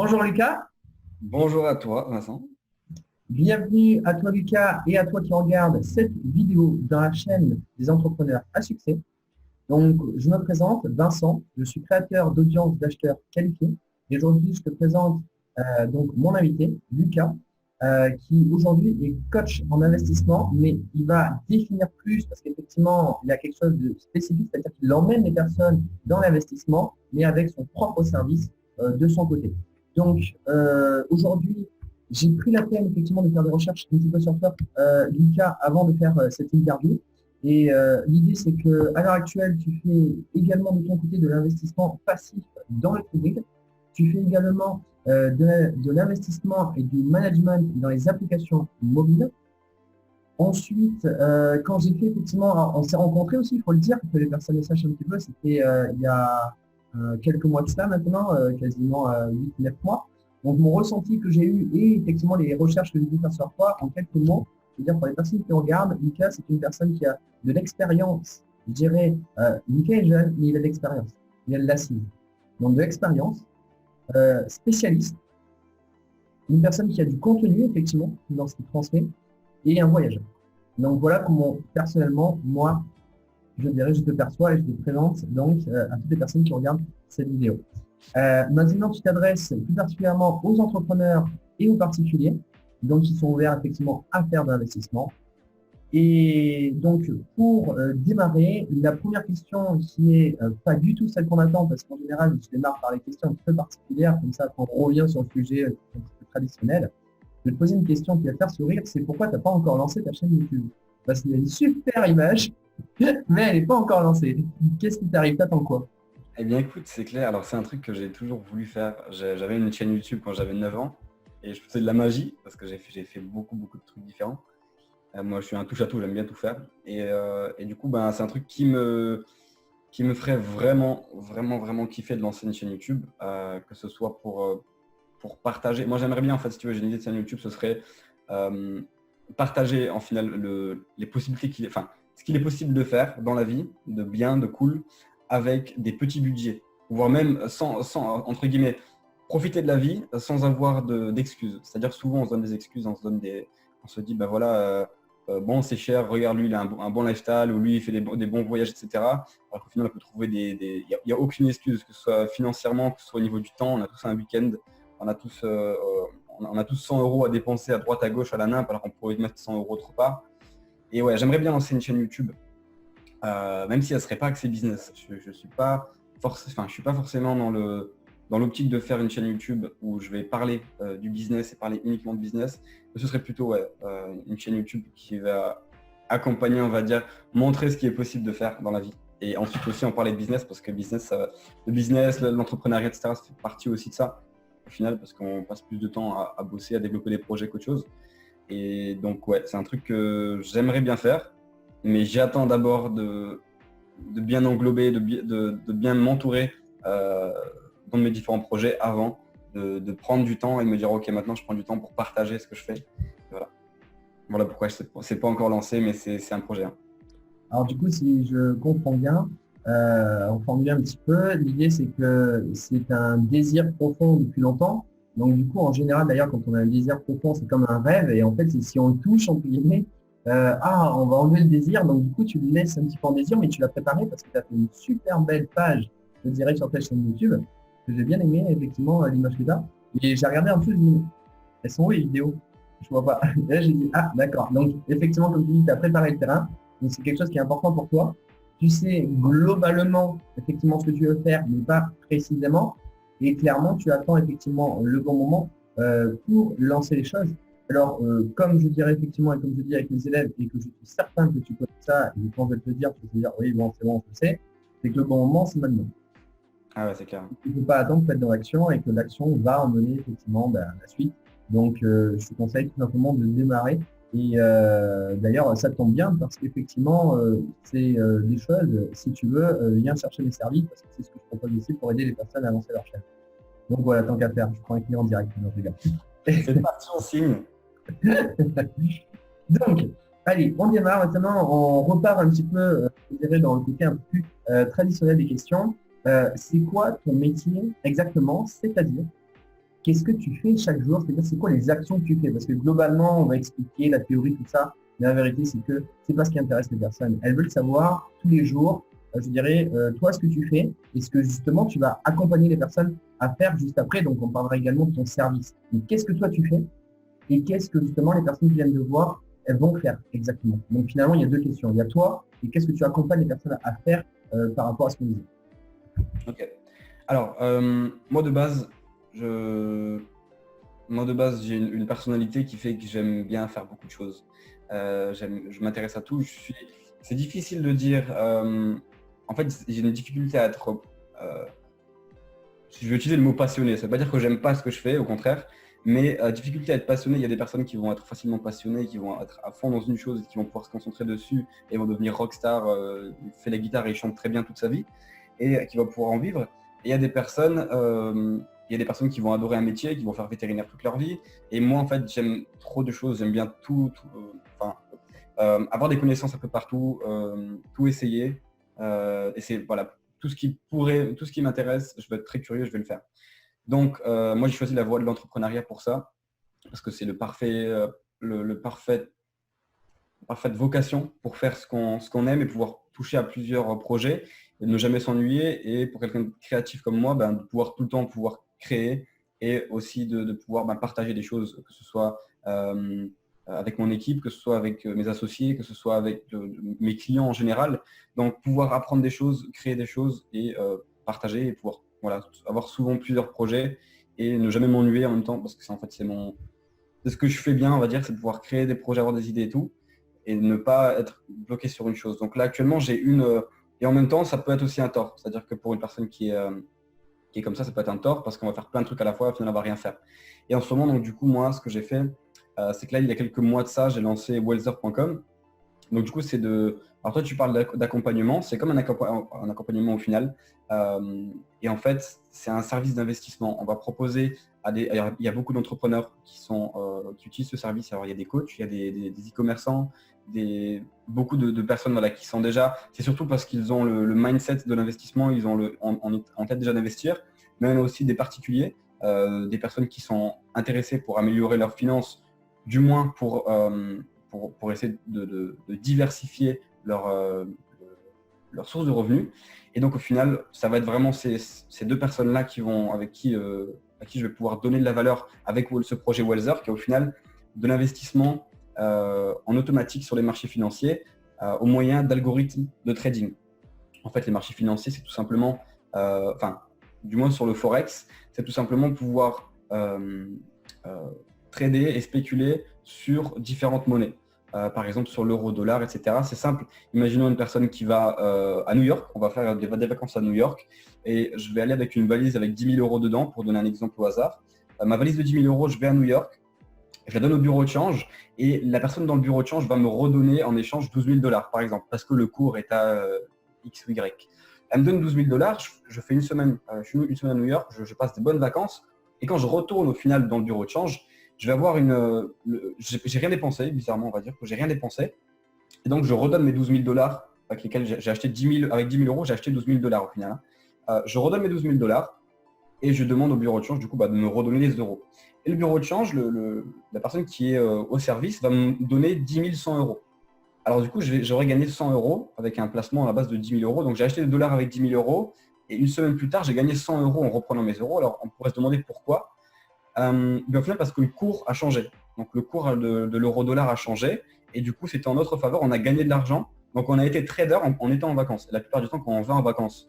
Bonjour Lucas, Bonjour à toi, Vincent. bienvenue à toi Lucas et à toi qui regarde cette vidéo dans la chaîne des entrepreneurs à succès. Donc, je me présente, Vincent, je suis créateur d'audience d'acheteurs qualifiés et aujourd'hui, je te présente donc mon invité, Lucas, qui aujourd'hui est coach en investissement, mais il va définir plus parce qu'effectivement, il a quelque chose de spécifique, c'est-à-dire qu'il emmène les personnes dans l'investissement, mais avec son propre service de son côté. Donc, aujourd'hui, j'ai pris la peine effectivement de faire des recherches un petit peu sur toi, Lucas, avant de faire cette interview. Et l'idée, c'est que à l'heure actuelle, tu fais également de ton côté de l'investissement passif dans le trading. Tu fais également de l'investissement et du management dans les applications mobiles. Ensuite, quand j'ai fait effectivement, on s'est rencontrés aussi, il faut le dire, que les personnes le sachent un petit peu, c'était il y a quelques mois de cela maintenant, quasiment 8-9 mois. Donc mon ressenti que j'ai eu et effectivement les recherches que j'ai pu faire sur toi en quelques mots, c'est-à-dire pour les personnes qui regardent, Lucas, c'est une personne qui a de l'expérience. Je dirais, Lucas est jeune, mais il a de l'expérience. Il a de l'assise. Donc de l'expérience, spécialiste, une personne qui a du contenu, effectivement, dans ce qu'il transmet, et un voyageur. Donc voilà comment, personnellement, moi, je dirais, je te perçois et je te présente donc à toutes les personnes qui regardent cette vidéo. Maintenant, tu t'adresses plus particulièrement aux entrepreneurs et aux particuliers, donc qui sont ouverts effectivement à faire de l'investissement. Et donc, pour démarrer, la première question qui est pas du tout celle qu'on attend, parce qu'en général, je démarre par les questions un peu particulières, comme ça, quand on revient sur le sujet un petit peu traditionnel. Je vais te poser une question qui va te faire sourire, c'est pourquoi tu n'as pas encore lancé ta chaîne YouTube? Parce qu'il y a une super image, mais elle n'est pas encore lancée. Qu'est-ce qui t'arrive? T'attends quoi? Eh bien, écoute, c'est clair. Alors, c'est un truc que j'ai toujours voulu faire. J'avais une chaîne YouTube quand j'avais 9 ans et je faisais de la magie parce que j'ai fait beaucoup, beaucoup de trucs différents. Moi, je suis un touche-à-tout, j'aime bien tout faire. Et du coup, ben, c'est un truc qui me ferait vraiment, vraiment, vraiment kiffer de lancer une chaîne YouTube, que ce soit pour partager. Moi, j'aimerais bien, en fait, si tu veux, j'ai une idée de chaîne YouTube, ce serait euh, partager en final les possibilités enfin, ce qu'il est possible de faire dans la vie, de bien, de cool, avec des petits budgets, voire même sans entre guillemets, profiter de la vie sans avoir d'excuses. C'est-à-dire souvent on se donne des excuses, on se dit, ben voilà, bon c'est cher, regarde lui il a un bon lifestyle, ou lui il fait des bons voyages, etc. Alors qu'au final on peut trouver il n'y a aucune excuse, que ce soit financièrement, que ce soit au niveau du temps. On a tous un week-end, on a tous, on a tous 100 euros à dépenser à droite à gauche à la nappe, alors qu'on pourrait mettre 100 euros autre part. Et ouais, j'aimerais bien lancer une chaîne YouTube, même si elle ne serait pas axée business. Je suis pas je suis pas forcément dans l'optique de faire une chaîne YouTube où je vais parler du business et parler uniquement de business. Ce serait plutôt une chaîne YouTube qui va accompagner, on va dire, montrer ce qui est possible de faire dans la vie. Et ensuite aussi en parler de business, parce que le business, l'entrepreneuriat, etc., ça fait partie aussi de ça, au final, parce qu'on passe plus de temps à bosser, à développer des projets qu'autre chose. Et donc, ouais, c'est un truc que j'aimerais bien faire, mais j'attends d'abord de bien englober, de bien m'entourer dans mes différents projets avant de prendre du temps et de me dire, OK, maintenant je prends du temps pour partager ce que je fais. Et voilà. Voilà pourquoi c'est pas encore lancé, mais c'est un projet. Hein. Alors du coup, si je comprends bien, on formule un petit peu, l'idée c'est que c'est un désir profond depuis longtemps. Donc du coup, en général, d'ailleurs, quand on a un désir profond, c'est comme un rêve. Et en fait, c'est si on le touche, entre guillemets, on va enlever le désir. Donc du coup, tu le laisses un petit peu en désir, mais tu l'as préparé parce que tu as fait une super belle page, je dirais, sur ta chaîne YouTube, que j'ai bien aimé, effectivement, l'image que tu as. Et j'ai regardé un peu, je me dis, elles sont où les vidéos? Je vois pas. Et là, j'ai dit, ah, d'accord. Donc effectivement, comme tu dis, tu as préparé le terrain. Donc, c'est quelque chose qui est important pour toi. Tu sais globalement, effectivement, ce que tu veux faire, mais pas précisément. Et clairement, tu attends effectivement le bon moment pour lancer les choses. Alors, comme je dirais effectivement, et comme je dis avec mes élèves, et que je suis certain que tu connais ça, et quand je vais te le dire, tu vas te dire, oui, bon, c'est bon, je sais, c'est que le bon moment, c'est maintenant. Ah ouais, c'est clair. Il ne faut pas attendre d'être dans l'action et que l'action va emmener effectivement la suite. Donc, je te conseille tout simplement de démarrer. Et d'ailleurs, ça tombe bien parce qu'effectivement, c'est des choses, si tu veux, viens chercher mes services parce que c'est ce que je propose ici pour aider les personnes à lancer leur chaîne. Donc voilà, tant qu'à faire, je prends un client en direct. Non, je rigole. C'est parti, on signe. Donc, allez, on démarre maintenant. On repart un petit peu, je dirais, dans le côté un peu plus traditionnel des questions. C'est quoi ton métier exactement? C'est-à-dire? qu'est-ce que tu fais chaque jour? C'est-à-dire, c'est quoi les actions que tu fais? Parce que globalement, on va expliquer la théorie, tout ça. Mais la vérité, c'est que c'est pas ce qui intéresse les personnes. Elles veulent savoir tous les jours, je dirais, toi, ce que tu fais et ce que justement tu vas accompagner les personnes à faire juste après. Donc, on parlera également de ton service. Donc, qu'est-ce que toi tu fais et qu'est-ce que justement les personnes qui viennent de voir, elles vont faire exactement. Donc, finalement, il y a deux questions. Il y a toi et qu'est-ce que tu accompagnes les personnes à faire par rapport à ce qu'on disait. Ok. Alors, moi de base, j'ai une personnalité qui fait que j'aime bien faire beaucoup de choses. Je m'intéresse à tout. C'est difficile de dire. En fait, j'ai une difficulté à être. Je vais utiliser le mot passionné. Ça ne veut pas dire que j'aime pas ce que je fais, au contraire. Mais difficulté à être passionné, il y a des personnes qui vont être facilement passionnées, qui vont être à fond dans une chose et qui vont pouvoir se concentrer dessus et vont devenir rockstar, fait la guitare et il chante très bien toute sa vie et qui va pouvoir en vivre. Et il y a des personnes qui vont adorer un métier, qui vont faire vétérinaire toute leur vie. Et moi, en fait, j'aime trop de choses. J'aime bien avoir des connaissances un peu partout, tout essayer. Et c'est voilà, tout ce qui m'intéresse, je vais être très curieux, je vais le faire. Donc, moi, j'ai choisi la voie de l'entrepreneuriat pour ça, parce que c'est le parfaite vocation pour faire ce qu'on aime et pouvoir toucher à plusieurs projets et ne jamais s'ennuyer. Et pour quelqu'un de créatif comme moi, de pouvoir tout le temps pouvoir créer et aussi de pouvoir partager des choses, que ce soit avec mon équipe, que ce soit avec mes associés, que ce soit avec mes clients en général. Donc, pouvoir apprendre des choses, créer des choses et partager et pouvoir avoir souvent plusieurs projets et ne jamais m'ennuyer en même temps, parce que c'est ce que je fais bien, on va dire, c'est de pouvoir créer des projets, avoir des idées et tout, et ne pas être bloqué sur une chose. Donc là, actuellement, et en même temps, ça peut être aussi un tort. C'est-à-dire que pour une personne qui est comme ça peut être un tort, parce qu'on va faire plein de trucs à la fois, et finalement, on va rien faire. Et en ce moment, donc du coup, moi, ce que j'ai fait, c'est que là, il y a quelques mois de ça, j'ai lancé Wealther.com. Donc du coup, alors toi, tu parles d'accompagnement, c'est comme un accompagnement au final. Et en fait, c'est un service d'investissement. On va proposer il y a beaucoup d'entrepreneurs qui utilisent ce service. Alors il y a des coachs, il y a des e-commerçants, beaucoup de personnes qui sont déjà. C'est surtout parce qu'ils ont le mindset de l'investissement, ils ont en tête déjà d'investir. Mais on a aussi des particuliers, des personnes qui sont intéressées pour améliorer leurs finances, du moins pour essayer de diversifier leur source de revenus. Et donc au final, ça va être vraiment ces deux personnes-là à qui je vais pouvoir donner de la valeur avec ce projet Wealther, qui est au final de l'investissement en automatique sur les marchés financiers au moyen d'algorithmes de trading. En fait, les marchés financiers, c'est tout simplement, du moins sur le Forex, c'est tout simplement pouvoir trader et spéculer sur différentes monnaies. Par exemple sur l'euro, dollar, etc. C'est simple. Imaginons une personne qui va à New York. On va faire des vacances à New York et je vais aller avec une valise avec 10 000 euros dedans, pour donner un exemple au hasard. Ma valise de 10 000 euros, je vais à New York, je la donne au bureau de change et la personne dans le bureau de change va me redonner en échange 12 000 $ par exemple, parce que le cours est à X ou Y. Elle me donne 12 000 $, je fais une semaine à New York, je passe des bonnes vacances et quand je retourne au final dans le bureau de change, je vais avoir j'ai rien dépensé, bizarrement on va dire que j'ai rien dépensé. Et donc je redonne mes 12 000 $ avec lesquels j'ai acheté 10 000, avec 10 000 euros, j'ai acheté 12 000 $ au final. Je redonne mes 12 000 $ et je demande au bureau de change du coup de me redonner les euros. Et le bureau de change, la personne qui est au service va me donner 10 100 euros. Alors du coup, j'aurais gagné 100 euros avec un placement à la base de 10 000 euros. Donc j'ai acheté des dollars avec 10 000 euros et une semaine plus tard, j'ai gagné 100 euros en reprenant mes euros. Alors on pourrait se demander pourquoi. Mais au final, parce que le cours a changé. Donc le cours de l'euro-dollar a changé et du coup, c'était en notre faveur. On a gagné de l'argent. Donc on a été trader en étant en vacances. La plupart du temps, quand on va en vacances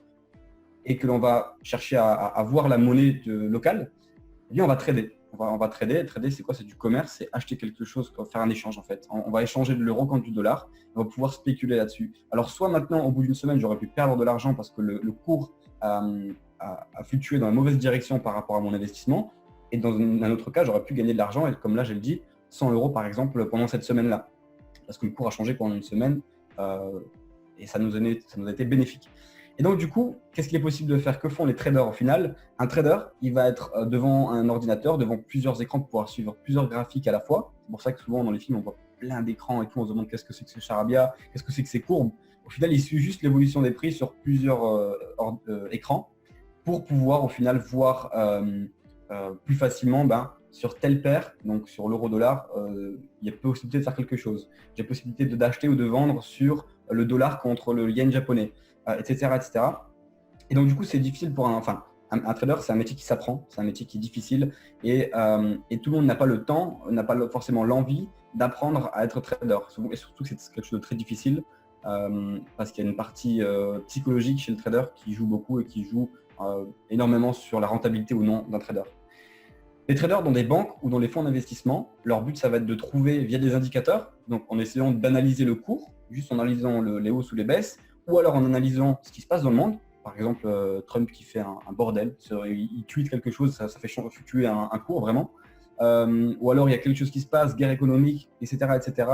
et que l'on va chercher à voir la monnaie locale, eh bien, on va trader. On va trader. Trader, c'est quoi? C'est du commerce, c'est acheter quelque chose, faire un échange en fait. On va échanger de l'euro contre du dollar. On va pouvoir spéculer là-dessus. Alors soit maintenant, au bout d'une semaine, j'aurais pu perdre de l'argent parce que le cours a fluctué dans la mauvaise direction par rapport à mon investissement. Et dans un autre cas, j'aurais pu gagner de l'argent. Et comme là, j'ai le dit, 100 euros par exemple pendant cette semaine-là. Parce que le cours a changé pendant une semaine et ça nous a été bénéfique. Et donc du coup, qu'est-ce qu'il est possible de faire? Que font les traders au final? Un trader, il va être devant un ordinateur, devant plusieurs écrans pour pouvoir suivre plusieurs graphiques à la fois. C'est pour ça que souvent dans les films, on voit plein d'écrans et tout, on se demande qu'est-ce que c'est que ce charabia, qu'est-ce que c'est que ces courbes. Au final, il suit juste l'évolution des prix sur plusieurs écrans pour pouvoir au final voir plus facilement, sur telle paire, donc sur l'euro-dollar, il y a possibilité de faire quelque chose. J'ai possibilité d'acheter ou de vendre sur le dollar contre le yen japonais, etc., etc. Et donc, du coup, c'est difficile pour un trader, c'est un métier qui s'apprend, c'est un métier qui est difficile et tout le monde n'a pas le temps, n'a pas forcément l'envie d'apprendre à être trader. Et surtout que c'est quelque chose de très difficile parce qu'il y a une partie psychologique chez le trader qui joue beaucoup et qui joue énormément sur la rentabilité ou non d'un trader. Les traders dans des banques ou dans les fonds d'investissement, leur but, ça va être de trouver via des indicateurs, donc en essayant d'analyser le cours, juste en analysant les hausses ou les baisses, ou alors en analysant ce qui se passe dans le monde. Par exemple, Trump qui fait un bordel, il tweet quelque chose, ça fait tuer un cours vraiment. Ou alors il y a quelque chose qui se passe, guerre économique, etc. etc.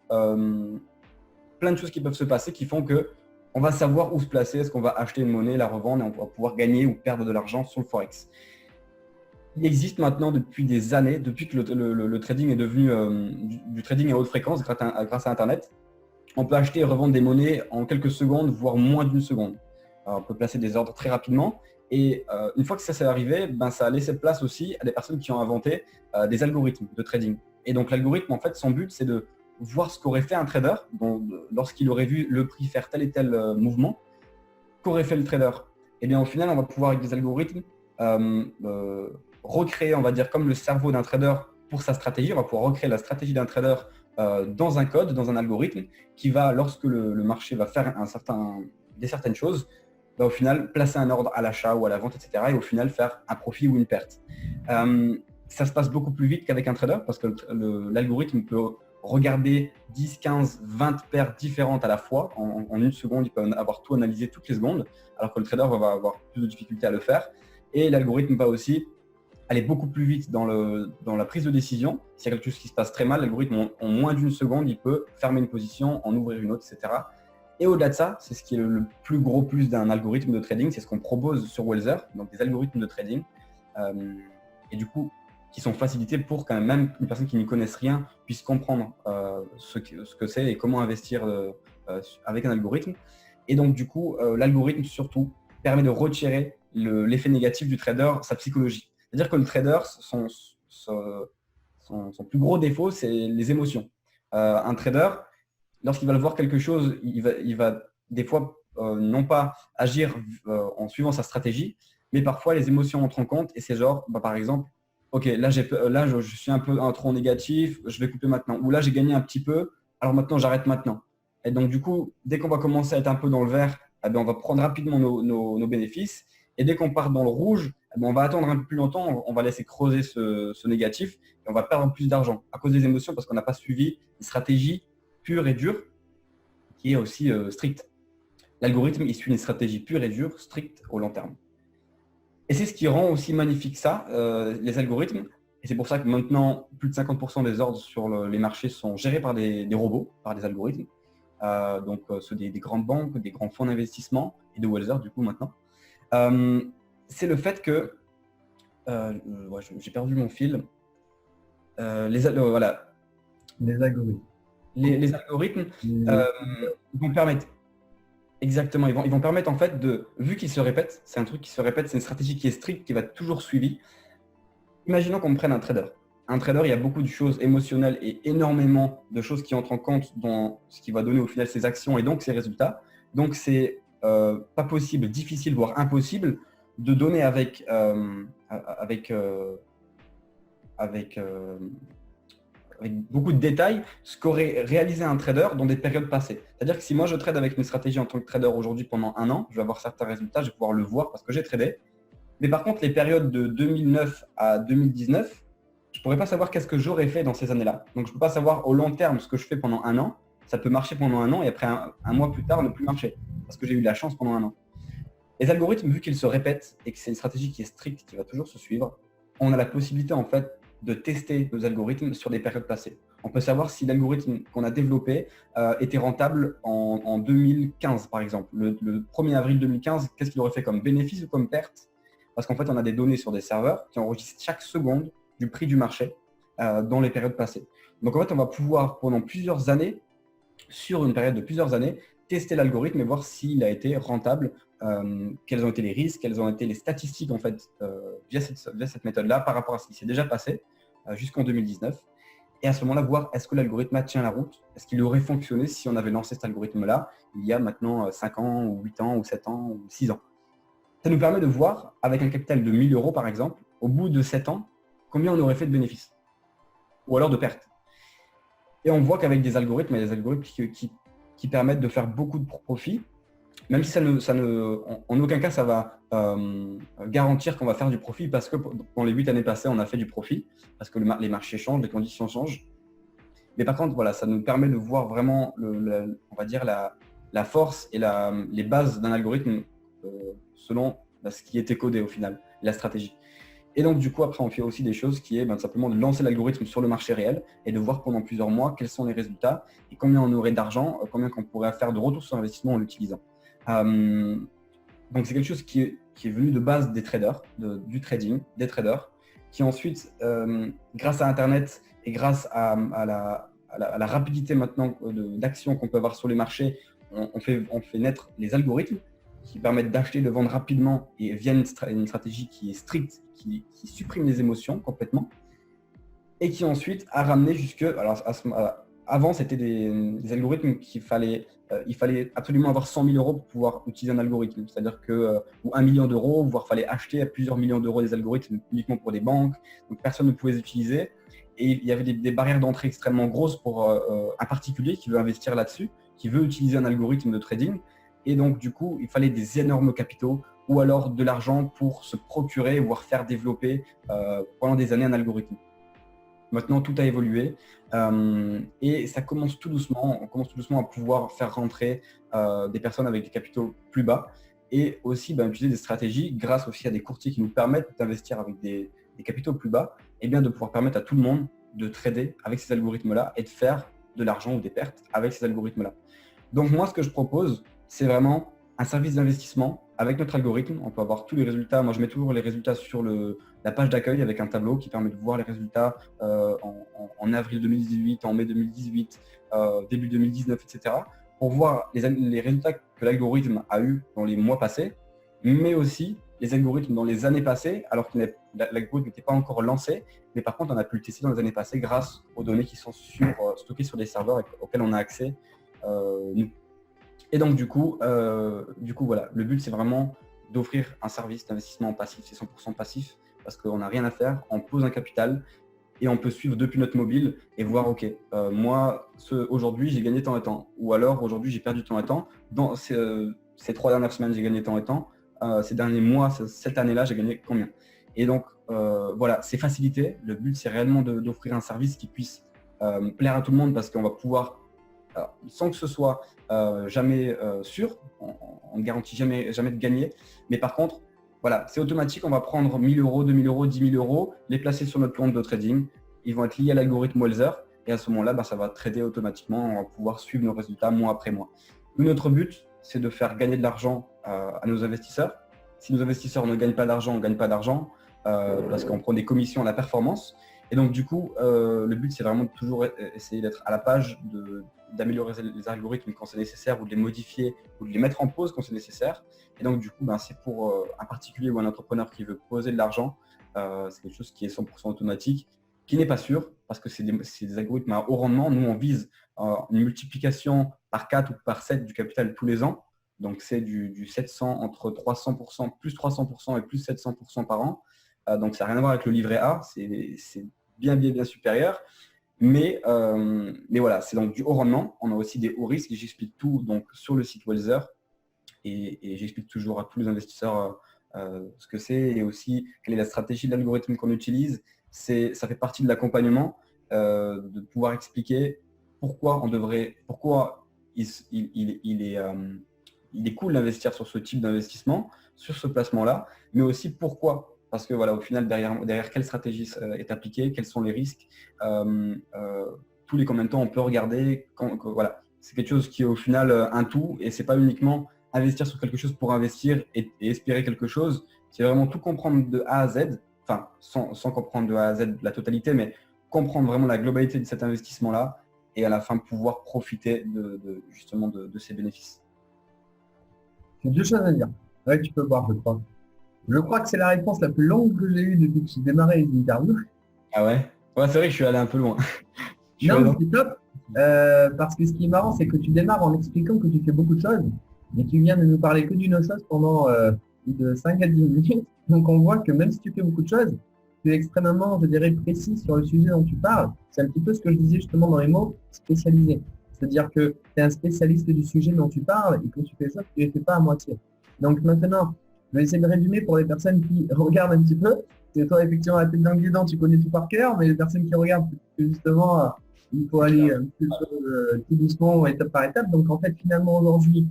Plein de choses qui peuvent se passer qui font que on va savoir où se placer, est-ce qu'on va acheter une monnaie, la revendre et on va pouvoir gagner ou perdre de l'argent sur le Forex. Il existe maintenant depuis des années, depuis que le trading est devenu du trading à haute fréquence grâce à Internet, on peut acheter et revendre des monnaies en quelques secondes, voire moins d'une seconde. Alors, on peut placer des ordres très rapidement et une fois que ça s'est arrivé, ça a laissé place aussi à des personnes qui ont inventé des algorithmes de trading. Et donc l'algorithme, en fait, son but, c'est de voir ce qu'aurait fait un trader lorsqu'il aurait vu le prix faire tel et tel mouvement, qu'aurait fait le trader. Et bien au final, on va pouvoir avec des algorithmes recréer, on va dire, comme le cerveau d'un trader pour sa stratégie. On va pouvoir recréer la stratégie d'un trader dans un code, dans un algorithme qui va, lorsque le marché va faire certaines choses, va au final placer un ordre à l'achat ou à la vente, etc. et au final faire un profit ou une perte. Ça se passe beaucoup plus vite qu'avec un trader parce que l'algorithme peut regarder 10, 15, 20 paires différentes à la fois. En une seconde, il peut avoir tout analysé toutes les secondes, alors que le trader va avoir plus de difficultés à le faire. Et l'algorithme va aussi aller beaucoup plus vite dans la prise de décision. S'il y a quelque chose qui se passe très mal, l'algorithme, en moins d'une seconde, il peut fermer une position, en ouvrir une autre, etc. Et au-delà de ça, c'est ce qui est le plus gros plus d'un algorithme de trading, c'est ce qu'on propose sur Welzer, donc des algorithmes de trading, et du coup, qui sont facilités pour quand même une personne qui n'y connaisse rien puisse comprendre ce que c'est et comment investir avec un algorithme. Et donc, du coup, l'algorithme, surtout, permet de retirer l'effet négatif du trader, sa psychologie. C'est-à-dire que le trader, son plus gros défaut, c'est les émotions. Un trader, lorsqu'il va voir quelque chose, il va des fois non pas agir en suivant sa stratégie, mais parfois les émotions entrent en compte et c'est genre, par exemple, ok, là je suis un peu trop négatif, je vais couper maintenant. Ou là j'ai gagné un petit peu, alors maintenant j'arrête maintenant. Et donc du coup, dès qu'on va commencer à être un peu dans le vert, on va prendre rapidement nos bénéfices. Et dès qu'on part dans le rouge, on va attendre un peu plus longtemps, on va laisser creuser ce négatif et on va perdre plus d'argent à cause des émotions parce qu'on n'a pas suivi une stratégie pure et dure qui est aussi stricte. L'algorithme, il suit une stratégie pure et dure, stricte au long terme. Et c'est ce qui rend aussi magnifique ça, les algorithmes. Et c'est pour ça que maintenant, plus de 50% des ordres sur les marchés sont gérés par des robots, par des algorithmes. Donc, ceux des grandes banques, des grands fonds d'investissement et de Welzer, du coup, maintenant. C'est le fait que j'ai perdu mon fil. Voilà. Les algorithmes. Les algorithmes vont permettre. Exactement, ils vont permettre en fait vu qu'ils se répètent, c'est un truc qui se répète, c'est une stratégie qui est stricte, qui va toujours suivie. Imaginons qu'on prenne un trader. Un trader, il y a beaucoup de choses émotionnelles et énormément de choses qui entrent en compte dans ce qui va donner au final ses actions et donc ses résultats. Donc c'est pas possible, difficile, voire impossible de donner avec beaucoup de détails ce qu'aurait réalisé un trader dans des périodes passées. C'est-à-dire que si moi je trade avec une stratégie en tant que trader aujourd'hui pendant un an, je vais avoir certains résultats, je vais pouvoir le voir parce que j'ai tradé. Mais par contre, les périodes de 2009 à 2019, je ne pourrais pas savoir qu'est-ce que j'aurais fait dans ces années-là. Donc je ne peux pas savoir au long terme ce que je fais pendant un an. Ça peut marcher pendant un an et après un mois plus tard ne plus marcher parce que j'ai eu de la chance pendant un an. Les algorithmes, vu qu'ils se répètent et que c'est une stratégie qui est stricte, qui va toujours se suivre, on a la possibilité en fait de tester nos algorithmes sur des périodes passées. On peut savoir si l'algorithme qu'on a développé était rentable en 2015, par exemple. Le 1er avril 2015, qu'est-ce qu'il aurait fait comme bénéfice ou comme perte? Parce qu'en fait, on a des données sur des serveurs qui enregistrent chaque seconde du prix du marché dans les périodes passées. Donc en fait, on va pouvoir, pendant plusieurs années, sur une période de plusieurs années, tester l'algorithme et voir s'il a été rentable, quels ont été les risques, quelles ont été les statistiques en fait via cette méthode-là par rapport à ce qui s'est déjà passé jusqu'en 2019. Et à ce moment-là, voir est-ce que l'algorithme tient la route, est-ce qu'il aurait fonctionné si on avait lancé cet algorithme-là il y a maintenant 5 ans, ou 8 ans, ou 7 ans, ou 6 ans. Ça nous permet de voir, avec un capital de 1 000 € par exemple, au bout de 7 ans, combien on aurait fait de bénéfices, ou alors de pertes. Et on voit qu'avec des algorithmes, il y a des algorithmes qui permettent de faire beaucoup de profits, même si en aucun cas ça va garantir qu'on va faire du profit, parce que dans les 8 années passées, on a fait du profit, parce que les marchés changent, les conditions changent. Mais par contre, voilà, ça nous permet de voir vraiment, on va dire, la force et les bases d'un algorithme selon ce qui était codé au final, la stratégie. Et donc, du coup, après, on fait aussi des choses qui est simplement de lancer l'algorithme sur le marché réel et de voir pendant plusieurs mois quels sont les résultats et combien on aurait d'argent, combien qu'on pourrait faire de retour sur investissement en l'utilisant. Donc, c'est quelque chose qui est venu de base des traders, du trading, des traders, qui ensuite, grâce à Internet et grâce à la rapidité maintenant d'action qu'on peut avoir sur les marchés, on fait naître les algorithmes qui permettent d'acheter, de vendre rapidement et via une stratégie qui est stricte, qui supprime les émotions complètement et qui ensuite a ramené jusque… Alors, avant, c'était des algorithmes qu'il fallait, il fallait absolument avoir 100 000 € pour pouvoir utiliser un algorithme. C'est-à-dire que, ou 1 million d'euros, voire il fallait acheter à plusieurs millions d'euros des algorithmes uniquement pour des banques. Donc, personne ne pouvait les utiliser. Et il y avait des barrières d'entrée extrêmement grosses pour un particulier qui veut investir là-dessus, qui veut utiliser un algorithme de trading. Et donc, du coup, il fallait des énormes capitaux ou alors de l'argent pour se procurer, voire faire développer pendant des années un algorithme. Maintenant, tout a évolué et ça commence tout doucement. On commence tout doucement à pouvoir faire rentrer des personnes avec des capitaux plus bas et aussi utiliser des stratégies grâce aussi à des courtiers qui nous permettent d'investir avec des capitaux plus bas et bien de pouvoir permettre à tout le monde de trader avec ces algorithmes-là et de faire de l'argent ou des pertes avec ces algorithmes-là. Donc moi, ce que je propose, c'est vraiment un service d'investissement avec notre algorithme. On peut avoir tous les résultats. Moi, je mets toujours les résultats sur la page d'accueil avec un tableau qui permet de voir les résultats en avril 2018, en mai 2018, début 2019, etc. pour voir les résultats que l'algorithme a eu dans les mois passés, mais aussi les algorithmes dans les années passées, alors que l'algorithme n'était pas encore lancé, mais par contre, on a pu le tester dans les années passées grâce aux données qui sont stockées sur des serveurs auxquels on a accès nous. Et donc, du coup, voilà, le but, c'est vraiment d'offrir un service d'investissement passif. C'est 100% passif parce qu'on n'a rien à faire. On pose un capital et on peut suivre depuis notre mobile et voir, OK, moi, aujourd'hui, j'ai gagné tant et tant. Ou alors, aujourd'hui, j'ai perdu tant et tant. Dans ces 3 dernières semaines, j'ai gagné tant et tant. Ces derniers mois, cette année-là, j'ai gagné combien. Et donc, voilà, c'est facilité. Le but, c'est réellement d'offrir un service qui puisse plaire à tout le monde parce qu'on va pouvoir… Alors, sans que ce soit jamais sûr, on ne garantit jamais de gagner, mais par contre, voilà, c'est automatique, on va prendre 1 000 €, 2 000 €, 10 000 €, les placer sur notre compte de trading, ils vont être liés à l'algorithme Welzer, et à ce moment-là, ça va trader automatiquement, on va pouvoir suivre nos résultats mois après mois. Notre but, c'est de faire gagner de l'argent à nos investisseurs. Si nos investisseurs ne gagnent pas d'argent, on ne gagne pas d'argent, parce qu'on prend des commissions à la performance. Et donc, du coup, le but, c'est vraiment de toujours essayer d'être à la page, d'améliorer les algorithmes quand c'est nécessaire ou de les modifier ou de les mettre en pause quand c'est nécessaire. Et donc, du coup, c'est pour un particulier ou un entrepreneur qui veut poser de l'argent, c'est quelque chose qui est 100% automatique, qui n'est pas sûr parce que c'est des algorithmes à haut rendement. Nous, on vise une multiplication par 4 ou par 7 du capital tous les ans. Donc, c'est du 700 entre 300%, plus 300% et plus 700% par an. Donc, ça n'a rien à voir avec le livret A, c'est bien supérieur. Mais voilà, c'est donc du haut rendement. On a aussi des hauts risques et j'explique tout donc, sur le site Welzer et j'explique toujours à tous les investisseurs ce que c'est et aussi quelle est la stratégie de l'algorithme qu'on utilise. Ça fait partie de l'accompagnement de pouvoir expliquer pourquoi il est cool d'investir sur ce type d'investissement, sur ce placement-là, mais aussi pourquoi. Parce que voilà, au final, derrière quelle stratégie est appliquée, quels sont les risques, tous les combien de temps on peut regarder. Voilà, c'est quelque chose qui est au final un tout et c'est pas uniquement investir sur quelque chose pour investir et espérer quelque chose. C'est vraiment tout comprendre de A à Z, enfin sans comprendre de A à Z la totalité, mais comprendre vraiment la globalité de cet investissement-là et à la fin pouvoir profiter justement de ces bénéfices. J'ai deux choses à dire. Ouais, tu peux voir, je crois. Je crois que c'est la réponse la plus longue que j'ai eue depuis que j'ai démarré les interviews. Ah ouais? Ouais, c'est vrai que je suis allé un peu loin. Je suis Non, allé mais dans- c'est top. Parce que ce qui est marrant, c'est que tu démarres en expliquant que tu fais beaucoup de choses, mais tu viens de nous parler que d'une chose pendant de 5 à 10 minutes. Donc on voit que même si tu fais beaucoup de choses, tu es extrêmement, je dirais, précis sur le sujet dont tu parles. C'est un petit peu ce que je disais justement dans les mots spécialisé. C'est-à-dire que tu es un spécialiste du sujet dont tu parles et quand tu fais ça, tu ne les fais pas à moitié. Donc maintenant, je vais essayer de résumer pour les personnes qui regardent un petit peu. C'est toi, effectivement, la tête dans le guidon, tu connais tout par cœur, mais les personnes qui regardent, c'est que justement, il faut aller un petit peu tout doucement, étape par étape. Donc en fait, finalement, aujourd'hui,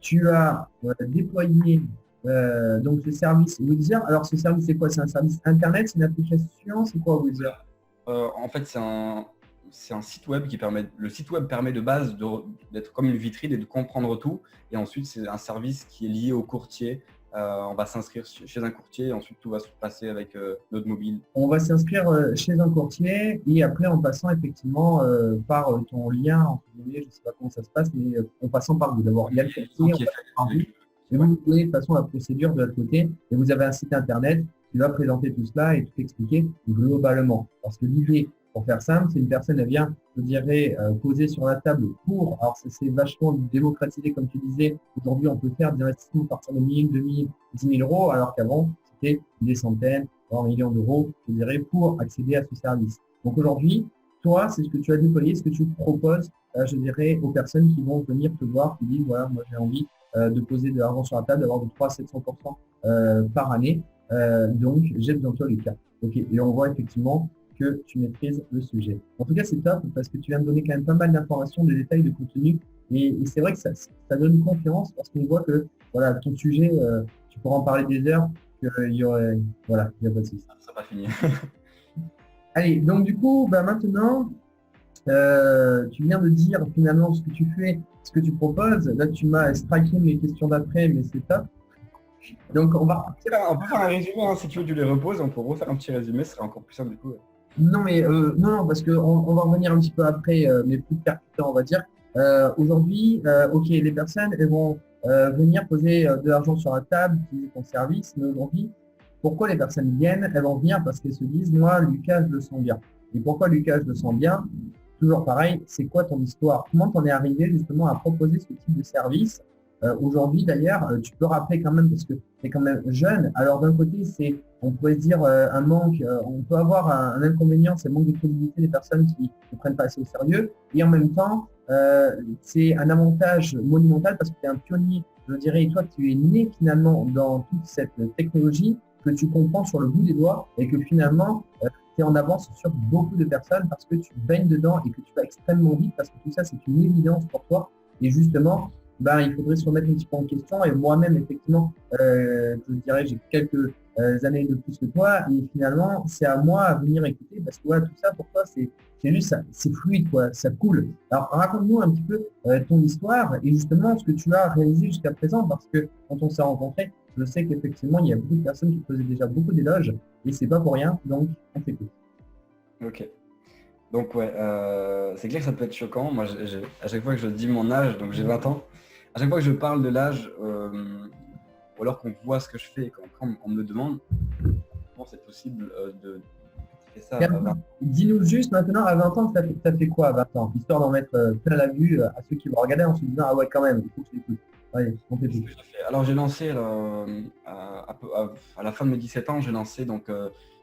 tu as déployé donc ce service Wizard. Alors ce service, c'est quoi? C'est un service Internet, c'est une application, c'est quoi Wizard? En fait, c'est un site web le site web permet de base d'être comme une vitrine et de comprendre tout. Et ensuite, c'est un service qui est lié au courtier. On va s'inscrire chez un courtier et ensuite tout va se passer avec notre mobile. On va s'inscrire chez un courtier et après en passant effectivement par ton lien, entre guillemets, je ne sais pas comment ça se passe, mais en passant par vous. D'abord, il y a le courtier, on passe par vous. Et vous pouvez de toute façon la procédure de l'autre côté et vous avez un site internet qui va présenter tout cela et tout expliquer globalement. Parce que l'idée, pour faire simple, c'est une personne, elle vient, je dirais, poser sur la table pour, alors c'est vachement démocratisé comme tu disais, aujourd'hui on peut faire des investissements à partir de 1000, 2000, 10 000 euros, alors qu'avant c'était des centaines, voire millions d'euros, je dirais, pour accéder à ce service. Donc aujourd'hui, toi, c'est ce que tu as déployé, ce que tu proposes, je dirais, aux personnes qui vont venir te voir, qui disent, voilà, moi j'ai envie de poser de l'argent sur la table, d'avoir de 3 à 700% par année. Donc, j'ai besoin de toi, Lucas. Ok. Et on voit effectivement que tu maîtrises le sujet. En tout cas, c'est top parce que tu viens de donner quand même pas mal d'informations, de détails, de contenu. Et c'est vrai que ça donne confiance parce qu'on voit que voilà, ton sujet, tu pourras en parler des heures, qu'il y aurait, voilà, il n'y a pas de souci. Ça n'a pas fini. Allez, donc du coup, bah, maintenant, tu viens de dire finalement ce que tu fais, ce que tu proposes. Là, tu m'as striké mes questions d'après, mais c'est top. Donc, on va On peut faire un résumé, hein, si tu veux, tu les reposes, on peut refaire un petit résumé, ce serait encore plus simple du coup. Non, mais non, parce qu'on va revenir un petit peu après, mais plus percutant, on va dire. Aujourd'hui, ok, les personnes, elles vont venir poser de l'argent sur la table, utiliser ton service, mais aujourd'hui, pourquoi les personnes viennent? Elles vont venir parce qu'elles se disent, moi, Lucas, je le sens bien. Et pourquoi Lucas, je le sens bien? Toujours pareil, c'est quoi ton histoire? Comment t'en es arrivé justement à proposer ce type de service? Aujourd'hui, d'ailleurs, tu peux rappeler quand même, parce que tu es quand même jeune. Alors d'un côté, on pourrait se dire un manque, on peut avoir un inconvénient, c'est le manque de crédibilité des personnes qui ne prennent pas assez au sérieux. Et en même temps, c'est un avantage monumental parce que tu es un pionnier, je dirais, et toi, tu es né finalement dans toute cette technologie que tu comprends sur le bout des doigts et que finalement, tu es en avance sur beaucoup de personnes parce que tu baignes dedans et que tu vas extrêmement vite parce que tout ça, c'est une évidence pour toi. Et justement, ben, il faudrait se remettre un petit peu en question. Et moi-même, effectivement, je dirais, j'ai quelques années de plus que toi. Et finalement, c'est à moi à venir écouter parce que ouais, tout ça, pour toi, c'est juste, c'est fluide, quoi, ça coule. Alors, raconte-nous un petit peu ton histoire et justement ce que tu as réalisé jusqu'à présent parce que quand on s'est rencontrés, je sais qu'effectivement, il y a beaucoup de personnes qui faisaient déjà beaucoup d'éloges et c'est pas pour rien. Donc, on t'écoute. Ok. Donc ouais, c'est clair que ça peut être choquant. Moi, à chaque fois que je dis mon âge, donc j'ai 20 ans, à chaque fois que je parle de l'âge, ou alors qu'on voit ce que je fais et qu'on me le demande, comment c'est possible de faire ça à 20 ans. Dis-nous juste maintenant, à 20 ans, tu as fait quoi à 20 ans? Histoire d'en mettre plein la vue à ceux qui vont regarder en se disant, ah ouais, quand même, il faut que je l'écoute. Allez, on t'écoute. Alors j'ai lancé à la fin de mes 17 ans, j'ai lancé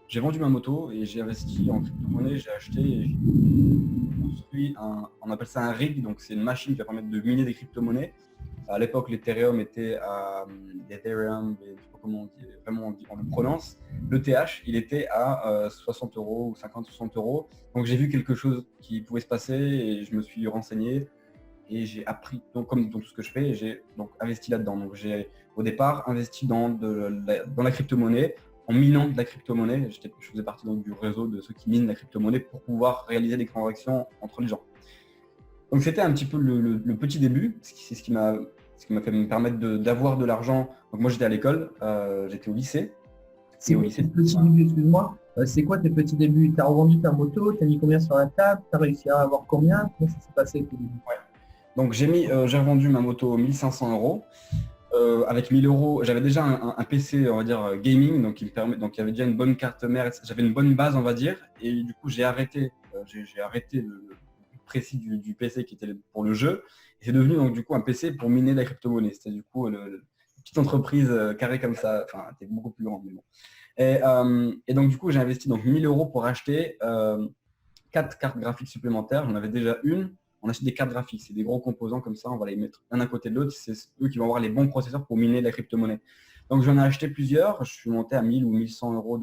j'ai vendu ma moto et j'ai investi en crypto-monnaie, j'ai acheté et j'ai construit on appelle ça un rig, donc c'est une machine qui va permettre de miner des crypto-monnaies. À l'époque, l'Ethereum était à l'Ethereum, je sais pas comment on le prononce. Le TH, il était à 60 euros ou 50-60 euros. Donc j'ai vu quelque chose qui pouvait se passer et je me suis renseigné et j'ai appris, donc comme dans tout ce que je fais, j'ai donc investi là-dedans. Donc j'ai au départ investi dans la crypto-monnaie, en minant de la crypto-monnaie. Je faisais partie donc du réseau de ceux qui minent la crypto-monnaie pour pouvoir réaliser des transactions entre les gens. Donc c'était un petit peu le petit début, c'est ce qui m'a fait me permettre d'avoir de l'argent. Donc moi j'étais à l'école, j'étais au lycée, C'est Et au quoi lycée, tes petits débuts, excuse-moi, c'est quoi tes petits débuts? Tu as revendu ta moto, tu as mis combien sur la table, tu as réussi à avoir combien? Comment ça s'est passé tes débuts? ouais. Donc j'ai revendu ma moto 1500 euros. Avec 1000 euros, j'avais déjà un PC, on va dire, gaming, donc donc il y avait déjà une bonne carte mère, j'avais une bonne base, on va dire, et du coup j'ai arrêté, j'ai arrêté le but précis du PC qui était pour le jeu, et c'est devenu donc du coup un PC pour miner la crypto-monnaie. C'était du coup une petite entreprise carrée comme ça, enfin, c'était beaucoup plus grand, mais bon. Et donc du coup j'ai investi donc 1000 euros pour acheter 4 cartes graphiques supplémentaires. J'en avais déjà une. On achète des cartes graphiques, c'est des gros composants comme ça, on va les mettre un à côté de l'autre. C'est eux qui vont avoir les bons processeurs pour miner la crypto-monnaie. Donc j'en ai acheté plusieurs. Je suis monté à 1000 ou 1100 euros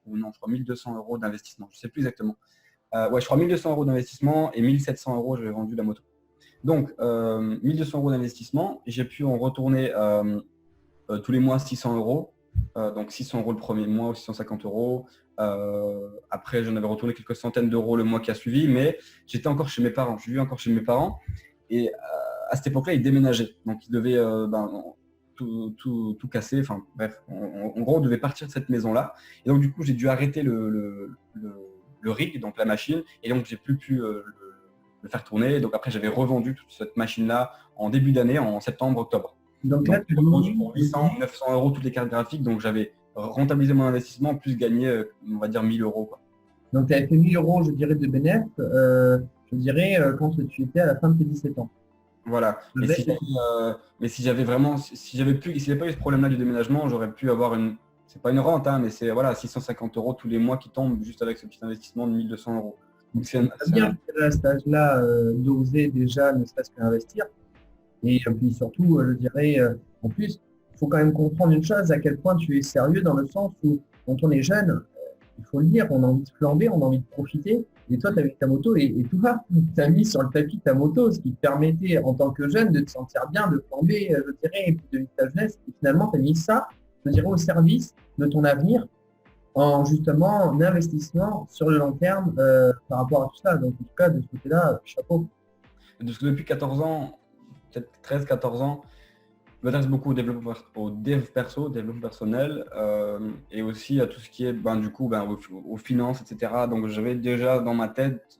ou non, je crois 1200 euros d'investissement. Je ne sais plus exactement. Ouais, je crois 1200 euros d'investissement et 1700 euros, j'avais vendu la moto. Donc 1200 euros d'investissement, j'ai pu en retourner tous les mois 600 euros. Donc 600 euros le premier mois ou 650 euros. Après, j'en avais retourné quelques centaines d'euros le mois qui a suivi, mais j'étais encore chez mes parents. Je vivais encore chez mes parents. Et à cette époque-là, ils déménageaient. Donc, ils devaient tout casser. Enfin, bref, en gros, on devait partir de cette maison-là. Et donc, du coup, j'ai dû arrêter le rig, donc la machine. Et donc, j'ai plus pu le faire tourner. Donc, après, j'avais revendu toute cette machine-là en début d'année, en septembre-octobre. Donc là, Donc, j'ai revendu pour 800, 900 euros toutes les cartes graphiques. Donc, j'avais rentabilisé mon investissement, plus gagné, on va dire, 1000 euros, quoi. donc tu avais fait 1000 euros, je dirais, de bénéfice, je dirais, quand tu étais à la fin de tes 17 ans. Voilà. Mais si j'avais vraiment, si j'avais plus, s'il n'y avait pas eu ce problème-là du déménagement, j'aurais pu avoir c'est pas une rente, hein, mais c'est voilà, 650 euros tous les mois qui tombent juste avec ce petit investissement de 1200 euros. Donc C'est bien, je dirais, à cet âge-là, d'oser déjà ne serait-ce qu'investir. Et puis surtout, je dirais, en plus, il faut quand même comprendre une chose, à quel point tu es sérieux dans le sens où, quand on est jeune, il faut le dire, on a envie de flamber, on a envie de profiter. Et toi, tu avais ta moto et tout va. Tu as mis sur le tapis ta moto, ce qui te permettait, en tant que jeune, de te sentir bien, de flamber, je dirais, et puis de vivre ta jeunesse. Et finalement, tu as mis ça, je dirais, au service de ton avenir, en justement en investissement sur le long terme par rapport à tout ça. Donc, en tout cas, de ce côté-là, chapeau. Parce que depuis 14 ans, peut-être 13, 14 ans, je m'intéresse beaucoup au dev perso, développement personnel, et aussi à tout ce qui est aux finances, etc. Donc j'avais déjà dans ma tête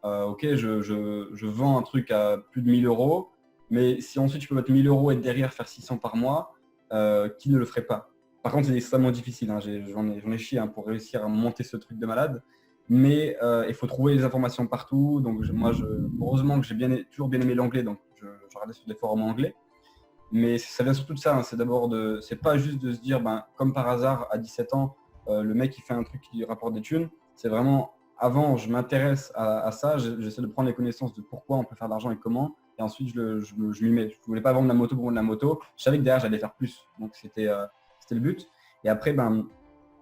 ok, je vends un truc à plus de 1000 euros, mais si ensuite je peux mettre 1000 euros et derrière faire 600 par mois, qui ne le ferait pas? Par contre, c'est extrêmement difficile, hein. J'en ai chié, hein, pour réussir à monter ce truc de malade. Mais il faut trouver les informations partout. Donc heureusement que toujours bien aimé l'anglais, donc je regardais sur des forums anglais. Mais ça vient surtout de ça, hein. C'est pas juste de se dire, comme par hasard, à 17 ans, le mec il fait un truc qui rapporte des thunes. C'est vraiment, avant, je m'intéresse à ça, j'essaie de prendre les connaissances de pourquoi on peut faire de l'argent et comment, et ensuite je m'y mets. Je voulais pas vendre la moto pour vendre la moto, je savais que derrière j'allais faire plus, donc c'était le but. Et après,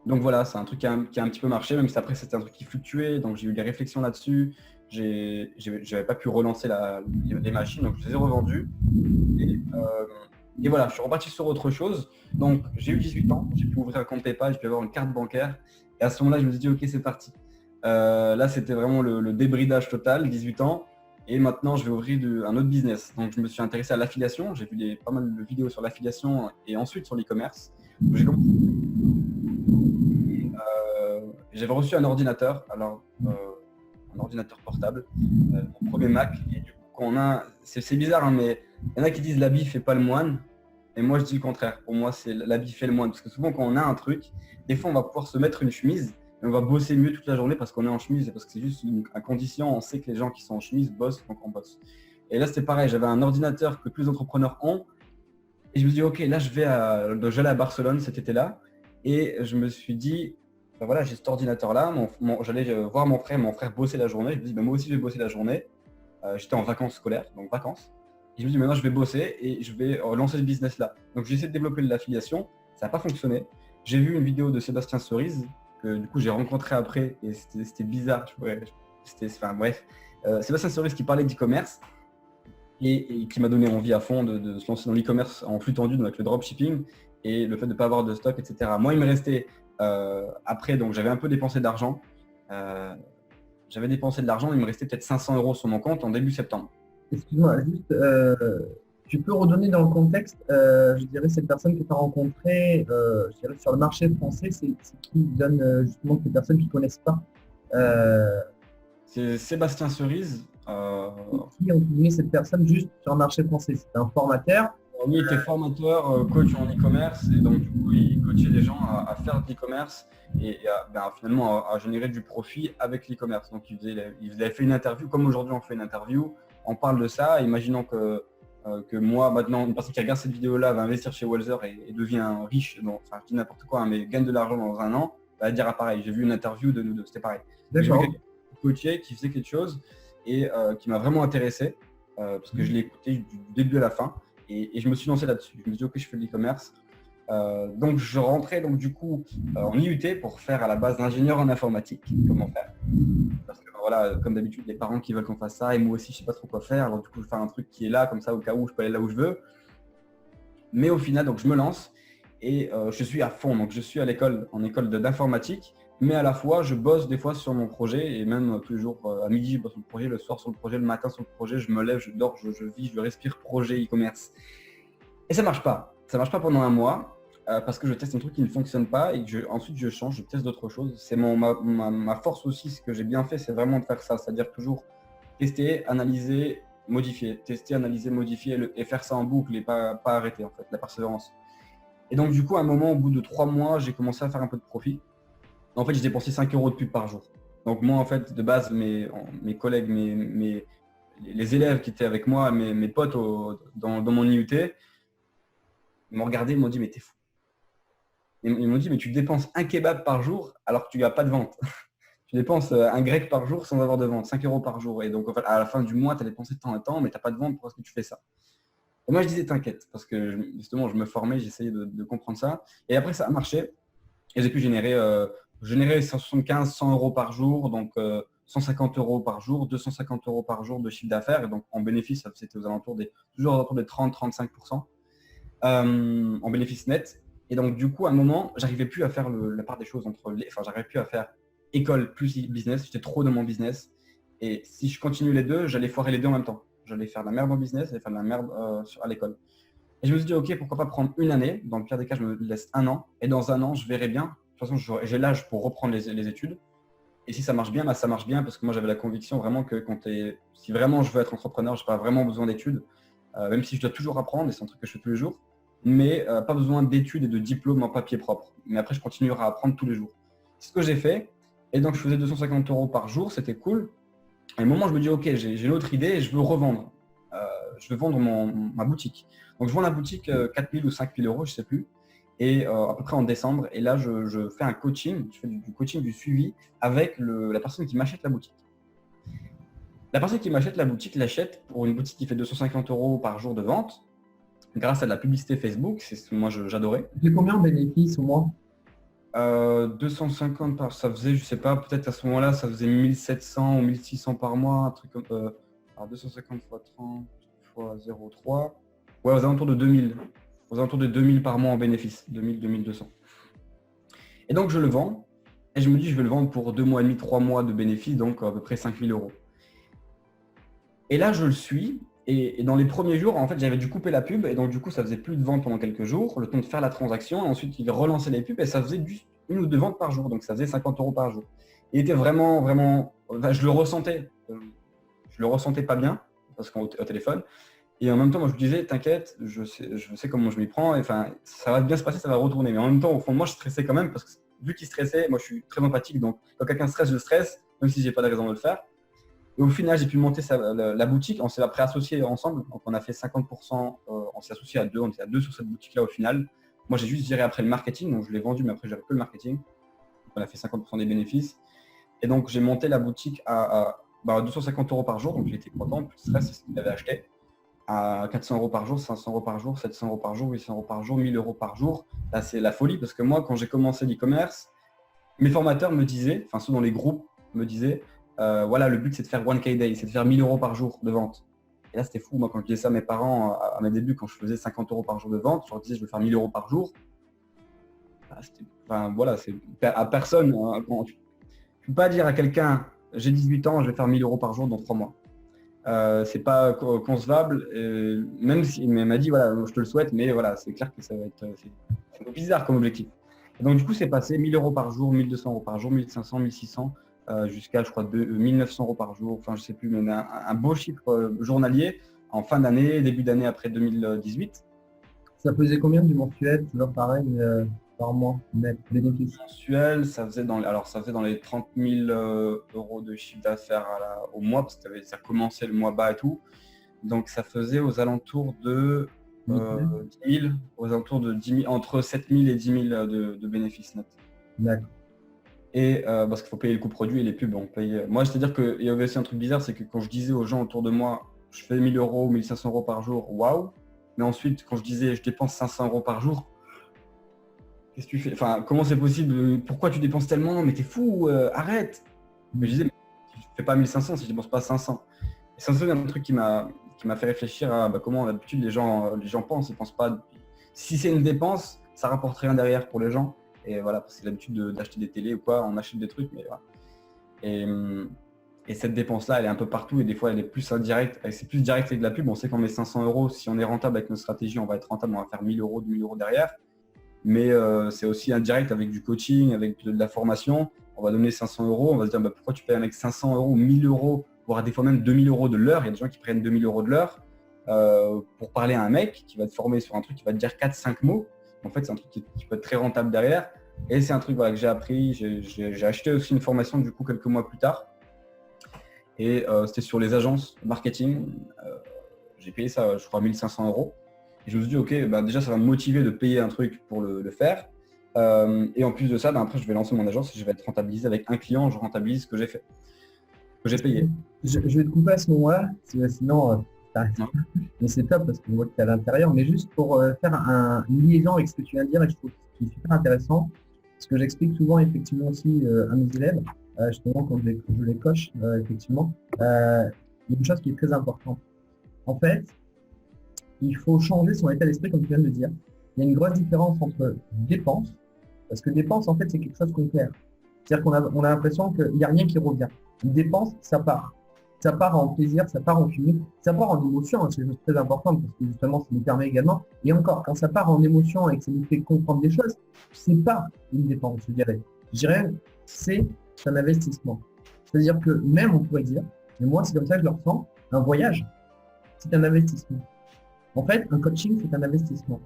donc voilà, c'est un truc qui a un petit peu marché, même si après c'était un truc qui fluctuait, donc j'ai eu des réflexions là-dessus. J'avais pas pu relancer les machines, donc je les ai revendues. Et voilà, je suis reparti sur autre chose. Donc j'ai eu 18 ans, j'ai pu ouvrir un compte PayPal, j'ai pu avoir une carte bancaire. Et à ce moment-là, je me suis dit, ok, c'est parti. Là, c'était vraiment le débridage total, 18 ans. Et maintenant, je vais ouvrir un autre business. Donc je me suis intéressé à l'affiliation. J'ai vu pas mal de vidéos sur l'affiliation et ensuite sur l'e-commerce. J'ai commencé. J'avais reçu un ordinateur, un ordinateur portable, mon premier Mac. Et du coup, c'est bizarre, hein, mais il y en a qui disent l'habit fait pas le moine. Et moi, je dis le contraire. Pour moi, c'est l'habit fait le moine. Parce que souvent, quand on a un truc, des fois, on va pouvoir se mettre une chemise et on va bosser mieux toute la journée parce qu'on est en chemise et parce que c'est juste une condition. On sait que les gens qui sont en chemise bossent, donc on bosse. Et là, c'était pareil. J'avais un ordinateur que plus d'entrepreneurs ont. Et je me dis, ok, là, j'allais à Barcelone cet été-là. Et je me suis dit, voilà, j'ai cet ordinateur-là. J'allais voir mon frère bosser la journée. Je me dis, moi aussi, je vais bosser la journée. J'étais en vacances scolaires, donc vacances. Et je me dis, maintenant, je vais bosser et je vais lancer ce business-là. Donc, j'ai essayé de développer de l'affiliation. Ça n'a pas fonctionné. J'ai vu une vidéo de Sébastien Cerise, que du coup, j'ai rencontré après. Et c'était bizarre. Bref. Sébastien Cerise qui parlait d'e-commerce et qui m'a donné envie à fond de se lancer dans l'e-commerce en flux tendu, avec le dropshipping et le fait de ne pas avoir de stock, etc. Moi, il me restait après, donc j'avais un peu dépensé d'argent. Il me restait peut-être 500 euros sur mon compte en début septembre. Excuse-moi, juste, Tu peux redonner dans le contexte, je dirais, cette personne que tu as rencontrée, je dirais, sur le marché français, c'est qui donne justement ces personnes qui ne connaissent pas, euh, C'est Sébastien Cerise. qui ont guillemets cette personne juste sur le marché français. C'est un formateur. Lui était formateur, coach en e-commerce, et donc du coup, il coachait les gens à faire de l'e-commerce et finalement à générer du profit avec l'e-commerce. Donc il avait fait une interview, comme aujourd'hui on fait une interview, on parle de ça, imaginons que moi, maintenant, une personne qui regarde cette vidéo-là va investir chez Walzer et devient riche, enfin je dis n'importe quoi, hein, mais gagne de l'argent dans un an, va dire pareil, j'ai vu une interview de nous deux, c'était pareil. J'ai vu D'accord. quelqu'un qui coachait, qui faisait quelque chose et qui m'a vraiment intéressé, parce que je l'ai écouté du début à la fin. Et je me suis lancé là-dessus. Je me suis dit, ok, je fais de l'e-commerce. Donc, je rentrais donc du coup en IUT pour faire à la base d'ingénieur en informatique. Comment faire? Parce que voilà, comme d'habitude, les parents qui veulent qu'on fasse ça et moi aussi, je sais pas trop quoi faire. Alors du coup, je vais faire un truc qui est là, comme ça, au cas où je peux aller là où je veux. Mais au final, donc je me lance et je suis à fond. Donc, je suis à l'école, en école d'informatique. Mais à la fois, je bosse des fois sur mon projet et même tous les jours à midi, je bosse sur le projet, le soir sur le projet, le matin sur le projet, je me lève, je dors, je vis, je respire projet e-commerce. Et ça marche pas. Ça marche pas pendant un mois parce que je teste un truc qui ne fonctionne pas et que ensuite je change, je teste d'autres choses. C'est ma force aussi, ce que j'ai bien fait, c'est vraiment de faire ça, c'est-à-dire toujours tester, analyser, modifier, tester, analyser, modifier et faire ça en boucle et pas arrêter en fait, la persévérance. Et donc du coup, à un moment, au bout de 3 mois, j'ai commencé à faire un peu de profit. En fait, j'ai dépensé 5 euros de pub par jour. Donc moi, en fait, de base, mes collègues, les élèves qui étaient avec moi, mes potes dans mon IUT, ils m'ont regardé, ils m'ont dit, mais t'es fou. Ils m'ont dit, mais tu dépenses un kebab par jour alors que tu n'as pas de vente. Tu dépenses un grec par jour sans avoir de vente, 5 euros par jour. Et donc, en fait, à la fin du mois, tu as dépensé tant et tant, mais tu n'as pas de vente, pourquoi est-ce que tu fais ça? Et moi, je disais, t'inquiète, parce que justement, je me formais, j'essayais de comprendre ça. Et après, ça a marché. Et j'ai pu générer 175, 100 euros par jour, donc 150 euros par jour, 250 euros par jour de chiffre d'affaires. Et donc, en bénéfice, c'était toujours aux alentours des 30-35% en bénéfice net. Et donc, du coup, à un moment, j'arrivais plus à faire la part des choses j'arrivais plus à faire école plus business. J'étais trop dans mon business. Et si je continue les deux, j'allais foirer les deux en même temps. J'allais faire de la merde en business, j'allais faire de la merde à l'école. Et je me suis dit, ok, pourquoi pas prendre une année. Dans le pire des cas, je me laisse un an. Et dans un an, je verrai bien. De toute façon, j'ai l'âge pour reprendre les études. Et si ça marche bien, ça marche bien parce que moi, j'avais la conviction vraiment que si vraiment je veux être entrepreneur, je n'ai pas vraiment besoin d'études, même si je dois toujours apprendre, et c'est un truc que je fais tous les jours, mais pas besoin d'études et de diplômes en papier propre. Mais après, je continuerai à apprendre tous les jours. C'est ce que j'ai fait. Et donc, je faisais 250 euros par jour, c'était cool. Et à un moment, je me dis, ok, j'ai une autre idée et je veux revendre. Je veux vendre ma boutique. Donc, je vends la boutique 4 000 ou 5 000 euros, je ne sais plus. Et à peu près en décembre. Et là, je fais un coaching, je fais du coaching, du suivi avec la personne qui m'achète la boutique. La personne qui m'achète la boutique l'achète pour une boutique qui fait 250 euros par jour de vente grâce à de la publicité Facebook. C'est ce que moi j'adorais. Tu fais combien en bénéfice au mois? 250 par, ça faisait, je sais pas, peut-être à ce moment-là, ça faisait 1700 ou 1600 par mois, un truc comme 250 x 30 x 0,3. Ouais, aux alentours de 2000. Aux alentours de 2000 par mois en bénéfice, 2000, 2200. Et donc je le vends, et je me dis je vais le vendre pour 2 mois et demi, 3 mois de bénéfice, donc à peu près 5000 euros. Et là je le suis, et dans les premiers jours, en fait, j'avais dû couper la pub, et donc du coup ça faisait plus de ventes pendant quelques jours, le temps de faire la transaction, et ensuite il relançait les pubs, et ça faisait juste 1 ou 2 ventes par jour, donc ça faisait 50 euros par jour. Il était vraiment, vraiment, enfin, je le ressentais pas bien, parce qu'au téléphone. Et en même temps, moi, je me disais, t'inquiète, je sais comment je m'y prends. Et, enfin, ça va bien se passer, ça va retourner. Mais en même temps, au fond de moi, je stressais quand même parce que vu qu'il stressait, moi, je suis très empathique. Donc, quand quelqu'un stresse, je stresse, même si j'ai pas de raison de le faire. Et au final, j'ai pu monter la boutique. On s'est après associés ensemble. Donc, on a fait 50%. On s'est associé à deux. On était à deux sur cette boutique-là au final. Moi, j'ai juste géré après le marketing. Donc, je l'ai vendu, mais après, j'avais que le marketing. Donc, on a fait 50% des bénéfices. Et donc, j'ai monté la boutique à 250 euros par jour. Donc, j'étais content. Plus de stress, c'est ce qu'il avait acheté. À 400 euros par jour, 500 euros par jour, 700 euros par jour, 800 euros par jour, 1000 euros par jour. Là, c'est la folie parce que moi, quand j'ai commencé l'e-commerce, mes formateurs me disaient, enfin ceux dans les groupes me disaient, voilà, le but c'est de faire 1K day, c'est de faire 1000 euros par jour de vente. Et là, c'était fou. Moi, quand je disais ça à mes parents à mes débuts, quand je faisais 50 euros par jour de vente, je leur disais, je veux faire 1000 euros par jour. Enfin, voilà, c'est à personne. Hein, tu ne peux pas dire à quelqu'un, j'ai 18 ans, je vais faire 1000 euros par jour dans 3 mois. c'est pas concevable. Même si mais elle m'a dit voilà, je te le souhaite, mais voilà, c'est clair que ça va être c'est un peu bizarre comme objectif. Et donc du coup, c'est passé 1000 euros par jour, 1200 euros par jour, 1500, 1600, jusqu'à je crois 1900 euros par jour. Enfin, je sais plus, mais un beau chiffre journalier en fin d'année, début d'année après 2018. Ça faisait combien du mensuel? Toujours pareil, par mois, net, bénéfice? Mensuel, ça faisait dans les 30 000 euros de chiffre d'affaires au mois, parce que ça commençait le mois bas et tout. Donc ça faisait aux alentours de 10 000, aux alentours de 10 000, entre 7 000 et 10 000 de bénéfices nets. D'accord. Et parce qu'il faut payer le coût produit et les pubs, on paye. Moi, c'est-à-dire qu'il y avait aussi un truc bizarre, c'est que quand je disais aux gens autour de moi, je fais 1000 euros, 1500 euros par jour, waouh. Mais ensuite, quand je disais, je dépense 500 euros par jour, qu'est-ce que tu fais? Enfin, comment c'est possible? Pourquoi tu dépenses tellement? Mais t'es fou, arrête! Mais je disais, mais tu fais pas 1500 si je dépense pas 500. Et c'est un truc qui m'a fait réfléchir à comment d'habitude les gens pensent. Ils pensent pas. Si c'est une dépense, ça rapporte rien derrière pour les gens. Et voilà, parce que c'est l'habitude d'acheter des télés ou quoi, on achète des trucs, mais voilà. Et cette dépense-là, elle est un peu partout et des fois elle est plus indirecte. C'est plus direct avec de la pub. On sait qu'on met 500 euros. Si on est rentable avec nos stratégies, on va être rentable, on va faire 1000 euros, 2000 euros derrière. Mais c'est aussi indirect avec du coaching, avec de la formation. On va donner 500 euros, on va se dire pourquoi tu payes un mec 500 euros, 1000 euros, voire des fois même 2000 euros de l'heure. Il y a des gens qui prennent 2000 euros de l'heure pour parler à un mec qui va te former sur un truc qui va te dire 4-5 mots. En fait, c'est un truc qui peut être très rentable derrière. Et c'est un truc que j'ai appris. J'ai acheté aussi une formation du coup quelques mois plus tard. Et c'était sur les agences marketing. J'ai payé ça, je crois, 1500 euros. Et je me suis dit, ok, déjà ça va me motiver de payer un truc pour le faire. Et en plus de ça, après je vais lancer mon agence et je vais être rentabilisé avec un client, je rentabilise ce que j'ai fait, que j'ai payé. Je vais te couper à ce moment-là, sinon t'arrêtes. Mais c'est top parce que je vois que tu es à l'intérieur. Mais juste pour faire une liaison avec ce que tu viens de dire, et je trouve que c'est super intéressant, ce que j'explique souvent effectivement aussi à mes élèves, justement quand je les coach, effectivement, il y a une chose qui est très importante. En fait, il faut changer son état d'esprit, comme tu viens de le dire. Il y a une grosse différence entre dépense, parce que dépense, en fait, c'est quelque chose qu'on perd. C'est-à-dire qu'on a l'impression qu'il n'y a rien qui revient. Une dépense, ça part. Ça part en plaisir, ça part en fumée, ça part en émotion, hein, c'est une chose très importante, parce que justement, ça nous permet également. Et encore, quand ça part en émotion et que ça nous fait comprendre des choses, c'est pas une dépense, je dirais. Je dirais, c'est un investissement. C'est-à-dire que même, on pourrait dire, et moi, c'est comme ça que je le ressens, un voyage, c'est un investissement. En fait, un coaching, c'est un investissement.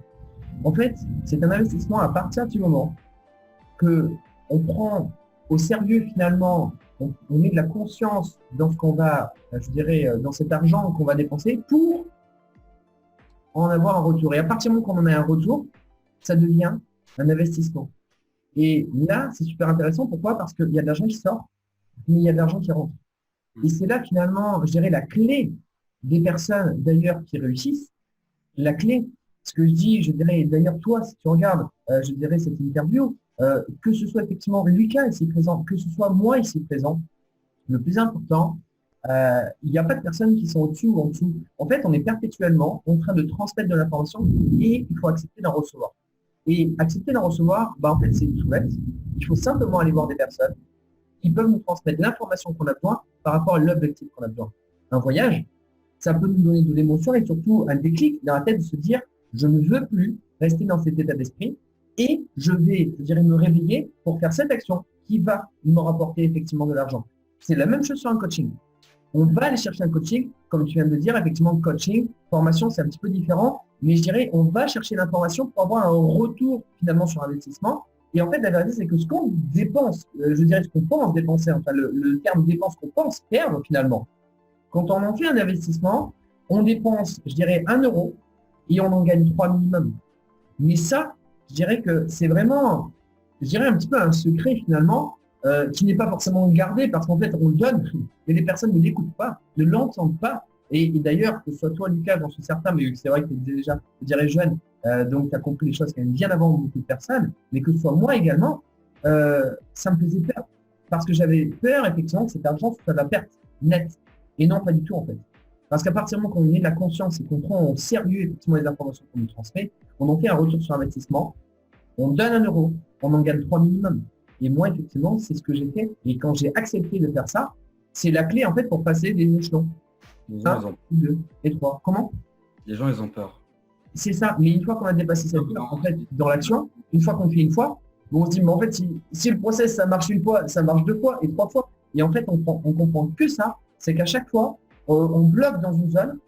En fait, c'est un investissement à partir du moment que on prend au sérieux finalement, on met de la conscience dans ce qu'on va, je dirais, dans cet argent qu'on va dépenser pour en avoir un retour. Et à partir du moment qu'on en a un retour, ça devient un investissement. Et là, c'est super intéressant. Pourquoi? Parce qu'il y a de l'argent qui sort, mais il y a de l'argent qui rentre. Et c'est là finalement, je dirais, la clé des personnes d'ailleurs qui réussissent. La clé, ce que je dis, je dirais, d'ailleurs toi, si tu regardes, je dirais cette interview, que ce soit effectivement Lucas ici présent, que ce soit moi ici présent, le plus important, il n'y a pas de personnes qui sont au-dessus ou en dessous. En fait, on est perpétuellement en train de transmettre de l'information et il faut accepter d'en recevoir. Et accepter d'en recevoir, en fait, c'est tout bête. Il faut simplement aller voir des personnes qui peuvent nous transmettre l'information qu'on a besoin par rapport à l'objectif qu'on a besoin. Un voyage, ça peut nous donner de l'émotion et surtout un déclic dans la tête de se dire je ne veux plus rester dans cet état d'esprit et je vais, je dirais, me réveiller pour faire cette action qui va me rapporter effectivement de l'argent. C'est la même chose sur un coaching. On va aller chercher un coaching, comme tu viens de le dire, effectivement, coaching, formation, c'est un petit peu différent, mais je dirais, on va chercher l'information pour avoir un retour finalement sur investissement. Et en fait, la vérité, c'est que ce qu'on dépense, je dirais ce qu'on pense dépenser, enfin le terme dépense qu'on pense perdre finalement. Quand on en fait un investissement, on dépense, je dirais, 1 euro et on en gagne 3 minimum. Mais ça, je dirais que c'est vraiment, je dirais un petit peu un secret finalement, qui n'est pas forcément gardé parce qu'en fait, on le donne, mais les personnes ne l'écoutent pas, ne l'entendent pas. Et d'ailleurs, que ce soit toi, Lucas, j'en suis certain, mais c'est vrai que tu es déjà, je dirais, jeune, donc tu as compris les choses quand même bien avant beaucoup de personnes, mais que ce soit moi également, ça me faisait peur. Parce que j'avais peur, effectivement, que cet argent soit de la perte nette. Et non, pas du tout, en fait. Parce qu'à partir du moment qu'on met de la conscience et qu'on prend au sérieux, effectivement, les informations qu'on nous transmet, on en fait un retour sur investissement, on donne 1 euro, on en gagne 3 minimum. Et moi, effectivement, c'est ce que j'ai fait. Et quand j'ai accepté de faire ça, c'est la clé, en fait, pour passer des échelons. Les gens, ils ont, deux et trois. Comment? les gens, ils ont peur. C'est ça. Mais une fois qu'on a dépassé cette peur, en fait, dans l'action, une fois qu'on fait une fois, on se dit, mais en fait, si le process, ça marche une fois, ça marche deux fois et trois fois. Et en fait, on comprend que ça, c'est qu'à chaque fois, on bloque dans une zone.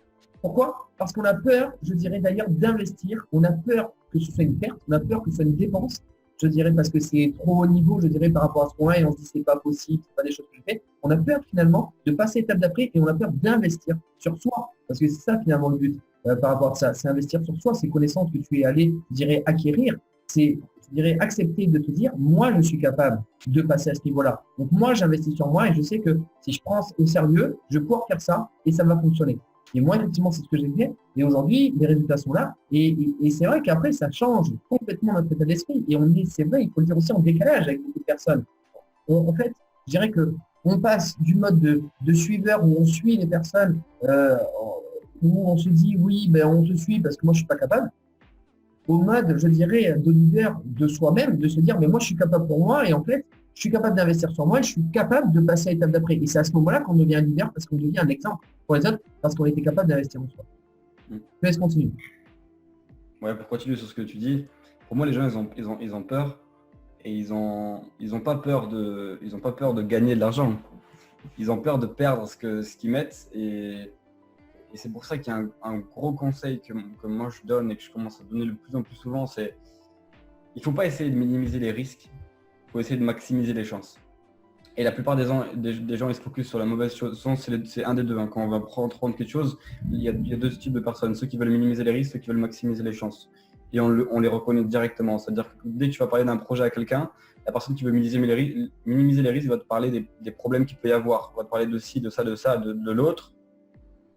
Pourquoi? Parce qu'on a peur, je dirais d'ailleurs, d'investir. On a peur que ce soit une perte, on a peur que ce soit une dépense. Je dirais parce que c'est trop haut niveau, je dirais, par rapport à ce qu'on a et on se dit, c'est pas possible, c'est pas des choses que je fais. On a peur finalement de passer l'étape d'après et on a peur d'investir sur soi. Parce que c'est ça finalement le but par rapport à ça. C'est investir sur soi, ces connaissances que tu es allé, je dirais, acquérir. C'est, je dirais, accepter de te dire, moi, je suis capable de passer à ce niveau-là. Donc, moi, j'investis sur moi et je sais que si je prends au sérieux, je vais pouvoir faire ça et ça va fonctionner. Et moi, effectivement, c'est ce que j'ai fait. Et aujourd'hui, les résultats sont là. Et c'est vrai qu'après, ça change complètement notre état d'esprit. Et on est, c'est vrai, il faut le dire aussi, en décalage avec beaucoup de personnes. En fait, je dirais que on passe du mode de suiveur où on suit les personnes, où on se dit, oui, ben, on te suit parce que moi, je suis pas capable, au mode, je dirais, de leader de soi-même, de se dire, mais moi, je suis capable pour moi, et en fait, je suis capable d'investir sur moi, et je suis capable de passer à l'étape d'après. Et c'est à ce moment-là qu'on devient un leader, parce qu'on devient un exemple pour les autres, parce qu'on était capable d'investir en soi. Je te laisse continuer. Ouais, pour continuer sur ce que tu dis, pour moi, les gens, ils ont peur et ils ont pas peur de gagner de l'argent. Ils ont peur de perdre ce qu'ils mettent et c'est pour ça qu'il y a un gros conseil que moi je donne et que je commence à donner de plus en plus souvent, c'est il ne faut pas essayer de minimiser les risques, il faut essayer de maximiser les chances. Et la plupart des gens ils se focusent sur la mauvaise chose. C'est un des deux. Hein. Quand on va prendre quelque chose, il y a deux types de personnes. Ceux qui veulent minimiser les risques, ceux qui veulent maximiser les chances. Et on les reconnaît directement. C'est-à-dire que dès que tu vas parler d'un projet à quelqu'un, la personne qui veut minimiser les risques va te parler des problèmes qu'il peut y avoir. Va te parler de ci, de ça, de l'autre.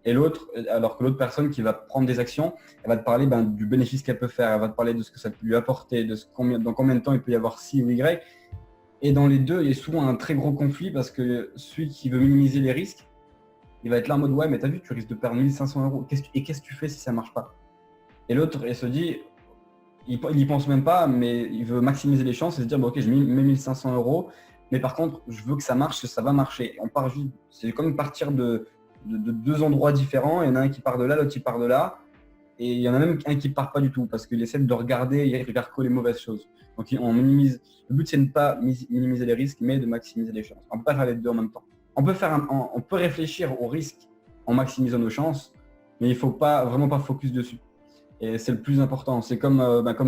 Et l'autre, alors que l'autre personne qui va prendre des actions, elle va te parler du bénéfice qu'elle peut faire. Elle va te parler de ce que ça peut lui apporter, dans combien de temps il peut y avoir ci ou Y. Et dans les deux, il y a souvent un très gros conflit parce que celui qui veut minimiser les risques, il va être là en mode ouais, mais t'as vu, tu risques de perdre 1500 €. Qu'est-ce que tu fais si ça marche pas? Et l'autre, il se dit, il n'y pense même pas, mais il veut maximiser les chances et se dire ok, je mets 1500 €, mais par contre, je veux que ça marche, ça va marcher. On part juste, c'est comme partir de deux endroits différents. Il y en a un qui part de là, l'autre qui part de là. Et il y en a même un qui ne part pas du tout parce qu'il essaie de regarder, il regarde que les mauvaises choses. Donc on minimise. Le but c'est de ne pas minimiser les risques, mais de maximiser les chances. On ne peut pas faire les deux en même temps. On peut réfléchir aux risques en maximisant nos chances, mais il ne faut vraiment pas focus dessus. Et c'est le plus important. C'est comme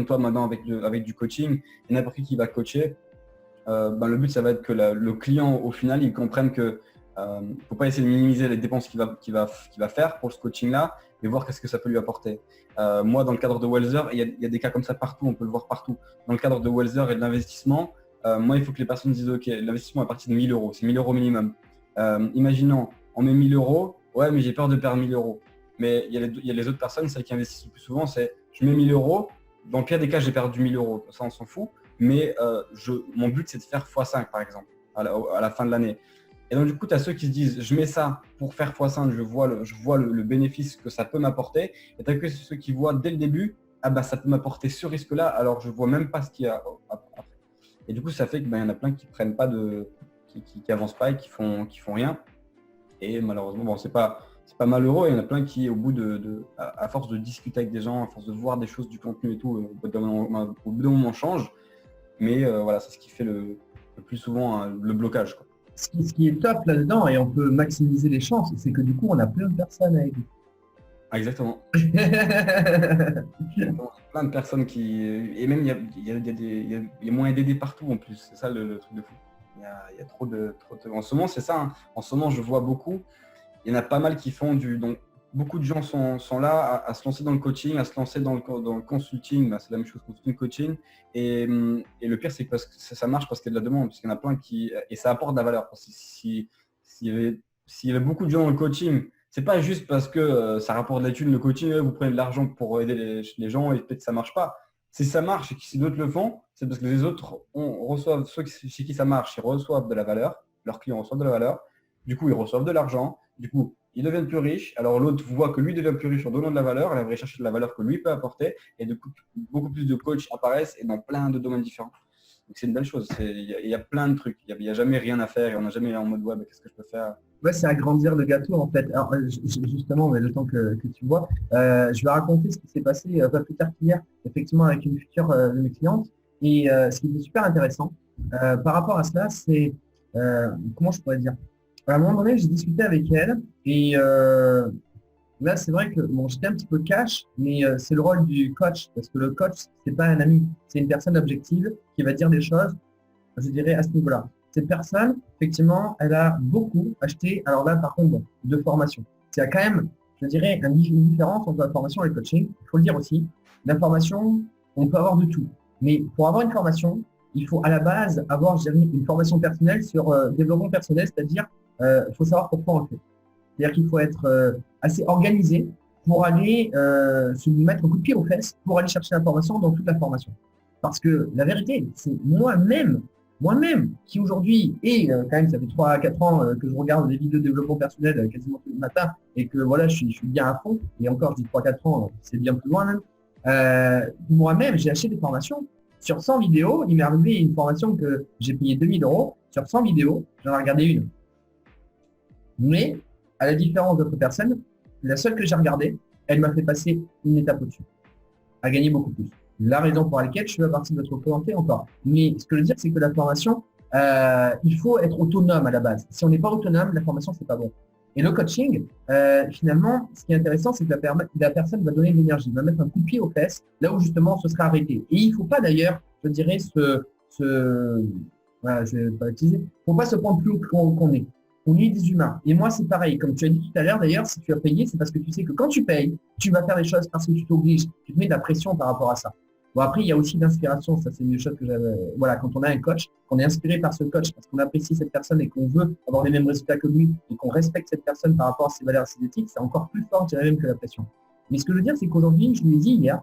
toi maintenant avec du coaching. Et n'importe qui va coacher, le but ça va être que le client au final il comprenne que il ne faut pas essayer de minimiser les dépenses qu'il va faire pour ce coaching-là, mais voir qu'est-ce que ça peut lui apporter. Moi, dans le cadre de Welzer, il y a des cas comme ça partout, on peut le voir partout. Dans le cadre de Welzer et de l'investissement, moi, il faut que les personnes disent, OK, l'investissement est à partir de 1000 €, c'est 1000 € minimum. Imaginons, on met 1000 €, ouais, mais j'ai peur de perdre 1000 €. Mais il y a les autres personnes, celles qui investissent le plus souvent, c'est je mets 1000 €, dans le pire des cas, j'ai perdu 1000 €, ça on s'en fout, mais mon but c'est de faire x5 par exemple, à la fin de l'année. Et donc, du coup, tu as ceux qui se disent, je mets ça pour faire x5, je vois le bénéfice que ça peut m'apporter. Et tu as que ceux qui voient dès le début, ça peut m'apporter ce risque-là, alors je ne vois même pas ce qu'il y a après. Et du coup, ça fait qu'il y en a plein qui prennent pas qui avancent pas et qui font rien. Et malheureusement, c'est pas malheureux. Il y en a plein qui, au bout à force de discuter avec des gens, à force de voir des choses, du contenu et tout, au bout d'un moment, change. Mais voilà, c'est ce qui fait le plus souvent le blocage, quoi. Ce qui est top là-dedans, et on peut maximiser les chances, c'est que du coup, on a plein de personnes à aider. Ah, exactement. Plein de personnes et même il y a moyen d'aider partout en plus. C'est ça le truc de fou. Il y a trop de. En ce moment, c'est ça. Hein. En ce moment, je vois beaucoup. Il y en a pas mal qui font donc beaucoup de gens sont là à se lancer dans le coaching, à se lancer dans le consulting. C'est la même chose, consulting, coaching. Et le pire, c'est que ça marche parce qu'il y a de la demande, parce qu'il y en a plein et ça apporte de la valeur. Parce que s'il y avait beaucoup de gens dans le coaching, c'est pas juste parce que ça rapporte de la thune, le coaching, vous prenez de l'argent pour aider les gens et peut-être ça marche pas. Si ça marche et que si d'autres le font, c'est parce que les autres reçoivent, ceux chez qui ça marche, ils reçoivent de la valeur, leurs clients reçoivent de la valeur, du coup ils reçoivent de l'argent, du coup ils deviennent plus riches, alors l'autre voit que lui devient plus riche en donnant de la valeur, il va chercher de la valeur que lui peut apporter, et du coup beaucoup plus de coachs apparaissent et dans plein de domaines différents. Donc c'est une belle chose. Il y a plein de trucs. Il n'y a jamais rien à faire et on n'a jamais en mode web, qu'est-ce que je peux faire? Ouais, c'est agrandir le gâteau en fait. Alors, justement, mais le temps que tu vois, je vais raconter ce qui s'est passé pas plus tard qu'hier, effectivement, avec une future de mes clientes. Et ce qui était super intéressant par rapport à cela, c'est, comment je pourrais dire? À un moment donné, j'ai discuté avec elle et là, c'est vrai que bon, j'étais un petit peu cash, mais c'est le rôle du coach, parce que le coach, c'est pas un ami, c'est une personne objective qui va dire des choses, je dirais, à ce niveau-là. Cette personne, effectivement, elle a beaucoup acheté, alors là, par contre, bon, de formation. Il y a quand même, je dirais, une différence entre la formation et le coaching. Il faut le dire aussi, la formation, on peut avoir de tout. Mais pour avoir une formation, il faut à la base avoir, je dirais, une formation personnelle sur développement personnel, c'est-à-dire, il faut savoir pourquoi on le fait. C'est-à-dire qu'il faut être assez organisé pour aller se mettre un coup de pied aux fesses pour aller chercher l'information dans toute la formation. Parce que la vérité, c'est moi-même, qui aujourd'hui, et quand même, ça fait 3 à 4 ans que je regarde des vidéos de développement personnel quasiment tous les matins et que voilà, je suis bien à fond. Et encore, je dis 3 à 4 ans, c'est bien plus loin même. Moi-même, j'ai acheté des formations. Sur 100 vidéos, il m'est arrivé une formation que j'ai payé 2000 €. Sur 100 vidéos, j'en ai regardé une. Mais, à la différence d'autres personnes, la seule que j'ai regardée, elle m'a fait passer une étape au-dessus, à gagner beaucoup plus. La raison pour laquelle je suis à partir de votre volonté encore. Mais ce que je veux dire, c'est que la formation, il faut être autonome à la base. Si on n'est pas autonome, la formation, c'est pas bon. Et le coaching, finalement, ce qui est intéressant, c'est que la personne va donner de l'énergie, va mettre un coup de pied aux fesses, là où justement on se sera arrêté. Et il ne faut pas d'ailleurs, je dirais, voilà, je vais pas utiliser, il ne faut pas se prendre plus haut qu'on est. On est des humains. Et moi, c'est pareil. Comme tu as dit tout à l'heure, d'ailleurs, si tu as payé, c'est parce que tu sais que quand tu payes, tu vas faire les choses parce que tu t'obliges. Tu te mets de la pression par rapport à ça. Bon, après, il y a aussi l'inspiration. Ça, c'est une chose que j'avais. Voilà, quand on a un coach, qu'on est inspiré par ce coach parce qu'on apprécie cette personne et qu'on veut avoir les mêmes résultats que lui et qu'on respecte cette personne par rapport à ses valeurs et ses éthiques, c'est encore plus fort, je dirais même, que la pression. Mais ce que je veux dire, c'est qu'aujourd'hui, je lui ai dit hier,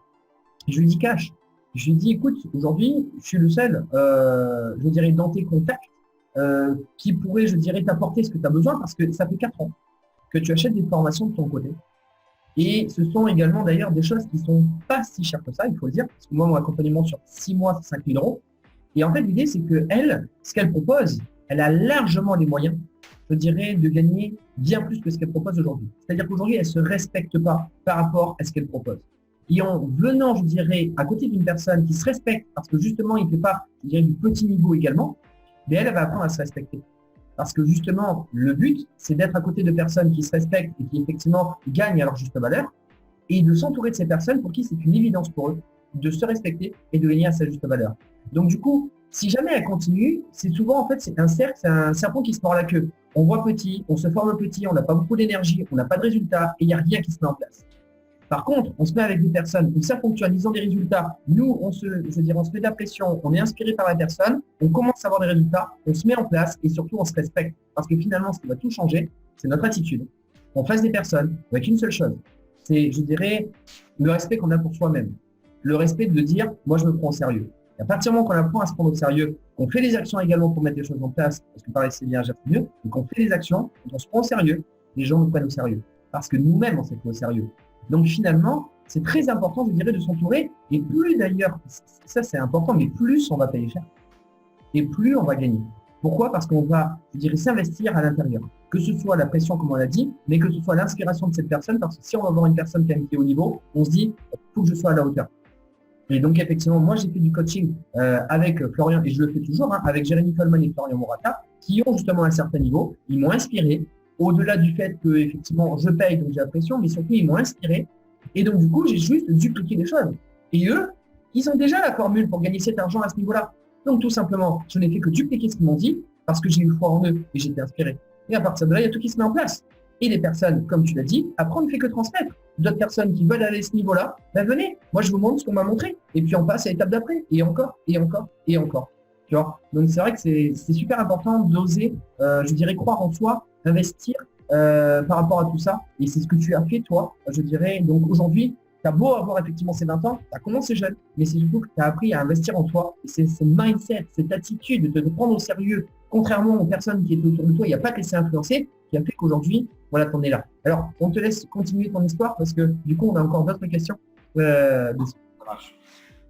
je lui ai dit cash. Je lui ai dit, écoute, aujourd'hui, je suis le seul, je dirais, dans tes contacts, qui pourrait, je dirais, t'apporter ce que tu as besoin parce que ça fait 4 ans que tu achètes des formations de ton côté. Et ce sont également d'ailleurs des choses qui ne sont pas si chères que ça, il faut le dire, parce que moi, mon accompagnement sur 6 mois, c'est 5 000 €. Et en fait, l'idée, c'est qu'elle, ce qu'elle propose, elle a largement les moyens, je dirais, de gagner bien plus que ce qu'elle propose aujourd'hui. C'est-à-dire qu'aujourd'hui, elle ne se respecte pas par rapport à ce qu'elle propose. Et en venant, je dirais, à côté d'une personne qui se respecte, parce que justement, il ne fait pas, je dirais, du petit niveau également, mais elle va apprendre à se respecter. Parce que justement, le but, c'est d'être à côté de personnes qui se respectent et qui effectivement gagnent à leur juste valeur et de s'entourer de ces personnes pour qui c'est une évidence pour eux de se respecter et de gagner à sa juste valeur. Donc du coup, si jamais elle continue, c'est souvent en fait c'est un cercle, c'est un serpent qui se mord la queue. On voit petit, on se forme petit, on n'a pas beaucoup d'énergie, on n'a pas de résultats et il n'y a rien qui se met en place. Par contre, on se met avec des personnes où ça fonctionne, ils ont des résultats. Nous, on se met de la pression, on est inspiré par la personne, on commence à avoir des résultats, on se met en place et surtout on se respecte. Parce que finalement, ce qui va tout changer, c'est notre attitude. On face des personnes avec une seule chose. C'est, je dirais, le respect qu'on a pour soi-même. Le respect de dire, moi, je me prends au sérieux. Et à partir du moment qu'on apprend à se prendre au sérieux, qu'on fait des actions également pour mettre les choses en place, parce que parler c'est bien, j'ai mieux, et qu'on fait des actions, quand on se prend au sérieux, les gens nous prennent au sérieux. Parce que nous-mêmes, on s'est pris au sérieux. Donc finalement, c'est très important, je dirais, de s'entourer. Et plus d'ailleurs, ça c'est important, mais plus on va payer cher. Et plus on va gagner. Pourquoi? Parce qu'on va, je dirais, s'investir à l'intérieur. Que ce soit la pression, comme on l'a dit, mais que ce soit l'inspiration de cette personne. Parce que si on va voir une personne qui est au niveau, on se dit, il faut que je sois à la hauteur. Et donc effectivement, moi j'ai fait du coaching avec Florian, et je le fais toujours, avec Jérémy Coleman et Florian Morata, qui ont justement un certain niveau. Ils m'ont inspiré. Au-delà du fait que effectivement je paye, donc j'ai la pression, mais surtout ils m'ont inspiré. Et donc du coup, j'ai juste dupliqué les choses. Et eux, ils ont déjà la formule pour gagner cet argent à ce niveau-là. Donc tout simplement, je n'ai fait que dupliquer ce qu'ils m'ont dit parce que j'ai eu foi en eux et j'étais inspiré. Et à partir de là, il y a tout qui se met en place. Et les personnes, comme tu l'as dit, après on ne fait que transmettre. D'autres personnes qui veulent aller à ce niveau-là, ben venez, moi je vous montre ce qu'on m'a montré. Et puis on passe à l'étape d'après. Et encore, et encore, et encore. Tu vois. Donc c'est vrai que c'est super important d'oser, je dirais, croire en soi, investir par rapport à tout ça. Et c'est ce que tu as fait, toi, je dirais. Donc aujourd'hui, tu as beau avoir effectivement ces 20 ans, tu as commencé jeune, mais c'est surtout que tu as appris à investir en toi. Et c'est ce mindset, cette attitude de te prendre au sérieux, contrairement aux personnes qui étaient autour de toi, il n'y a pas de laisser influencer, qui a fait qu'aujourd'hui, voilà, tu en es là. Alors, on te laisse continuer ton histoire parce que du coup, on a encore d'autres questions. Ça marche.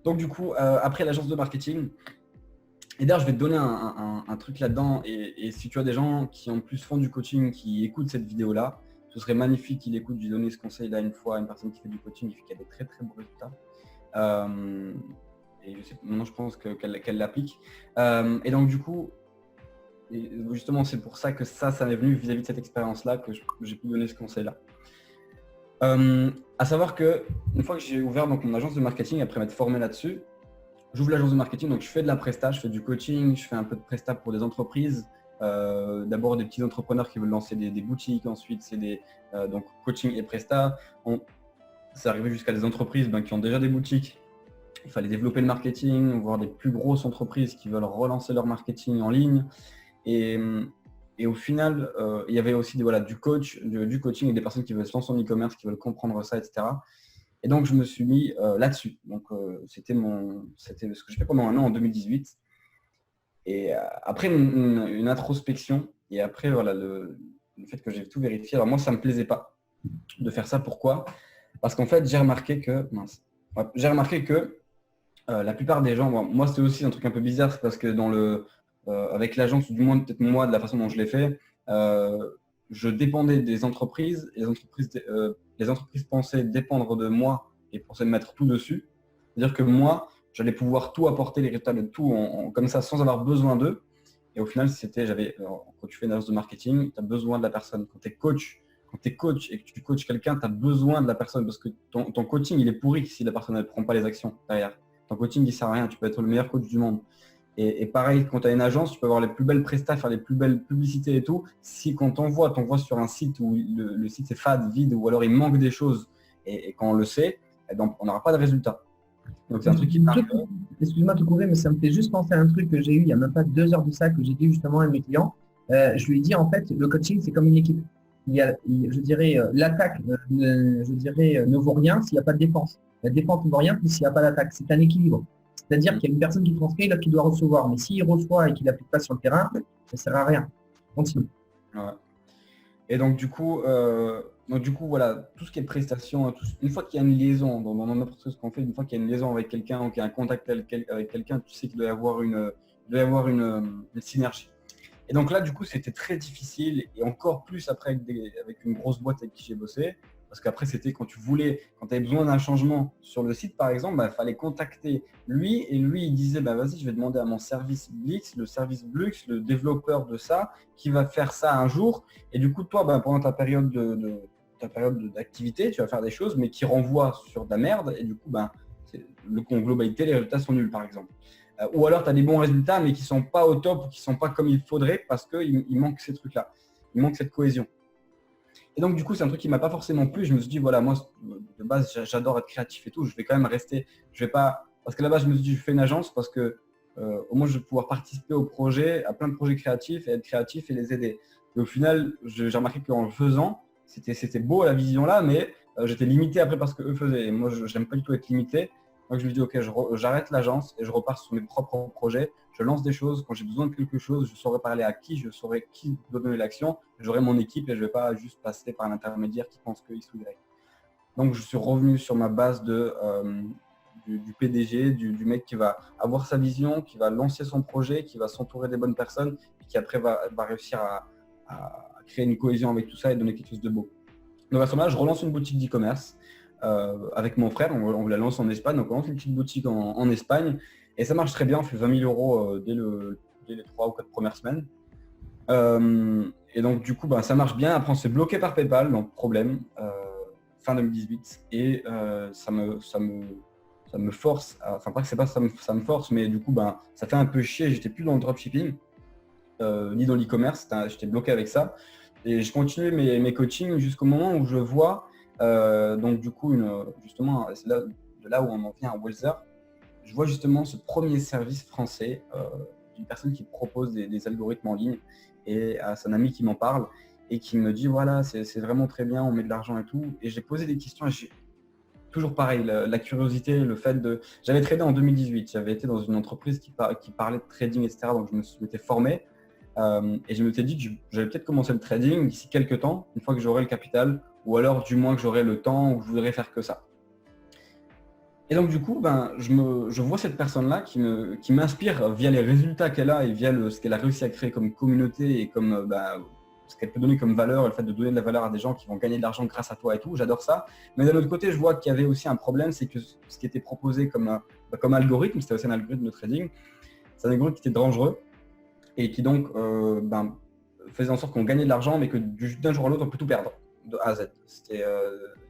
Donc du coup, après l'agence de marketing, Et d'ailleurs, je vais te donner un truc là-dedans. Et si tu as des gens qui en plus font du coaching, qui écoutent cette vidéo-là, ce serait magnifique qu'ils écoutent. J'ai donné ce conseil-là une fois à une personne qui fait du coaching et qui a des très très bons résultats. Et maintenant, je pense qu'elle l'applique. Et donc, du coup, justement, c'est pour ça que ça m'est venu vis-à-vis de cette expérience-là que j'ai pu donner ce conseil-là. À savoir que une fois que j'ai ouvert donc, mon agence de marketing, après m'être formé là-dessus, j'ouvre l'agence de marketing, donc je fais de la presta, je fais du coaching, je fais un peu de presta pour des entreprises. D'abord des petits entrepreneurs qui veulent lancer des boutiques, ensuite c'est donc coaching et presta. C'est arrivé jusqu'à des entreprises qui ont déjà des boutiques. Il fallait développer le marketing, voir des plus grosses entreprises qui veulent relancer leur marketing en ligne. Et au final, il y avait aussi du coaching et des personnes qui veulent se lancer en e-commerce, qui veulent comprendre ça, etc. Et donc, je me suis mis là-dessus. Donc, c'était ce que j'ai fait pendant un an en 2018. Et après une introspection, et après le fait que j'ai tout vérifié, alors moi, ça ne me plaisait pas de faire ça. Pourquoi ? Parce qu'en fait, j'ai remarqué que la plupart des gens, moi c'était aussi un truc un peu bizarre, c'est parce que avec l'agence, ou du moins peut-être moi, de la façon dont je l'ai fait, je dépendais des entreprises, et les entreprises pensaient dépendre de moi et pensaient mettre tout dessus. C'est-à-dire que moi, j'allais pouvoir tout apporter, les résultats de tout comme ça, sans avoir besoin d'eux. Et au final, quand tu fais une agence de marketing, tu as besoin de la personne. Quand tu es coach et que tu coaches quelqu'un, tu as besoin de la personne, parce que ton coaching, il est pourri si la personne ne prend pas les actions derrière. Ton coaching, il ne sert à rien. Tu peux être le meilleur coach du monde. Et pareil, quand tu as une agence, tu peux avoir les plus belles prestats, faire les plus belles publicités et tout. Si quand t'envoies sur un site où le site est fade, vide, ou alors il manque des choses, et quand on le sait, donc on n'aura pas de résultat. Donc c'est un truc qui marche. Excuse-moi de te couper, mais ça me fait juste penser à un truc que j'ai eu il n'y a même pas 2 heures de ça, que j'ai dit justement à un de mes clients. Je lui ai dit, en fait, le coaching, c'est comme une équipe. Je dirais, l'attaque, ne vaut rien s'il n'y a pas de défense. La défense ne vaut rien s'il n'y a pas d'attaque. C'est un équilibre. C'est-à-dire qu'il y a une personne qui transmet, l'autre qui doit recevoir. Mais s'il reçoit et qu'il n'applique pas sur le terrain, ça ne sert à rien. Continue. Ouais. Et donc du coup, voilà, tout ce qui est prestations, une fois qu'il y a une liaison dans n'importe ce qu'on fait, une fois qu'il y a une liaison avec quelqu'un ou qu'il y a un contact avec quelqu'un, tu sais qu'il doit y avoir une synergie. Et donc là, du coup, c'était très difficile, et encore plus après avec une grosse boîte avec qui j'ai bossé, parce qu'après, c'était quand tu avais besoin d'un changement sur le site, par exemple, il fallait contacter lui, et lui, il disait, vas-y, je vais demander à mon service Blix, le développeur de ça, qui va faire ça un jour. Et du coup, toi, pendant ta période d'activité, tu vas faire des choses, mais qui renvoient sur de la merde, et du coup, en globalité, les résultats sont nuls, par exemple. Ou alors tu as des bons résultats mais qui ne sont pas au top ou qui ne sont pas comme il faudrait parce qu'il manque ces trucs-là, il manque cette cohésion. Et donc du coup c'est un truc qui ne m'a pas forcément plu. Je me suis dit voilà, moi de base j'adore être créatif et tout, je vais quand même rester, je vais pas, parce que là-bas je me suis dit je fais une agence parce que au moins je vais pouvoir participer au projet, à plein de projets créatifs et être créatif et les aider. Et au final j'ai remarqué qu'en le faisant, c'était beau la vision là, mais j'étais limité après parce qu'eux faisaient. Et moi je n'aime pas du tout être limité. Donc je me dis ok, j'arrête l'agence et je repars sur mes propres projets. Je lance des choses. Quand j'ai besoin de quelque chose, je saurai parler à qui, je saurai qui doit donner l'action. J'aurai mon équipe et je ne vais pas juste passer par un intermédiaire qui pense que X ou Y. Donc je suis revenu sur ma base du PDG, du mec qui va avoir sa vision, qui va lancer son projet, qui va s'entourer des bonnes personnes et qui après va réussir à créer une cohésion avec tout ça et donner quelque chose de beau. Donc à ce moment-là, je relance une boutique d'e-commerce. Avec mon frère, on la lance en Espagne, donc on lance une petite boutique en Espagne et ça marche très bien, on fait 20 000 euros dès les 3 ou 4 premières semaines. Et donc du coup ça marche bien. Après on s'est bloqué par PayPal, donc problème, fin 2018, et ça me force, enfin pas que c'est pas ça me force, mais du coup ça fait un peu chier, j'étais plus dans le dropshipping ni dans l'e-commerce, j'étais bloqué avec ça et je continue mes coachings jusqu'au moment où je vois donc du coup justement c'est de là où on en vient à Welzer. Je vois justement ce premier service français d'une personne qui propose des algorithmes en ligne, et c'est un ami qui m'en parle et qui me dit voilà c'est vraiment très bien, on met de l'argent et tout, et j'ai posé des questions et j'ai toujours pareil, la curiosité, le fait de... J'avais tradé en 2018, j'avais été dans une entreprise qui parlait de trading, etc. Donc je m'étais formé et je m'étais dit que j'allais peut-être commencer le trading d'ici quelques temps, une fois que j'aurai le capital, ou alors du moins que j'aurai le temps, ou que je voudrais faire que ça. Et donc du coup, je vois cette personne-là qui m'inspire via les résultats qu'elle a et via ce qu'elle a réussi à créer comme communauté et comme ce qu'elle peut donner comme valeur, le fait de donner de la valeur à des gens qui vont gagner de l'argent grâce à toi et tout, j'adore ça. Mais d'un autre côté, je vois qu'il y avait aussi un problème, c'est que ce qui était proposé comme algorithme, c'était aussi un algorithme de trading, c'est un algorithme qui était dangereux et qui donc faisait en sorte qu'on gagnait de l'argent, mais que d'un jour à l'autre, on peut tout perdre de A à Z.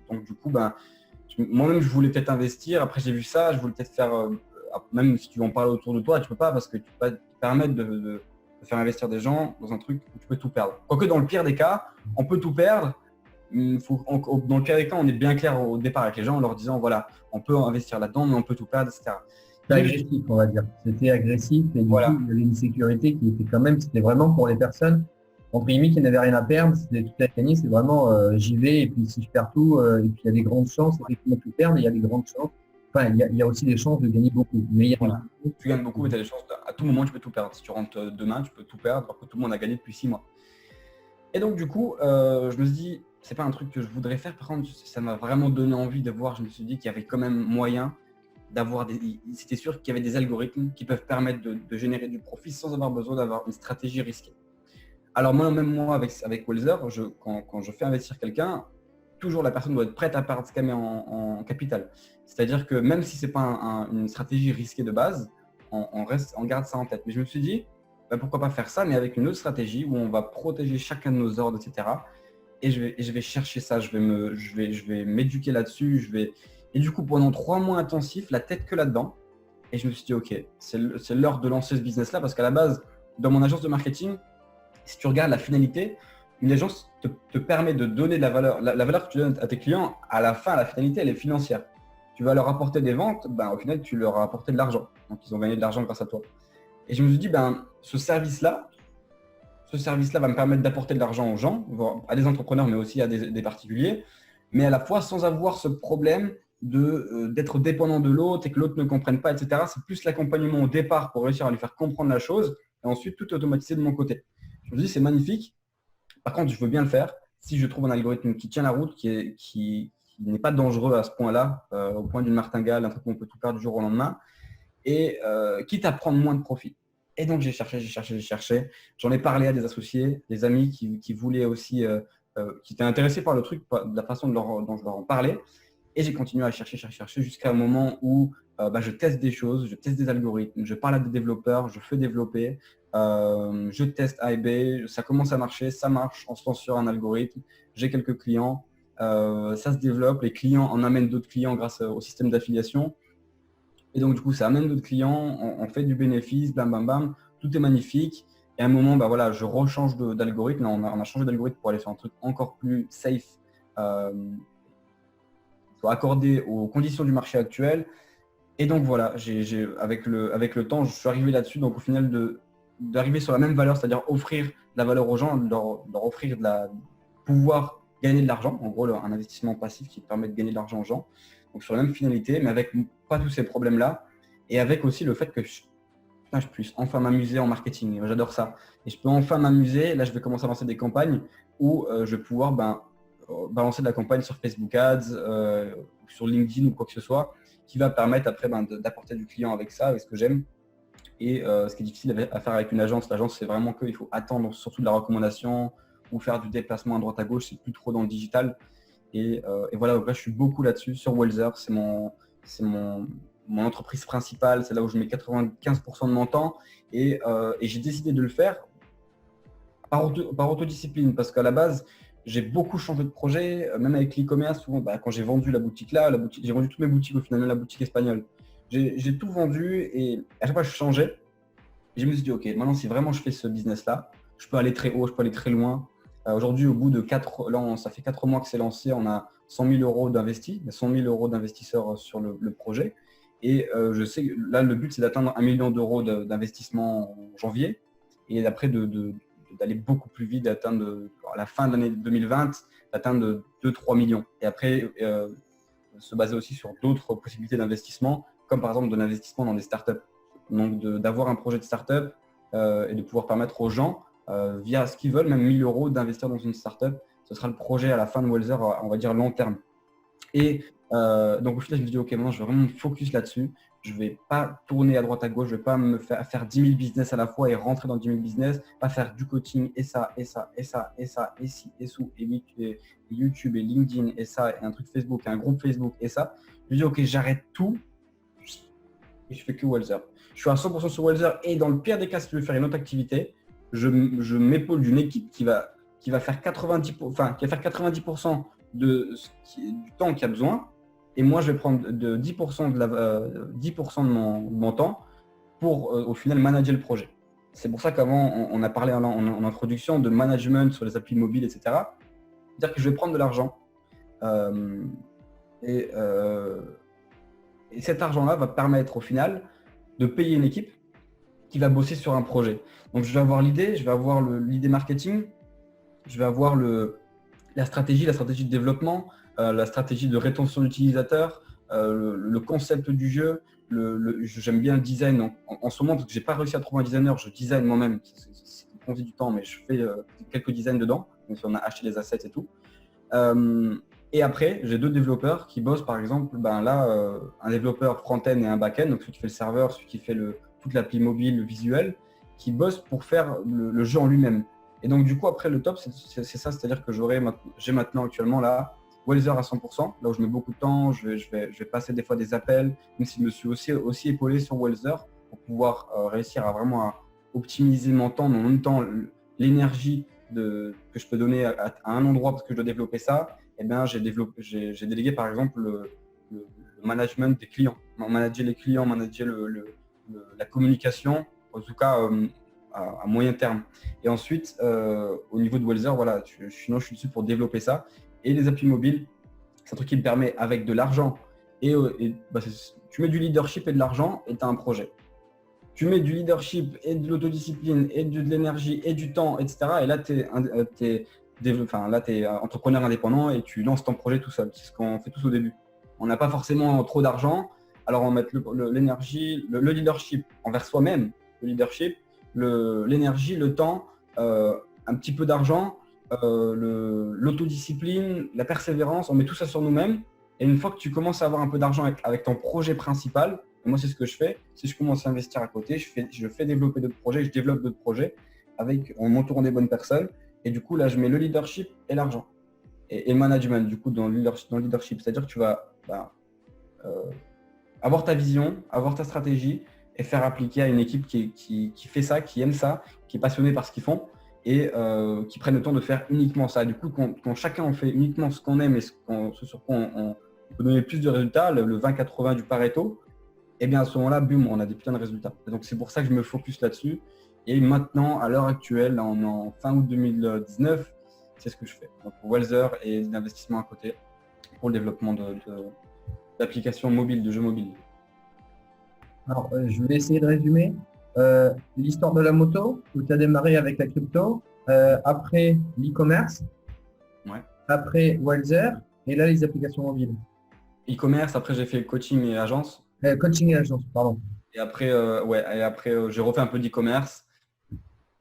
Donc du coup, moi-même, je voulais peut-être investir. Après, j'ai vu ça. Je voulais peut-être faire, même si tu veux en parler autour de toi, tu peux pas parce que tu peux pas te permettre de faire investir des gens dans un truc où tu peux tout perdre. Quoique dans le pire des cas, on peut tout perdre. Dans le pire des cas, on est bien clair au départ avec les gens en leur disant voilà, on peut investir là-dedans, mais on peut tout perdre, etc. C'était agressif, on va dire. C'était agressif et du coup, Voilà. il y avait une sécurité qui était quand même, c'était vraiment pour les personnes, entre guillemets, qui n'avaient rien à perdre, c'était tout à gagner, c'est vraiment j'y vais et puis si je perds tout, et puis il y a des grandes chances, effectivement, tout perdre, mais il y a des grandes chances. Enfin, il y a aussi des chances de gagner beaucoup. Mais il y a Voilà. Tu gagnes beaucoup et tu as des chances à tout moment, tu peux tout perdre. Si tu rentres demain, tu peux tout perdre alors que tout le monde a gagné depuis 6 mois. Et donc, du coup, je me suis dit, c'est pas un truc que je voudrais faire. Par contre, ça m'a vraiment donné envie de voir. Je me suis dit qu'il y avait quand même moyen d'avoir des. C'était sûr qu'il y avait des algorithmes qui peuvent permettre de générer du profit sans avoir besoin d'avoir une stratégie risquée. Alors, même moi, avec Welzer, quand je fais investir quelqu'un, toujours la personne doit être prête à perdre ce qu'elle met en capital. C'est-à-dire que même si ce n'est pas une stratégie risquée de base, on garde ça en tête. Mais je me suis dit, pourquoi pas faire ça, mais avec une autre stratégie où on va protéger chacun de nos ordres, etc. Et je vais chercher ça, je vais m'éduquer là-dessus. Et du coup, pendant 3 mois intensifs, la tête que là-dedans. Et je me suis dit, OK, c'est l'heure de lancer ce business-là parce qu'à la base, dans mon agence de marketing, si tu regardes la finalité, une agence te permet de donner de la valeur. La valeur que tu donnes à tes clients, à la fin, la finalité, elle est financière. Tu vas leur apporter des ventes, au final, tu leur as apporté de l'argent. Donc, ils ont gagné de l'argent grâce à toi. Et je me suis dit, ce service-là va me permettre d'apporter de l'argent aux gens, à des entrepreneurs, mais aussi à des particuliers, mais à la fois sans avoir ce problème d'être dépendant de l'autre et que l'autre ne comprenne pas, etc. C'est plus l'accompagnement au départ pour réussir à lui faire comprendre la chose et ensuite tout automatiser de mon côté. Je me dis, c'est magnifique. Par contre, je veux bien le faire si je trouve un algorithme qui tient la route, qui n'est pas dangereux à ce point-là, au point d'une martingale, un truc où on peut tout perdre du jour au lendemain, et quitte à prendre moins de profit. Et donc, j'ai cherché. J'en ai parlé à des associés, des amis qui voulaient aussi, qui étaient intéressés par le truc, de la façon dont je leur en parlais. Et j'ai continué à chercher jusqu'à un moment où je teste des choses, je teste des algorithmes, je parle à des développeurs, je fais développer, je teste A et B, ça commence à marcher, ça marche, on se lance sur un algorithme, j'ai quelques clients, ça se développe, les clients en amènent d'autres clients grâce au système d'affiliation. Et donc, du coup, ça amène d'autres clients, on fait du bénéfice, bam, bam, bam, tout est magnifique. Et à un moment, je rechange d'algorithme. On a changé d'algorithme pour aller sur un truc encore plus safe, soit accordé aux conditions du marché actuel. Et donc, voilà, avec le temps, je suis arrivé là-dessus. Donc, au final, d'arriver sur la même valeur, c'est-à-dire offrir de la valeur aux gens, leur offrir pouvoir gagner de l'argent. En gros, un investissement passif qui permet de gagner de l'argent aux gens. Donc sur la même finalité, mais avec pas tous ces problèmes-là. Et avec aussi le fait que je puisse enfin m'amuser en marketing. J'adore ça. Et je peux enfin m'amuser. Là, je vais commencer à lancer des campagnes où je vais pouvoir balancer de la campagne sur Facebook Ads, sur LinkedIn ou quoi que ce soit, qui va permettre après d'apporter du client avec ça, avec ce que j'aime. Et ce qui est difficile à faire avec une agence, l'agence, c'est vraiment qu'il faut attendre surtout de la recommandation ou faire du déplacement à droite à gauche. C'est plus trop dans le digital. Et voilà, donc là, je suis beaucoup là-dessus, sur Welzer. C'est mon entreprise principale. C'est là où je mets 95% de mon temps. Et j'ai décidé de le faire par autodiscipline. Parce qu'à la base, j'ai beaucoup changé de projet. Même avec l'e-commerce, souvent, quand j'ai vendu la boutique là, j'ai vendu toutes mes boutiques au final, même la boutique espagnole. J'ai tout vendu et à chaque fois, je changeais. Et je me suis dit, OK, maintenant, si vraiment je fais ce business-là, je peux aller très haut, je peux aller très loin. Aujourd'hui, au bout de 4, là, ça fait 4 mois que c'est lancé, on a 100 000 euros d'investis, 100 000 euros d'investisseurs sur le projet. Et je sais que là, le but, c'est d'atteindre 1 million d'euros d'investissement en janvier. Et après, d'aller beaucoup plus vite, d'atteindre à la fin de l'année 2020, d'atteindre 2-3 millions. Et après, se baser aussi sur d'autres possibilités d'investissement, comme par exemple de l'investissement dans des startups. Donc, d'avoir un projet de startup et de pouvoir permettre aux gens, via ce qu'ils veulent, même 1 000 euros d'investir dans une startup. Ce sera le projet à la fin de Welzer, on va dire long terme. Et donc au final, je me dis, ok, maintenant je vais vraiment me focus là-dessus. Je ne vais pas tourner à droite à gauche, je ne vais pas me faire 10 000 business à la fois et rentrer dans 10 000 business, pas faire du coaching et ça, et ça, et ça, et ça, et ci, et sous, et YouTube et LinkedIn et ça, et un truc Facebook, et un groupe Facebook et ça. Je me dis, ok, j'arrête tout et je fais que Welzer. Je suis à 100% sur Welzer et dans le pire des cas, si je veux faire une autre activité, je m'épaule d'une équipe qui va faire 90%, du temps qu'il y a besoin. Et moi, je vais prendre de 10% de mon temps pour au final manager le projet. C'est pour ça qu'avant, on a parlé en introduction de management sur les applis mobiles, etc. C'est-à-dire que je vais prendre de l'argent et cet argent-là va permettre au final de payer une équipe qui va bosser sur un projet. Donc, je vais avoir l'idée, je vais avoir l'idée marketing, je vais avoir la stratégie de développement, la stratégie de rétention d'utilisateurs, le concept du jeu. J'aime bien le design en ce moment parce que j'ai pas réussi à trouver un designer, je design moi-même. C'est prend du temps, mais je fais quelques designs dedans. Donc on a acheté les assets et tout. Et après, j'ai 2 développeurs qui bossent par exemple, un développeur front-end et un back-end, donc celui qui fait le serveur, celui qui fait toute l'appli mobile, le visuel, qui bosse pour faire le jeu en lui-même. Et donc du coup après le top c'est ça, c'est-à-dire que j'ai maintenant actuellement là Welzer à 100%, là où je mets beaucoup de temps, je vais passer des fois des appels, même si je me suis aussi épaulé sur Welzer pour pouvoir réussir à vraiment optimiser mon temps, mais en même temps l'énergie que je peux donner à un endroit parce que je dois développer ça. Et bien j'ai délégué par exemple le management des clients, manager les clients, manager la communication, en tout cas à moyen terme. Et ensuite, au niveau de Welzer, voilà, je suis dessus pour développer ça. Et les applis mobiles, c'est un truc qui me permet, avec de l'argent, tu mets du leadership et de l'argent et tu as un projet. Tu mets du leadership et de l'autodiscipline et de l'énergie et du temps, etc. Et là, tu es entrepreneur indépendant et tu lances ton projet tout seul. C'est ce qu'on fait tous au début. On n'a pas forcément trop d'argent, alors on va mettre l'énergie, le leadership envers soi-même, le leadership, l'énergie, le temps, un petit peu d'argent, l'autodiscipline, la persévérance, on met tout ça sur nous-mêmes. Et une fois que tu commences à avoir un peu d'argent avec ton projet principal, et moi c'est ce que je fais, si je commence à investir à côté, je fais développer d'autres projets, je développe d'autres projets en m'entourant des bonnes personnes. Et du coup là je mets le leadership et l'argent. Et le management du coup dans le leadership, c'est-à-dire que tu vas avoir ta vision, avoir ta stratégie et faire appliquer à une équipe qui fait ça, qui aime ça, qui est passionnée par ce qu'ils font et qui prennent le temps de faire uniquement ça. Du coup, quand chacun en fait uniquement ce qu'on aime et ce sur quoi on peut donner plus de résultats, le 20-80 du Pareto, et bien à ce moment-là, boum, on a des putains de résultats. Et donc c'est pour ça que je me focus là-dessus. Et maintenant, à l'heure actuelle, là, on est en fin août 2019, c'est ce que je fais. Donc Welzer et l'investissement à côté pour le développement d'applications mobiles, de jeux mobiles. Alors, je vais essayer de résumer. L'histoire de la moto, où tu as démarré avec la crypto, après l'e-commerce, Ouais. après Welzer, et là, les applications mobiles. E-commerce, après j'ai fait coaching et agence. Coaching et agence, pardon. Et après, j'ai refait un peu d'e-commerce.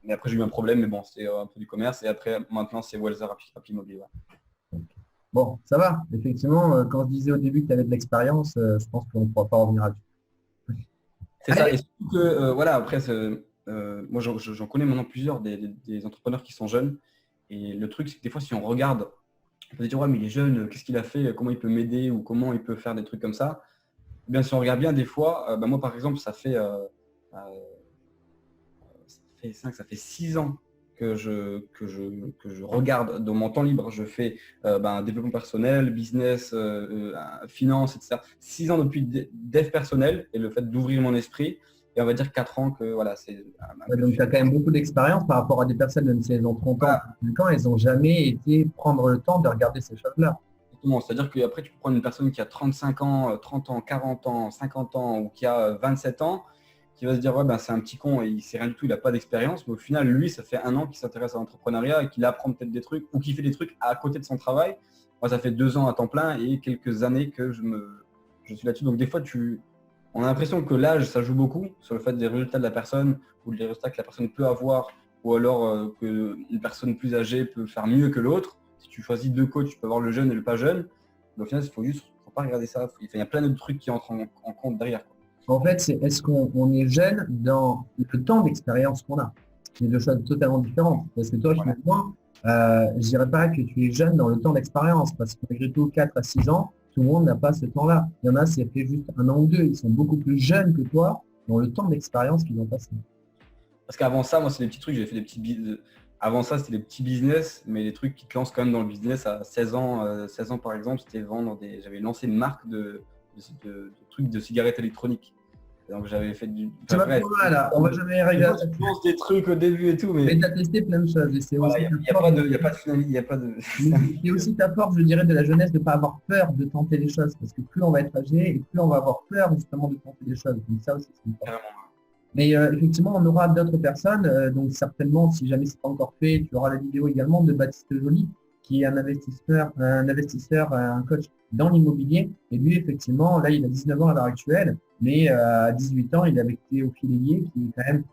Mais après, j'ai eu un problème, mais bon, c'est un peu du commerce. Et après, maintenant, c'est Welzer appli mobile. Ouais. Bon, ça va. Effectivement, quand je disais au début que tu avais de l'expérience, je pense qu'on ne pourra pas revenir là-dessus. C'est ça. Et surtout que, voilà, après, moi, j'en connais maintenant plusieurs des entrepreneurs qui sont jeunes. Et le truc, c'est que des fois, si on regarde, on peut se dire, ouais, mais il est jeune, qu'est-ce qu'il a fait, comment il peut m'aider ou comment il peut faire des trucs comme ça. Eh bien, si on regarde bien, des fois, moi, par exemple, ça fait 6 ans que je regarde dans mon temps libre. Je fais développement personnel, business, finance, etc. 6 ans depuis dev personnel et le fait d'ouvrir mon esprit. Et on va dire 4 ans que voilà, c'est. Donc, tu as quand même beaucoup d'expérience par rapport à des personnes, même si elles ont 30 ans, Voilà. 5 ans, elles n'ont jamais été prendre le temps de regarder ces choses-là. C'est-à-dire qu'après, tu peux prendre une personne qui a 35 ans, 30 ans, 40 ans, 50 ans ou qui a 27 ans, qui va se dire, ouais, ben, c'est un petit con et il ne sait rien du tout, il n'a pas d'expérience. Mais au final, lui, ça fait 1 an qu'il s'intéresse à l'entrepreneuriat et qu'il apprend peut-être des trucs ou qu'il fait des trucs à côté de son travail. Moi, ça fait 2 ans à temps plein et quelques années que je suis là-dessus. Donc, des fois, on a l'impression que l'âge, ça joue beaucoup sur le fait des résultats de la personne ou des résultats que la personne peut avoir ou alors qu'une personne plus âgée peut faire mieux que l'autre. Si tu choisis 2 coachs, tu peux avoir le jeune et le pas jeune. Mais au final, faut pas regarder ça. Il y a plein d'autres trucs qui entrent en compte derrière, quoi. En fait, c'est est-ce qu'on est jeune dans le temps d'expérience qu'on a? C'est deux choses totalement différentes. Parce que toi, Voilà. finalement, je dirais pas que tu es jeune dans le temps d'expérience, parce que malgré tout, 4 à 6 ans, tout le monde n'a pas ce temps-là. Il y en a, c'est fait juste 1 an ou 2. Ils sont beaucoup plus jeunes que toi dans le temps d'expérience qu'ils ont passé. Parce qu'avant ça, moi, c'est des petits trucs. J'ai fait des petits Avant ça, c'était des petits business, mais les trucs qui te lancent quand même dans le business à 16 ans. 16 ans, par exemple, c'était vendre des. J'avais lancé une marque de trucs de cigarettes électroniques. Donc j'avais fait du. Tu Enfin, vas bref, trop loin là, on va jamais arriver à ça. tu lances des trucs au début et tout, Mais mais tu as testé plein de choses. Et c'est voilà, aussi il ta n'y a, force, y a pas de finalité, il n'y a pas de. c'est aussi ta force, je dirais, de la jeunesse de ne pas avoir peur de tenter les choses. Parce que plus on va être âgé et plus on va avoir peur justement de tenter des choses. Donc ça aussi, c'est une force. Mais effectivement, on aura d'autres personnes. Donc certainement, si jamais c'est pas encore fait, tu auras la vidéo également de Baptiste Joly, qui est un investisseur, un coach dans l'immobilier. Et lui, effectivement, là, il a 19 ans à l'heure actuelle, mais à 18 ans, il est avec Théo Fillier, qui est quand même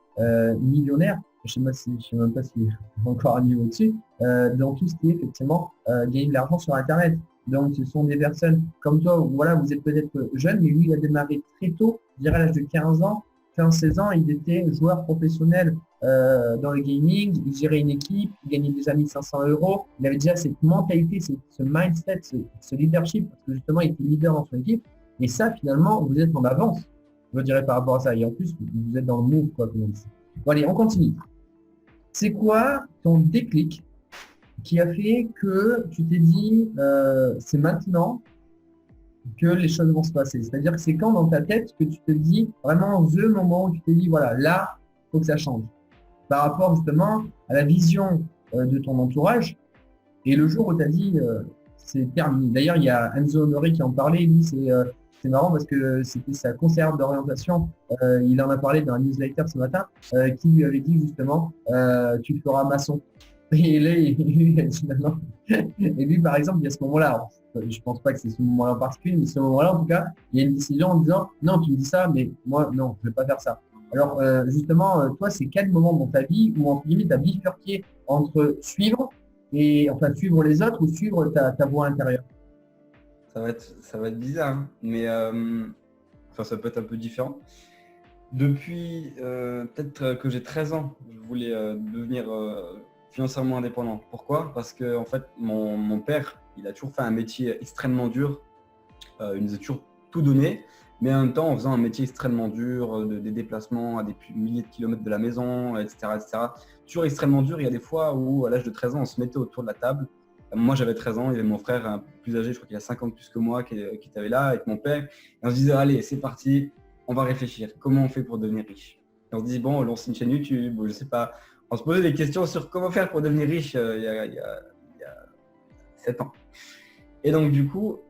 millionnaire. Je ne sais même pas s'il est encore un niveau dessus, dans tout ce qui est effectivement gagner de l'argent sur Internet. Donc, ce sont des personnes comme toi, où, voilà, vous êtes peut-être jeune, mais lui, il a démarré très tôt, je dirais à l'âge de 15 ans. 15-16 ans, il était joueur professionnel dans le gaming, il gérait une équipe, il gagnait déjà 1500 euros. Il avait déjà cette mentalité, ce mindset, ce leadership, parce que justement, il était leader dans son équipe. Et ça, finalement, vous êtes en avance, je dirais, par rapport à ça. Et en plus, vous êtes dans le move, quoi, comme on dit. Bon, allez, on continue. C'est quoi ton déclic qui a fait que tu t'es dit, c'est maintenant que les choses vont se passer? C'est-à-dire que c'est quand dans ta tête que tu te dis vraiment le moment où tu te dis, voilà, là, il faut que ça change. Par rapport justement à la vision de ton entourage et le jour où tu as dit, c'est terminé. D'ailleurs, il y a Enzo Honoré qui en parlait, lui, c'est marrant parce que c'était sa conseillère d'orientation. Il en a parlé dans un newsletter ce matin, qui lui avait dit justement, tu feras maçon. Et là, il a dit non. Et lui, par exemple, il y a ce moment-là, alors, je pense pas que c'est ce moment-là en particulier, mais ce moment-là, en tout cas, il y a une décision en disant, non, tu me dis ça, mais moi, non, je ne vais pas faire ça. Alors, justement, toi, c'est quel moment dans ta vie où, entre guillemets, tu as bifurqué entre suivre et, enfin, suivre les autres ou suivre ta voie intérieure? Ça va être bizarre, hein, mais enfin, ça peut être un peu différent. Depuis peut-être que j'ai 13 ans, je voulais devenir financièrement indépendant. Pourquoi? Parce que en fait, mon père, il a toujours fait un métier extrêmement dur. Il nous a toujours tout donné, mais en même temps, en faisant un métier extrêmement dur, des déplacements à des milliers de kilomètres de la maison, etc., etc. Toujours extrêmement dur. Il y a des fois où, à l'âge de 13 ans, on se mettait autour de la table. Moi, j'avais 13 ans, il y avait mon frère un peu plus âgé, je crois qu'il a 50 plus que moi, qui était là avec mon père. Et on se disait, allez, c'est parti, on va réfléchir. Comment on fait pour devenir riche? Et on se dit, bon, on lance une chaîne YouTube, ou je sais pas. On se posait des questions sur comment faire pour devenir riche il y a 7 ans. Et donc, du coup,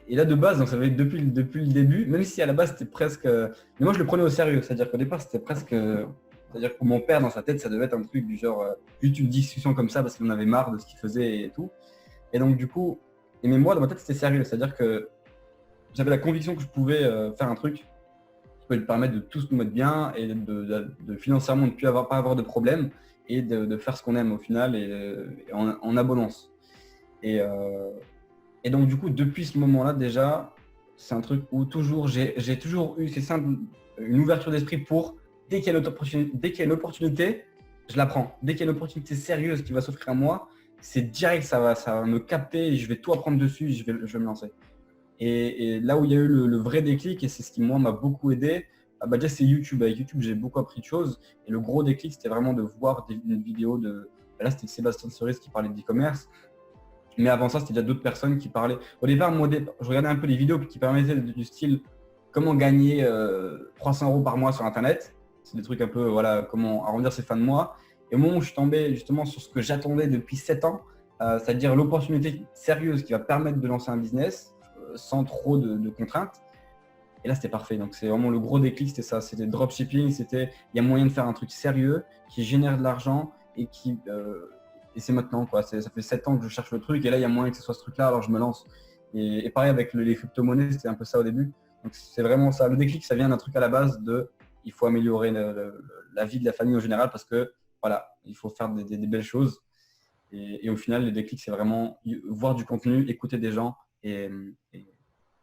et là, de base, donc ça avait depuis le début, même si à la base, c'était presque. Mais moi, je le prenais au sérieux. C'est-à-dire qu'au départ, c'était presque. C'est-à-dire que pour mon père, dans sa tête, ça devait être un truc du genre, juste une discussion comme ça, parce qu'il en avait marre de ce qu'il faisait et tout. Et donc, du coup, mais moi, dans ma tête, c'était sérieux. C'est-à-dire que j'avais la conviction que je pouvais faire un truc qui pouvait lui permettre de tous nous mettre bien et de financièrement ne plus pas avoir de problème et de faire ce qu'on aime au final et en abondance. Et donc, du coup, depuis ce moment-là, déjà, c'est un truc où j'ai toujours eu, c'est simple, une ouverture d'esprit pour, dès qu'il y a une opportunité, je la prends. Dès qu'il y a une opportunité sérieuse qui va s'offrir à moi, c'est direct, ça va me capter et je vais tout apprendre dessus, je vais me lancer. Et là où il y a eu le vrai déclic, et c'est ce qui, moi, m'a beaucoup aidé, déjà, c'est YouTube. Avec YouTube, j'ai beaucoup appris de choses. Et le gros déclic, c'était vraiment de voir une vidéo de... Là, c'était Sébastien Cerise qui parlait d'e-commerce. Mais avant ça, c'était déjà d'autres personnes qui parlaient. Au départ, moi, je regardais un peu les vidéos qui permettaient du style comment gagner 300 € par mois sur Internet. C'est des trucs un peu, voilà, comment arrondir ses fins de mois. Et au moment où je suis tombé justement sur ce que j'attendais depuis 7 ans, c'est-à-dire l'opportunité sérieuse qui va permettre de lancer un business sans trop de contraintes. Et là, c'était parfait. Donc, c'est vraiment le gros déclic, c'était ça. C'était dropshipping, il y a moyen de faire un truc sérieux qui génère de l'argent et et c'est maintenant, quoi. Ça fait 7 ans que je cherche le truc et là, il y a moyen que ce soit ce truc-là, alors je me lance. Et pareil avec les crypto-monnaies, c'était un peu ça au début. Donc, c'est vraiment ça. Le déclic, ça vient d'un truc à la base il faut améliorer la vie de la famille en général parce que, voilà, il faut faire des belles choses. Et au final, le déclic, c'est vraiment voir du contenu, écouter des gens et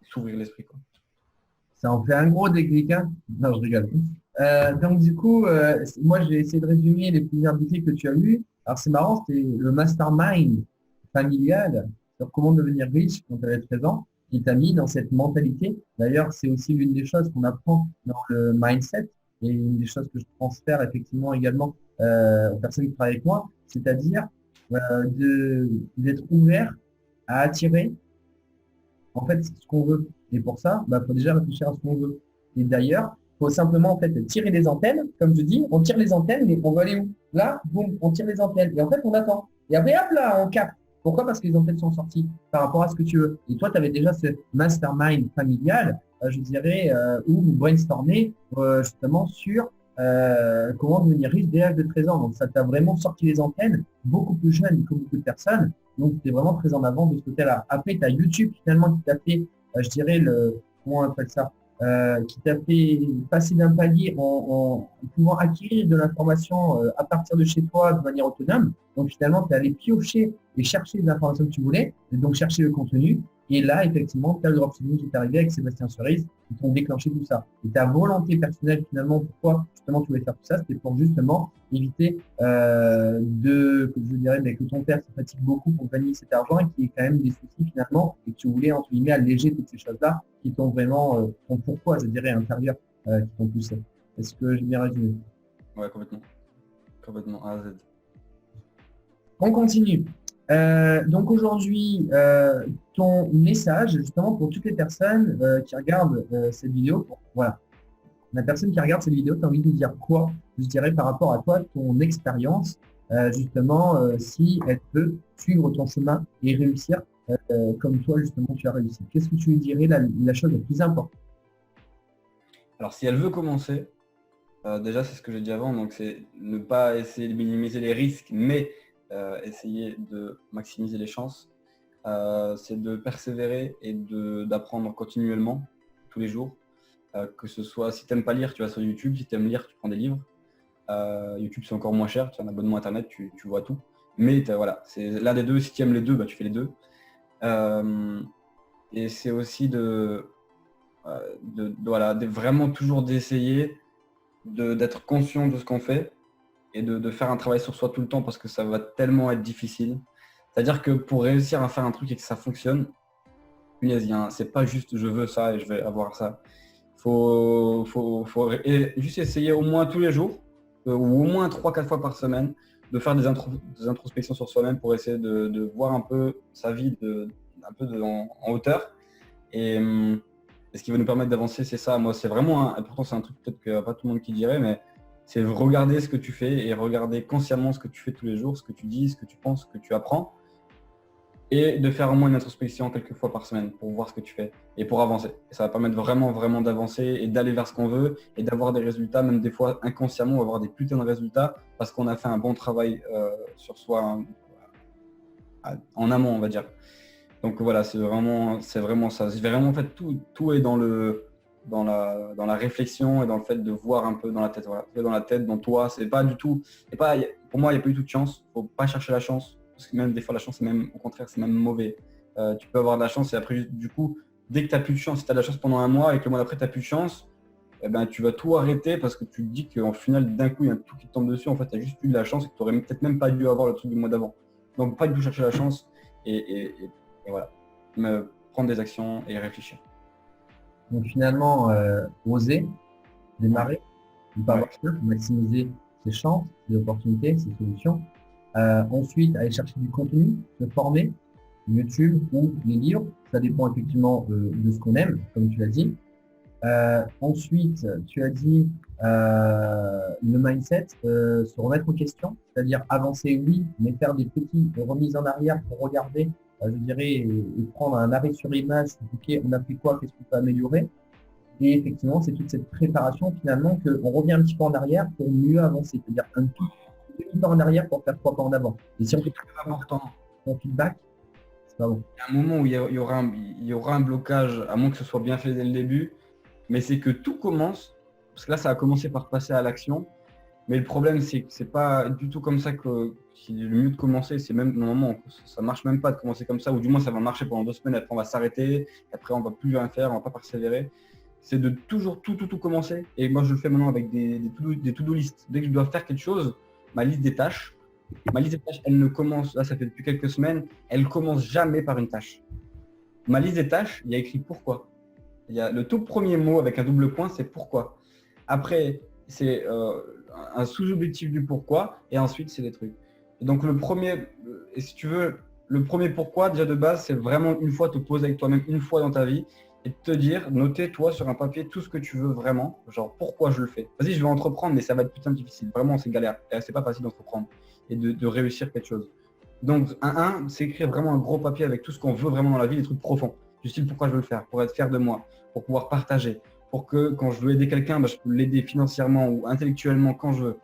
s'ouvrir l'esprit, quoi. Ça en fait un gros déclic, hein. Non, je rigole. Donc du coup, moi j'ai essayé de résumer les plusieurs déclics que tu as eus. Alors c'est marrant, c'était le mastermind familial sur comment devenir riche quand tu avais 13 ans, qui t'a mis dans cette mentalité. D'ailleurs, c'est aussi l'une des choses qu'on apprend dans le mindset et une des choses que je transfère effectivement également aux personnes qui travaillent avec moi, c'est-à-dire d'être ouvert à attirer en fait, c'est ce qu'on veut. Et pour ça, il faut déjà réfléchir à ce qu'on veut. Et d'ailleurs, il faut simplement en fait tirer les antennes. Comme je dis, on tire les antennes, mais on veut aller où? Là, boum, on tire les antennes. Et en fait, on attend. Et après, hop là, on capte. Pourquoi? Parce que les antennes sont sorties par rapport à ce que tu veux. Et toi, tu avais déjà ce mastermind familial, je dirais, où vous brainstormez justement sur comment devenir riche dès l'âge de 13 ans. Donc, ça t'a vraiment sorti les antennes, beaucoup plus jeune que beaucoup de personnes. Donc, tu es vraiment très en avant de ce côté-là. Après, tu as YouTube finalement qui t'a fait, je dirais, comment on appelle ça, qui t'a fait passer d'un palier en pouvant acquérir de l'information à partir de chez toi de manière autonome. Donc, finalement, tu es allé piocher et chercher les informations que tu voulais, et donc chercher le contenu. Et là, effectivement, tu as le dropshipping qui est arrivé avec Sébastien Cerise qui t'ont déclenché tout ça. Et ta volonté personnelle, finalement, pourquoi justement tu voulais faire tout ça, c'était pour justement éviter que je dirais que ton père se fatigue beaucoup pour gagner cet argent et qui est quand même des soucis finalement et que tu voulais entre guillemets alléger toutes ces choses-là qui t'ont vraiment ton pourquoi, je dirais, intérieur qui t'ont poussé. Est-ce que j'ai bien résumé? Ouais, complètement. Complètement, A à Z. On continue. Donc aujourd'hui, ton message justement pour toutes les personnes qui regardent cette vidéo, voilà, la personne qui regarde cette vidéo, tu as envie de lui dire quoi, je dirais, par rapport à toi, ton expérience, justement, si elle peut suivre ton chemin et réussir comme toi, justement, tu as réussi. Qu'est-ce que tu lui dirais la chose la plus importante? Alors, si elle veut commencer, déjà, c'est ce que j'ai dit avant, donc c'est ne pas essayer de minimiser les risques, mais essayer de maximiser les chances. C'est de persévérer et d'apprendre continuellement, tous les jours. Que ce soit, si tu n'aimes pas lire, tu vas sur YouTube, si tu aimes lire, tu prends des livres. YouTube, c'est encore moins cher, tu as un abonnement Internet, tu vois tout. Mais voilà, c'est l'un des deux, si tu aimes les deux, tu fais les deux. Et c'est aussi voilà, vraiment toujours d'essayer d'être conscient de ce qu'on fait et de faire un travail sur soi tout le temps parce que ça va tellement être difficile. C'est-à-dire que pour réussir à faire un truc et que ça fonctionne, c'est pas juste je veux ça et je vais avoir ça. Faut juste essayer au moins tous les jours ou au moins 3-4 fois par semaine de faire des introspections sur soi-même pour essayer de voir un peu sa vie en hauteur. Et ce qui va nous permettre d'avancer, c'est ça. Moi, c'est vraiment pourtant c'est un truc peut-être que pas tout le monde qui dirait, mais c'est regarder ce que tu fais et regarder consciemment ce que tu fais tous les jours, ce que tu dis, ce que tu penses, ce que tu apprends. Et de faire au moins une introspection quelques fois par semaine pour voir ce que tu fais et pour avancer. Et ça va permettre vraiment d'avancer et d'aller vers ce qu'on veut et d'avoir des résultats, même des fois inconsciemment, on va avoir des putains de résultats parce qu'on a fait un bon travail sur soi en amont, on va dire. Donc voilà, c'est vraiment ça. C'est vraiment en fait tout est dans la réflexion et dans le fait de voir un peu dans la tête. Voilà, dans la tête, dans toi, c'est pas du tout. Pour moi, il n'y a pas du tout de chance. Faut pas chercher la chance. Parce que même des fois la chance, c'est même au contraire, c'est même mauvais. Tu peux avoir de la chance et après du coup, dès que tu n'as plus de chance, si tu as de la chance pendant un mois et que le mois d'après tu n'as plus de chance, eh ben, tu vas tout arrêter parce que tu te dis qu'en final, d'un coup, il y a tout qui te tombe dessus. En fait, tu as juste eu de la chance et que tu n'aurais peut-être même pas dû avoir le truc du mois d'avant. Donc pas du tout chercher la chance et voilà. Prendre des actions et réfléchir. Donc finalement, oser, démarrer, ne pas avoir peur, maximiser ses chances, ses opportunités, ses solutions. Ensuite, aller chercher du contenu, se former, YouTube ou les livres. Ça dépend effectivement de ce qu'on aime, comme tu l'as dit. Ensuite, tu as dit le mindset, se remettre en question, c'est-à-dire avancer, oui, mais faire des petites remises en arrière pour regarder, je dirais, et prendre un arrêt sur image, ok, on a fait quoi, qu'est-ce qu'on peut améliorer. Et effectivement, c'est toute cette préparation finalement qu'on revient un petit peu en arrière pour mieux avancer, c'est-à-dire un tout petit pas en arrière pour faire 3 pas en avant. Et si on peut important. Ton feedback, c'est pas bon. Il y a un moment où il y aura un blocage, à moins que ce soit bien fait dès le début, mais c'est que tout commence, parce que là ça a commencé par passer à l'action, Mais le problème, c'est que c'est pas du tout comme ça que qu'il est le mieux de commencer. C'est même normalement, ça marche même pas de commencer comme ça, ou du moins ça va marcher pendant 2 semaines, après on va s'arrêter, après on va plus rien faire, on va pas persévérer. C'est de toujours tout commencer. Et moi je le fais maintenant avec des to-do list. Dès que je dois faire quelque chose, ma liste des tâches, elle ne commence, là ça fait depuis quelques semaines, elle commence jamais par une tâche. Ma liste des tâches, il y a écrit pourquoi. Il y a le tout premier mot avec un double point, c'est pourquoi. Après, c'est un sous-objectif du pourquoi, et ensuite c'est les trucs. Et donc le premier, et si tu veux, le premier pourquoi, déjà de base, c'est vraiment une fois te poser avec toi-même une fois dans ta vie et te dire, noter toi sur un papier tout ce que tu veux vraiment, genre pourquoi je le fais. Vas-y, je vais entreprendre, mais ça va être putain difficile. Vraiment, c'est galère. C'est pas facile d'entreprendre et de réussir quelque chose. Donc, c'est écrire vraiment un gros papier avec tout ce qu'on veut vraiment dans la vie, des trucs profonds. Du style pourquoi je veux le faire, pour être fier de moi, pour pouvoir partager, pour que quand je veux aider quelqu'un, je peux l'aider financièrement ou intellectuellement quand je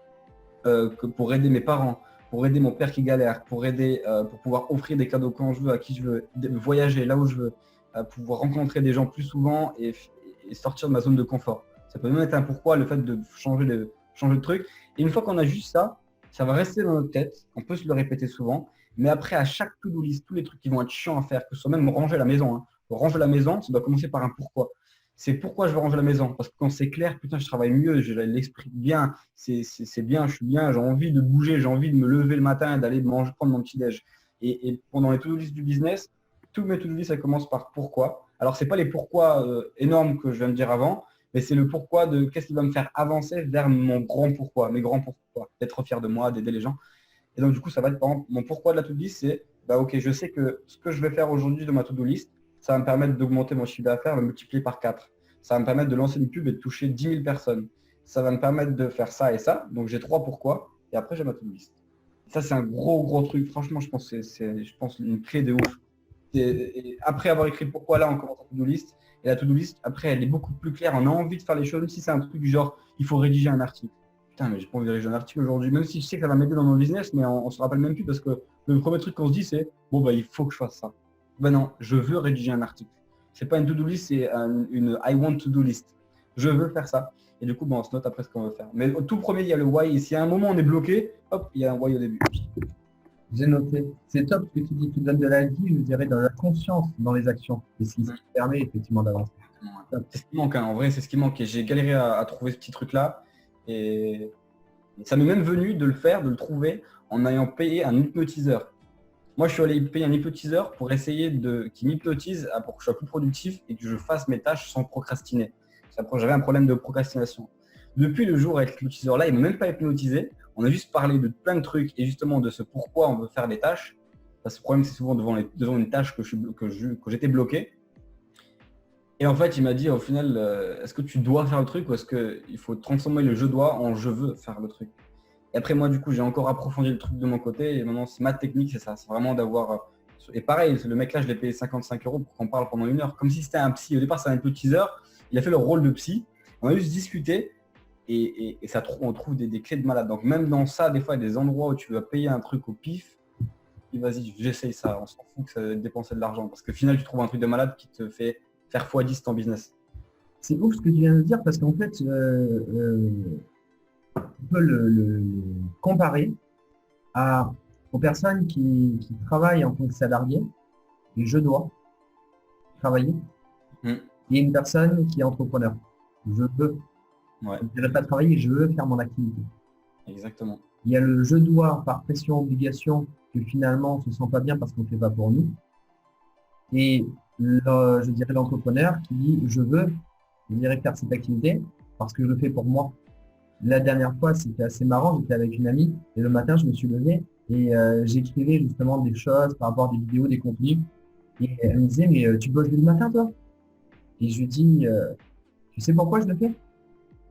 veux, pour aider mes parents, pour aider mon père qui galère, pour aider, pour pouvoir offrir des cadeaux quand je veux, à qui je veux, voyager là où je veux, pouvoir rencontrer des gens plus souvent et sortir de ma zone de confort. Ça peut même être un pourquoi, le fait de changer de truc. Et une fois qu'on a juste ça, ça va rester dans notre tête, on peut se le répéter souvent, mais après à chaque to-do list, tous les trucs qui vont être chiants à faire, que ce soit même ranger la maison, hein. Ranger la maison, ça doit commencer par un pourquoi. C'est pourquoi je veux ranger la maison. Parce que quand c'est clair, putain, je travaille mieux, j'ai l'esprit bien, c'est bien, je suis bien, j'ai envie de bouger, j'ai envie de me lever le matin et d'aller manger, prendre mon petit déj. Et pendant les to-do list du business, tous mes to-do list, ça commence par pourquoi. Alors, c'est pas les pourquoi énormes que je viens de dire avant, mais c'est le pourquoi de qu'est-ce qui va me faire avancer vers mon grand pourquoi, mes grands pourquoi, d'être fier de moi, d'aider les gens. Et donc, du coup, ça va être, par exemple, mon pourquoi de la to-do list, c'est, ok, je sais que ce que je vais faire aujourd'hui de ma to-do list, ça va me permettre d'augmenter mon chiffre d'affaires, de multiplier par 4. Ça va me permettre de lancer une pub et de toucher 10 000 personnes. Ça va me permettre de faire ça et ça. Donc, j'ai 3 pourquoi. Et après, j'ai ma to-do list. Ça, c'est un gros truc. Franchement, je pense que c'est une clé de ouf. Et après avoir écrit pourquoi, là, on commence la to-do list. Et la to-do list, après, elle est beaucoup plus claire. On a envie de faire les choses, même si c'est un truc du genre, il faut rédiger un article. Putain, mais j'ai pas envie de rédiger un article aujourd'hui. Même si je sais que ça va m'aider dans mon business, mais on se rappelle même plus parce que le premier truc qu'on se dit, c'est, bon, il faut que je fasse ça. Non, je veux rédiger un article. C'est pas une to-do list, c'est une I want to do list. Je veux faire ça. Et du coup, on se note après ce qu'on veut faire. Mais au tout premier, il y a le why. Et si à un moment on est bloqué, hop, il y a un why au début. J'ai noté. C'est top ce que tu dis. Tu donnes de la vie, je dirais, dans la conscience dans les actions. Et ce qui permet effectivement d'avancer. C'est ce qui manque, hein. En vrai, c'est ce qui manque. Et j'ai galéré à trouver ce petit truc-là. Et ça m'est même venu de le faire, de le trouver, en ayant payé un hypnotiseur. Moi, je suis allé payer un hypnotiseur pour essayer qu'il m'hypnotise pour que je sois plus productif et que je fasse mes tâches sans procrastiner. J'avais un problème de procrastination. Depuis le jour avec l'hypnotiseur-là, il ne m'a même pas hypnotisé. On a juste parlé de plein de trucs et justement de ce pourquoi on veut faire des tâches. Parce que le problème, c'est souvent devant une tâche que j'étais bloqué. Et en fait, il m'a dit au final, est-ce que tu dois faire le truc ou est-ce qu'il faut transformer le je dois en je veux faire le truc. Et après, moi, du coup, j'ai encore approfondi le truc de mon côté. Et maintenant, ma technique, c'est ça. C'est vraiment d'avoir. Et pareil, le mec là, je l'ai payé 55 € pour qu'on parle pendant 1 heure. Comme si c'était un psy. Au départ, c'est un peu teaser. Il a fait le rôle de psy. On a juste discuté. Et ça, on trouve des clés de malade. Donc, même dans ça, des fois, il y a des endroits où tu vas payer un truc au pif. Et vas-y, j'essaye ça. On s'en fout que ça va dépenser de l'argent. Parce que final, tu trouves un truc de malade qui te fait faire x10 ton business. C'est ouf ce que tu viens de dire parce qu'en fait, on peut le comparer aux personnes qui travaillent en tant que salarié et je dois travailler et une personne qui est entrepreneur. Je veux. Ouais. Je ne vais pas travailler, je veux faire mon activité. Exactement. Il y a le je dois par pression, obligation que finalement on ne se sent pas bien parce qu'on ne fait pas pour nous. Et je dirais l'entrepreneur qui dit je dirais faire cette activité parce que je le fais pour moi. La dernière fois, c'était assez marrant, j'étais avec une amie et le matin, je me suis levé et j'écrivais justement des choses par rapport à des vidéos, des contenus. Et elle me disait, mais tu bosses le matin, toi? Et je lui dis, tu sais pourquoi je le fais?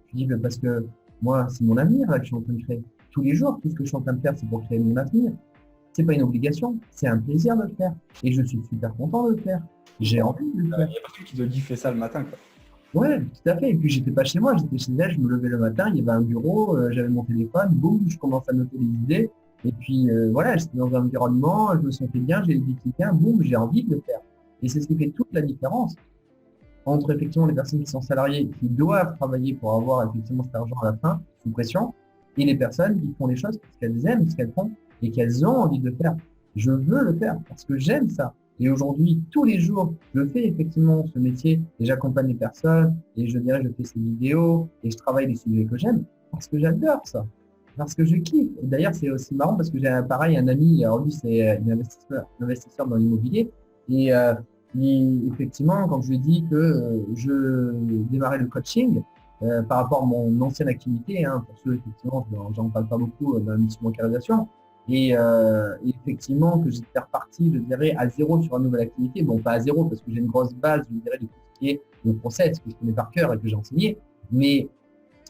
Je lui dis, parce que moi, c'est mon avenir là, que je suis en train de créer. Tous les jours, tout ce que je suis en train de faire, c'est pour créer mon avenir. C'est pas une obligation, c'est un plaisir de le faire. Et je suis super content de le faire. J'ai envie de le faire. Il n'y a pas qui te dit fais ça le matin, quoi. Ouais, tout à fait. Et puis, j'étais pas chez moi, j'étais chez elle, je me levais le matin, il y avait un bureau, j'avais mon téléphone, boum, je commence à noter les idées. Et puis, voilà, j'étais dans un environnement, je me sentais bien, j'ai dit bien, boum, j'ai envie de le faire. Et c'est ce qui fait toute la différence entre effectivement les personnes qui sont salariées, qui doivent travailler pour avoir effectivement cet argent à la fin, sous pression, et les personnes qui font les choses parce qu'elles aiment ce qu'elles font et qu'elles ont envie de le faire. Je veux le faire parce que j'aime ça. Et aujourd'hui, tous les jours, je fais effectivement ce métier et j'accompagne les personnes et je dirais, je fais ces vidéos et je travaille les sujets que j'aime parce que j'adore ça, parce que je kiffe. Et d'ailleurs, c'est aussi marrant parce que j'ai pareil un ami, alors lui, c'est investisseur dans l'immobilier et effectivement, quand je lui ai dit que je démarrais le coaching par rapport à mon ancienne activité, hein, pour ceux, effectivement, j'en parle pas beaucoup dans la mission bancarisation, et effectivement, que j'étais reparti, je dirais, à zéro sur une nouvelle activité. Bon, pas à zéro, parce que j'ai une grosse base, je dirais, de tout ce qui est le process, que je connais par cœur et que j'ai enseigné. Mais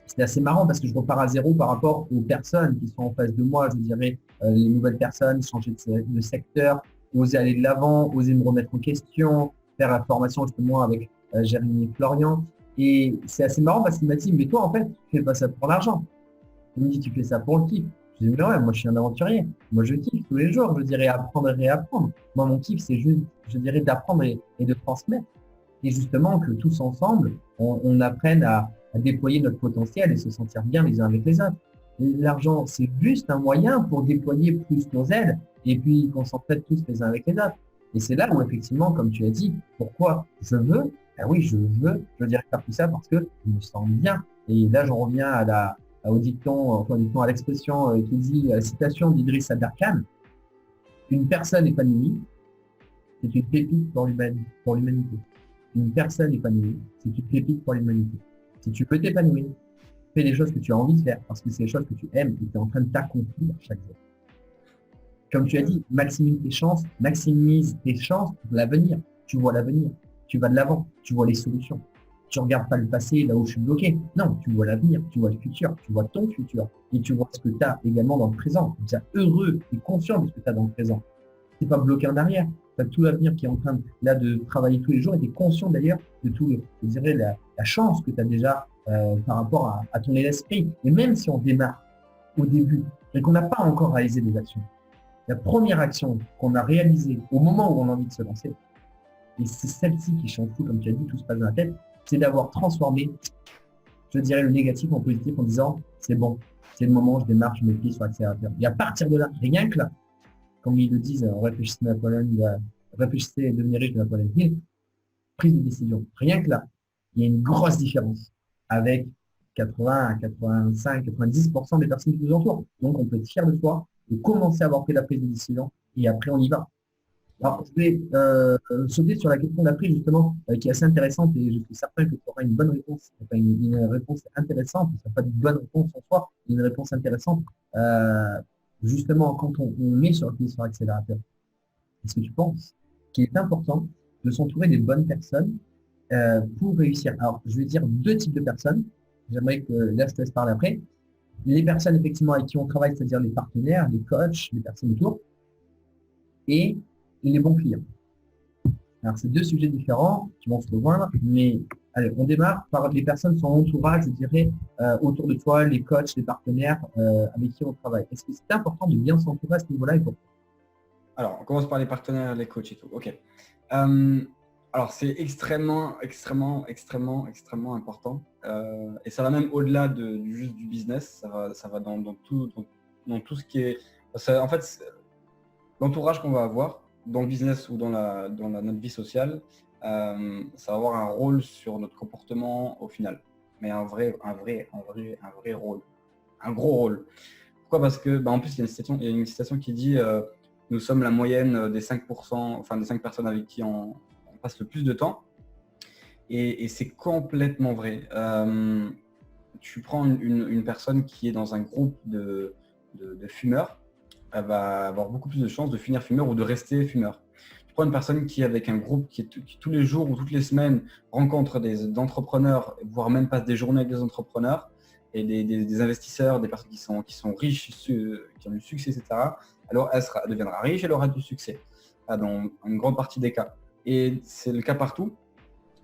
c'était assez marrant parce que je repars à zéro par rapport aux personnes qui sont en face de moi, je dirais, les nouvelles personnes, changer de secteur, oser aller de l'avant, oser me remettre en question, faire la formation justement avec Jérémy et Florian. Et c'est assez marrant parce qu'il m'a dit, mais toi, en fait, tu fais pas ça pour l'argent. Il me dit, tu fais ça pour le kiff. Je dis, mais ouais, moi je suis un aventurier. Moi je kiffe tous les jours, je dirais apprendre et réapprendre. Moi mon kiff, c'est juste, je dirais, d'apprendre et de transmettre. Et justement que tous ensemble, on apprenne à déployer notre potentiel et se sentir bien les uns avec les autres. L'argent, c'est juste un moyen pour déployer plus nos ailes et puis qu'on s'entraide tous les uns avec les autres. Et c'est là où effectivement, comme tu as dit, pourquoi je veux, ben oui, je dirais faire tout ça parce que je me sens bien. Et là, j'en reviens au dicton, enfin, à l'expression qui dit, la citation d'Idriss Aberkan, une personne épanouie, c'est une pépite pour l'humanité. Une personne épanouie, c'est une pépite pour l'humanité. Si tu peux t'épanouir, fais les choses que tu as envie de faire parce que c'est les choses que tu aimes et tu es en train de t'accomplir chaque jour. Comme tu as dit, maximise tes chances pour l'avenir. Tu vois l'avenir, tu vas de l'avant, tu vois les solutions. Tu ne regardes pas le passé, là où je suis bloqué. Non, tu vois l'avenir, tu vois le futur, tu vois ton futur. Et tu vois ce que tu as également dans le présent. Tu es heureux et conscient de ce que tu as dans le présent. Tu n'es pas bloqué en arrière. Tu as tout l'avenir qui est en train de travailler tous les jours et tu es conscient d'ailleurs de tout, je dirais, la chance que tu as déjà par rapport à ton esprit. Et même si on démarre au début et qu'on n'a pas encore réalisé des actions, la première action qu'on a réalisée au moment où on a envie de se lancer, et c'est celle-ci qui change tout, comme tu as dit, tout se passe dans la tête, c'est d'avoir transformé, je dirais, le négatif en positif en disant, c'est bon, c'est le moment, je démarre, je mets le pied sur l'accélérateur. Et à partir de là, rien que là, comme ils le disent, réfléchissez et devenez riche de Napoléon Hill, prise de décision. Rien que là, il y a une grosse différence avec 80, 85, 90% des personnes qui nous entourent. Donc, on peut être fier de soi, de commencer à avoir pris la prise de décision et après, on y va. Alors, je vais sauter sur la question d'après, justement, qui est assez intéressante et je suis certain que tu auras une bonne réponse, enfin une réponse intéressante, ce n'est pas une bonne réponse en soi, une réponse intéressante. Justement, quand on met sur le pied sur l'accélérateur, est-ce que tu penses qu'il est important de s'entourer des bonnes personnes pour réussir? Alors, je vais dire deux types de personnes. J'aimerais que là, je te laisse parler après. Les personnes, effectivement, avec qui on travaille, c'est-à-dire les partenaires, les coachs, les personnes autour, et les bons clients. Alors, c'est deux sujets différents qui vont se rejoindre, mais allez, on démarre par les personnes, son entourage, je dirais, autour de toi, les coachs, les partenaires avec qui on travaille. Est-ce que c'est important de bien s'entourer à ce niveau-là et pourquoi? Alors, on commence par les partenaires, les coachs et tout. Ok. Alors, c'est extrêmement important. Et ça va même au-delà juste du business. Ça va dans tout ce qui est… en fait, l'entourage qu'on va avoir dans le business ou dans notre vie sociale, ça va avoir un rôle sur notre comportement au final. Mais un vrai rôle. Un gros rôle. Pourquoi? Parce que, en plus, il y a une citation qui dit nous sommes la moyenne des 5%, enfin des 5 personnes avec qui on passe le plus de temps. Et c'est complètement vrai. Tu prends une personne qui est dans un groupe de fumeurs, elle va avoir beaucoup plus de chances de finir fumeur ou de rester fumeur. Tu prends une personne qui est avec un groupe qui tous les jours ou toutes les semaines rencontre des entrepreneurs, voire même passe des journées avec des entrepreneurs et des investisseurs, des personnes qui sont riches, qui ont du succès, etc. Alors elle deviendra riche, elle aura du succès dans une grande partie des cas. Et c'est le cas partout.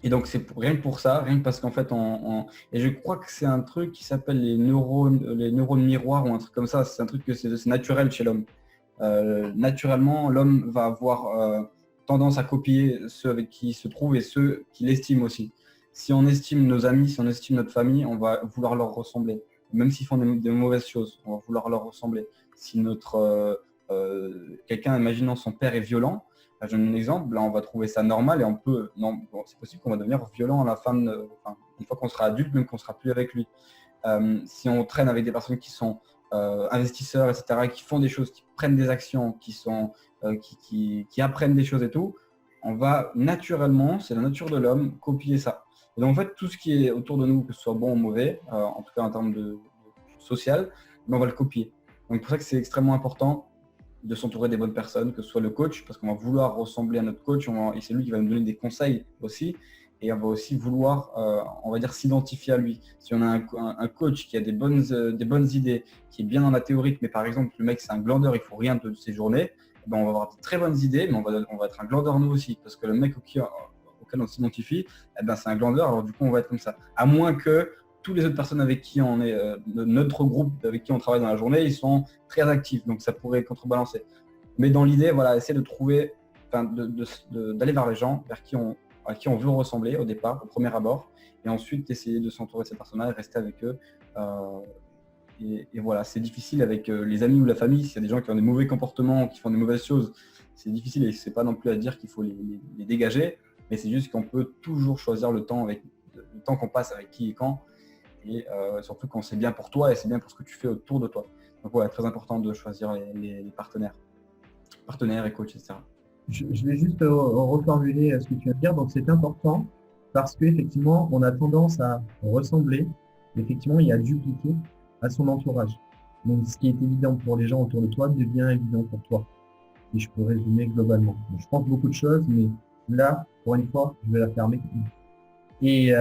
Et donc c'est rien que pour ça, rien que parce qu'en fait, et je crois que c'est un truc qui s'appelle les neurones miroirs ou un truc comme ça. C'est un truc que c'est naturel chez l'homme. Naturellement, l'homme va avoir tendance à copier ceux avec qui il se trouve et ceux qu'il estime aussi. Si on estime nos amis, si on estime notre famille, on va vouloir leur ressembler. même s'ils font des mauvaises choses, on va vouloir leur ressembler. Si quelqu'un, imaginons son père est violent, je donne un exemple, là on va trouver ça normal et c'est possible qu'on va devenir violent à la fin, une fois qu'on sera adulte, même qu'on ne sera plus avec lui. Si on traîne avec des personnes qui sont investisseurs, etc., qui font des choses, qui prennent des actions, qui apprennent des choses et tout, on va naturellement, c'est la nature de l'homme, copier ça. Et donc en fait, tout ce qui est autour de nous, que ce soit bon ou mauvais, en tout cas en termes de social, on va le copier. Donc pour ça que c'est extrêmement important de s'entourer des bonnes personnes, que ce soit le coach, parce qu'on va vouloir ressembler à notre coach, et c'est lui qui va nous donner des conseils aussi, et on va aussi vouloir, on va dire, s'identifier à lui. Si on a un coach qui a des bonnes idées, qui est bien dans la théorique, mais par exemple, le mec c'est un glandeur, il ne faut rien de ses journées, ben on va avoir de très bonnes idées, mais on va être un glandeur nous aussi, parce que le mec auquel on s'identifie, ben c'est un glandeur, alors du coup on va être comme ça. À moins que toutes les autres personnes avec qui on est, notre groupe avec qui on travaille dans la journée, ils sont très actifs, donc ça pourrait contrebalancer. Mais dans l'idée, voilà, essayer de trouver, d'aller vers les gens à qui on veut ressembler au départ, au premier abord, et ensuite essayer de s'entourer de ces personnages, rester avec eux. Et voilà, c'est difficile avec les amis ou la famille, s'il y a des gens qui ont des mauvais comportements, qui font des mauvaises choses, c'est difficile et c'est pas non plus à dire qu'il faut les dégager, mais c'est juste qu'on peut toujours choisir le temps qu'on passe avec qui et quand, et surtout quand c'est bien pour toi et c'est bien pour ce que tu fais autour de toi. Donc voilà, très important de choisir les partenaires et coachs, etc. Je vais juste reformuler ce que tu viens de dire. Donc, c'est important parce qu'effectivement, on a tendance à ressembler. Effectivement, il y a dupliquer à son entourage. Donc, ce qui est évident pour les gens autour de toi devient évident pour toi. Si je peux résumer globalement. Donc, je pense beaucoup de choses, mais là, pour une fois, je vais la fermer. Et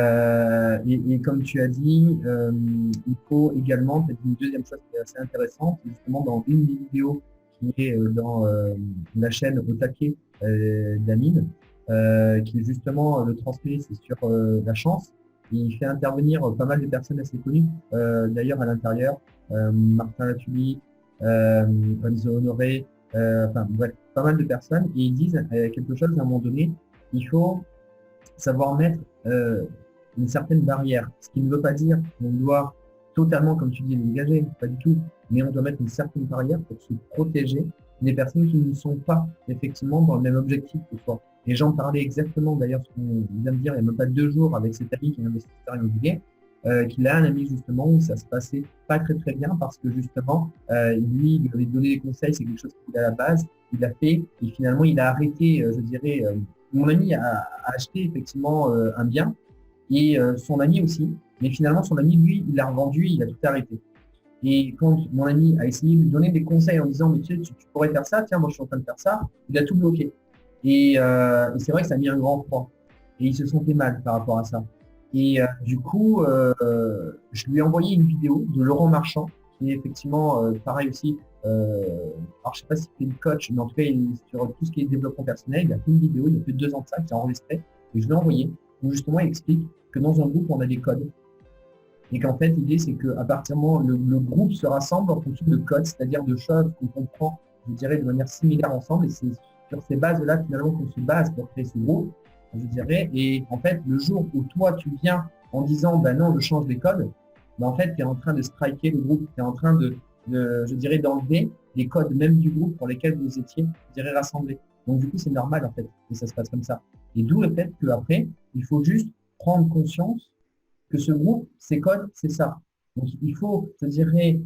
comme tu as dit, il faut également, peut-être une deuxième chose qui est assez intéressante, justement dans une vidéo qui est dans la chaîne Au Taquet d'Amine, qui est justement le transmet, c'est sur la chance. Et il fait intervenir pas mal de personnes assez connues, d'ailleurs à l'intérieur, Martin Latuli, Enzo Honoré, enfin bref, pas mal de personnes. Et ils disent quelque chose à un moment donné, il faut savoir mettre une certaine barrière. Ce qui ne veut pas dire qu'on doit totalement, comme tu dis, les dégager, pas du tout, mais on doit mettre une certaine barrière pour se protéger des personnes qui ne sont pas effectivement dans le même objectif que toi. Et j'en parlais exactement d'ailleurs ce qu'on vient de dire il n'y a même pas 2 jours avec cet ami qui est investisseur immobilier, qu'il a un ami justement où ça se passait pas très très bien parce que justement lui il avait donné des conseils, c'est quelque chose qu'il a à la base, il a fait et finalement il a arrêté, je dirais, mon ami a acheté effectivement un bien et son ami aussi, mais finalement son ami lui il l'a revendu, il a tout arrêté. Et quand mon ami a essayé de lui donner des conseils en disant mais tu pourrais faire ça, tiens moi je suis en train de faire ça, il a tout bloqué. Et c'est vrai que ça a mis un grand froid. Et il se sentait mal par rapport à ça. Et du coup, je lui ai envoyé une vidéo de Laurent Marchand, qui est effectivement pareil aussi. Alors je sais pas si c'est une coach, mais en tout cas il est sur tout ce qui est développement personnel. Il a fait une vidéo, il y a plus de 2 ans de ça, qui est enregistrée. Et je l'ai envoyé, où justement il explique que dans un groupe, on a des codes. Et qu'en fait, l'idée, c'est qu'à partir du moment où le groupe se rassemble en fonction de codes, c'est-à-dire de choses qu'on comprend, je dirais, de manière similaire ensemble. Et c'est sur ces bases-là, finalement, qu'on se base pour créer ce groupe, je dirais. Et en fait, le jour où toi, tu viens en disant, ben non, je change les codes, ben en fait, tu es en train de striker le groupe, tu es en train je dirais, d'enlever les codes même du groupe pour lesquels vous étiez, je dirais, rassemblés. Donc, du coup, c'est normal, en fait, que ça se passe comme ça. Et d'où le fait qu'après, il faut juste prendre conscience que ce groupe, ses codes, c'est ça. Donc, il faut, je dirais,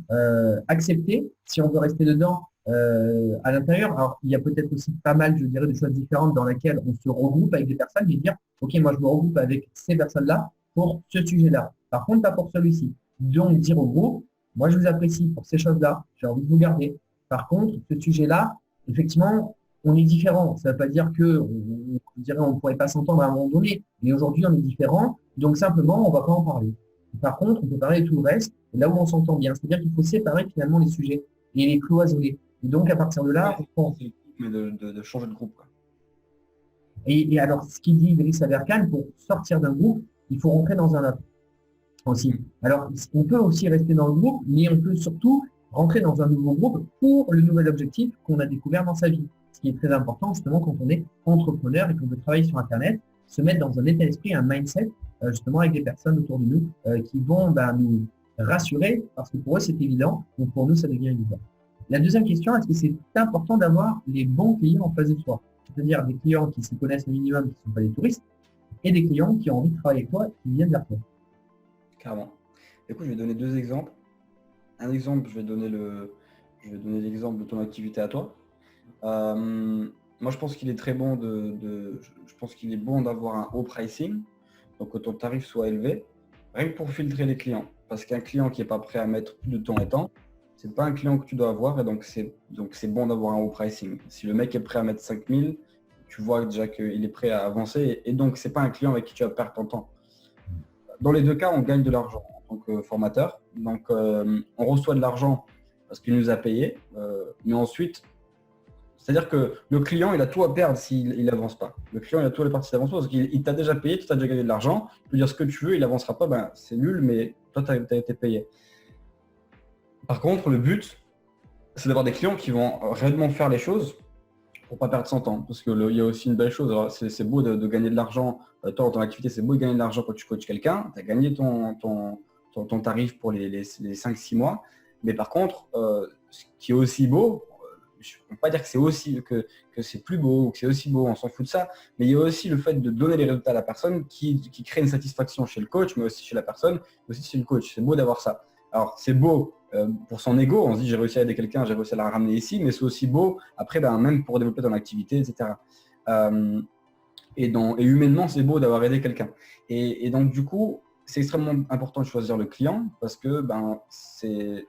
accepter, si on veut rester dedans, à l'intérieur. Alors, il y a peut-être aussi pas mal, je dirais, de choses différentes dans lesquelles on se regroupe avec des personnes, mais dire, OK, moi, je me regroupe avec ces personnes-là pour ce sujet-là. Par contre, pas pour celui-ci. Donc, dire au groupe, moi, je vous apprécie pour ces choses-là, j'ai envie de vous garder. Par contre, ce sujet-là, effectivement, on est différent. Ça ne veut pas dire on ne pourrait pas s'entendre à un moment donné, mais aujourd'hui, on est différent. Donc, simplement, on ne va pas en parler. Par contre, on peut parler de tout le reste, là où on s'entend bien. C'est-à-dire qu'il faut séparer finalement les sujets et les cloisonner. Et donc, à partir de là, mais de changer de groupe. Quoi. Et alors, ce qu'il dit Idriss Aberkan, pour sortir d'un groupe, il faut rentrer dans un autre aussi. Alors, on peut aussi rester dans le groupe, mais on peut surtout rentrer dans un nouveau groupe pour le nouvel objectif qu'on a découvert dans sa vie. Ce qui est très important, justement, quand on est entrepreneur et qu'on veut travailler sur Internet, se mettre dans un état d'esprit, un mindset, justement, avec des personnes autour de nous qui vont rassurés parce que pour eux, c'est évident. Donc, pour nous, ça devient évident. La deuxième question, est-ce que c'est important d'avoir les bons clients en face de soi? C'est-à-dire des clients qui se connaissent au minimum, qui ne sont pas des touristes, et des clients qui ont envie de travailler avec toi, qui viennent vers toi. Carrément. Écoute, je vais donner deux exemples. Un exemple, je vais donner l'exemple de ton activité à toi. Moi, je pense qu'il est très bon je pense qu'il est bon d'avoir un haut pricing, donc que ton tarif soit élevé, rien que pour filtrer les clients. Parce qu'un client qui n'est pas prêt à mettre plus de temps et temps, c'est pas un client que tu dois avoir, et donc c'est bon d'avoir un haut pricing. Si le mec est prêt à mettre 5000, tu vois déjà qu'il est prêt à avancer, et donc c'est pas un client avec qui tu vas perdre ton temps. Dans les deux cas, on gagne de l'argent en tant que formateur. Donc, on reçoit de l'argent parce qu'il nous a payé. Mais ensuite, c'est-à-dire que le client, il a tout à perdre s'il n'avance pas. Le client, il a tout à perdre s'il n'avance pas parce qu'il t'a déjà payé, tu as déjà gagné de l'argent. Tu peux dire ce que tu veux, il n'avancera pas, ben, c'est nul, mais toi, tu as été payé. Par contre, le but, c'est d'avoir des clients qui vont réellement faire les choses pour pas perdre son temps. Parce qu'il y a aussi une belle chose. C'est beau de gagner de l'argent. Toi, dans ton activité, c'est beau de gagner de l'argent quand tu coaches quelqu'un. Tu as gagné ton tarif pour les 5-6 mois. Mais par contre, ce qui est aussi beau, je ne peux pas dire que c'est aussi que c'est plus beau ou que c'est aussi beau, on s'en fout de ça. Mais il y a aussi le fait de donner les résultats à la personne qui crée une satisfaction chez le coach, mais aussi chez la personne, mais aussi chez le coach. C'est beau d'avoir ça. Alors, c'est beau pour son ego, on se dit j'ai réussi à aider quelqu'un, j'ai réussi à la ramener ici, mais c'est aussi beau après, même pour développer ton activité, etc. Et humainement, c'est beau d'avoir aidé quelqu'un. Et donc, du coup, c'est extrêmement important de choisir le client parce que c'est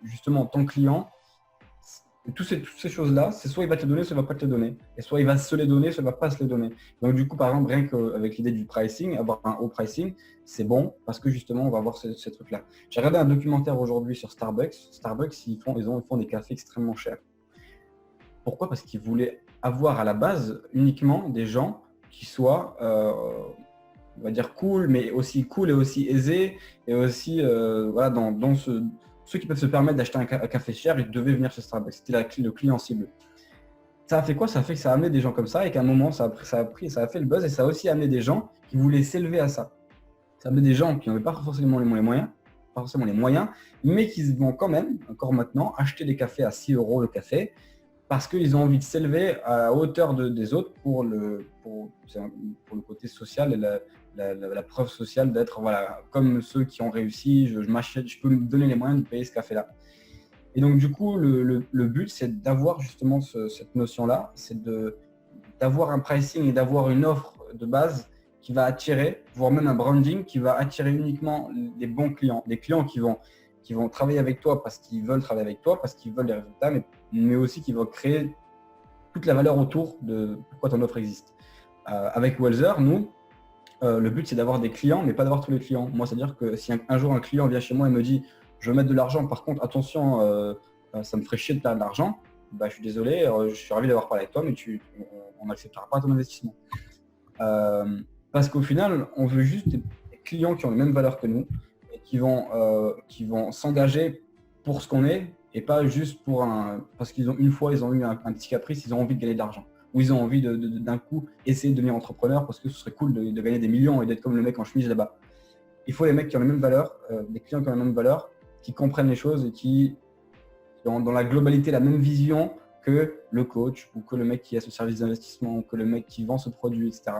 justement ton client. Toutes ces choses-là, c'est soit il va te les donner, soit il ne va pas te les donner. Et soit il va se les donner, soit il ne va pas se les donner. Donc du coup, par exemple, rien qu'avec l'idée du pricing, avoir un haut pricing, c'est bon parce que justement, on va avoir ces trucs-là. J'ai regardé un documentaire aujourd'hui sur Starbucks. Starbucks, ils font des cafés extrêmement chers. Pourquoi? Parce qu'ils voulaient avoir à la base uniquement des gens qui soient, on va dire, cool, mais aussi cool et aussi aisés. Et aussi, voilà, dans ceux qui peuvent se permettre d'acheter un café cher, ils devaient venir chez Starbucks. C'était le client cible. Ça a fait quoi? Ça a fait que ça a amené des gens comme ça et qu'à un moment, ça a fait le buzz et ça a aussi amené des gens qui voulaient s'élever à ça. Ça a amené des gens qui n'avaient pas forcément les moyens, mais qui vont quand même, encore maintenant, acheter des cafés à 6 € le café parce qu'ils ont envie de s'élever à la hauteur des autres pour le côté social et la preuve sociale d'être comme ceux qui ont réussi, je peux me donner les moyens de payer ce café-là. Et donc du coup, le but, c'est d'avoir justement cette notion-là, c'est d'avoir un pricing et d'avoir une offre de base qui va attirer, voire même un branding qui va attirer uniquement les bons clients, des clients qui vont travailler avec toi parce qu'ils veulent travailler avec toi, parce qu'ils veulent des résultats, mais aussi qui vont créer toute la valeur autour de pourquoi ton offre existe. Avec Welzer, nous, le but, c'est d'avoir des clients, mais pas d'avoir tous les clients. Moi, c'est-à-dire que si un jour un client vient chez moi et me dit « je veux mettre de l'argent, par contre, attention, ça me ferait chier de perdre de l'argent », je suis désolé, je suis ravi d'avoir parlé avec toi, mais on n'acceptera pas ton investissement. Parce qu'au final, on veut juste des clients qui ont les mêmes valeurs que nous et qui vont s'engager pour ce qu'on est et pas juste parce qu'ils ont eu un petit caprice, ils ont envie de gagner de l'argent. Ou ils ont envie d'un coup essayer de devenir entrepreneur parce que ce serait cool de gagner des millions et d'être comme le mec en chemise là-bas. Il faut les mecs qui ont les mêmes valeurs, des clients qui ont les mêmes valeurs, qui comprennent les choses et qui ont dans la globalité la même vision que le coach ou que le mec qui a ce service d'investissement ou que le mec qui vend ce produit, etc.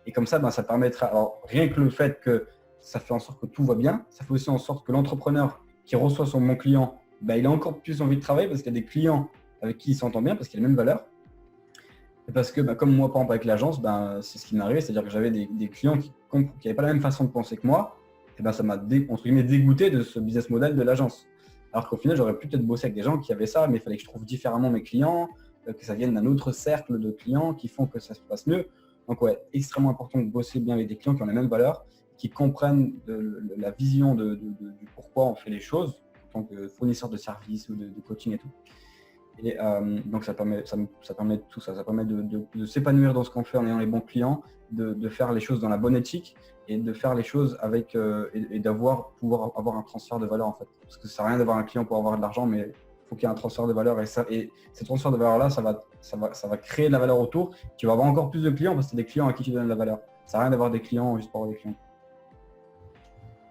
Et comme ça, ça permettra, alors rien que le fait que ça fait en sorte que tout va bien, ça fait aussi en sorte que l'entrepreneur qui reçoit son bon client, il a encore plus envie de travailler parce qu'il y a des clients avec qui il s'entend bien parce qu'il a les mêmes valeurs. Et parce que comme moi, par exemple, avec l'agence, c'est ce qui m'est arrivé, c'est-à-dire que j'avais des clients qui n'avaient pas la même façon de penser que moi, et ça m'a entre guillemets dégoûté de ce business model de l'agence. Alors qu'au final, j'aurais pu peut-être bosser avec des gens qui avaient ça, mais il fallait que je trouve différemment mes clients, que ça vienne d'un autre cercle de clients qui font que ça se passe mieux. Donc ouais, extrêmement important de bosser bien avec des clients qui ont les mêmes valeurs, qui comprennent la vision du pourquoi on fait les choses en tant que fournisseur de services ou de coaching et tout. Et donc ça permet de tout ça, ça permet de s'épanouir dans ce qu'on fait en ayant les bons clients, de faire les choses dans la bonne éthique et de faire les choses avec et pouvoir avoir un transfert de valeur en fait. Parce que ça sert à rien d'avoir un client pour avoir de l'argent, mais il faut qu'il y ait un transfert de valeur et ce transfert de valeur là, ça va créer de la valeur autour. Tu vas avoir encore plus de clients parce que c'est des clients à qui tu donnes de la valeur. Ça sert à rien d'avoir des clients juste pour avoir des clients.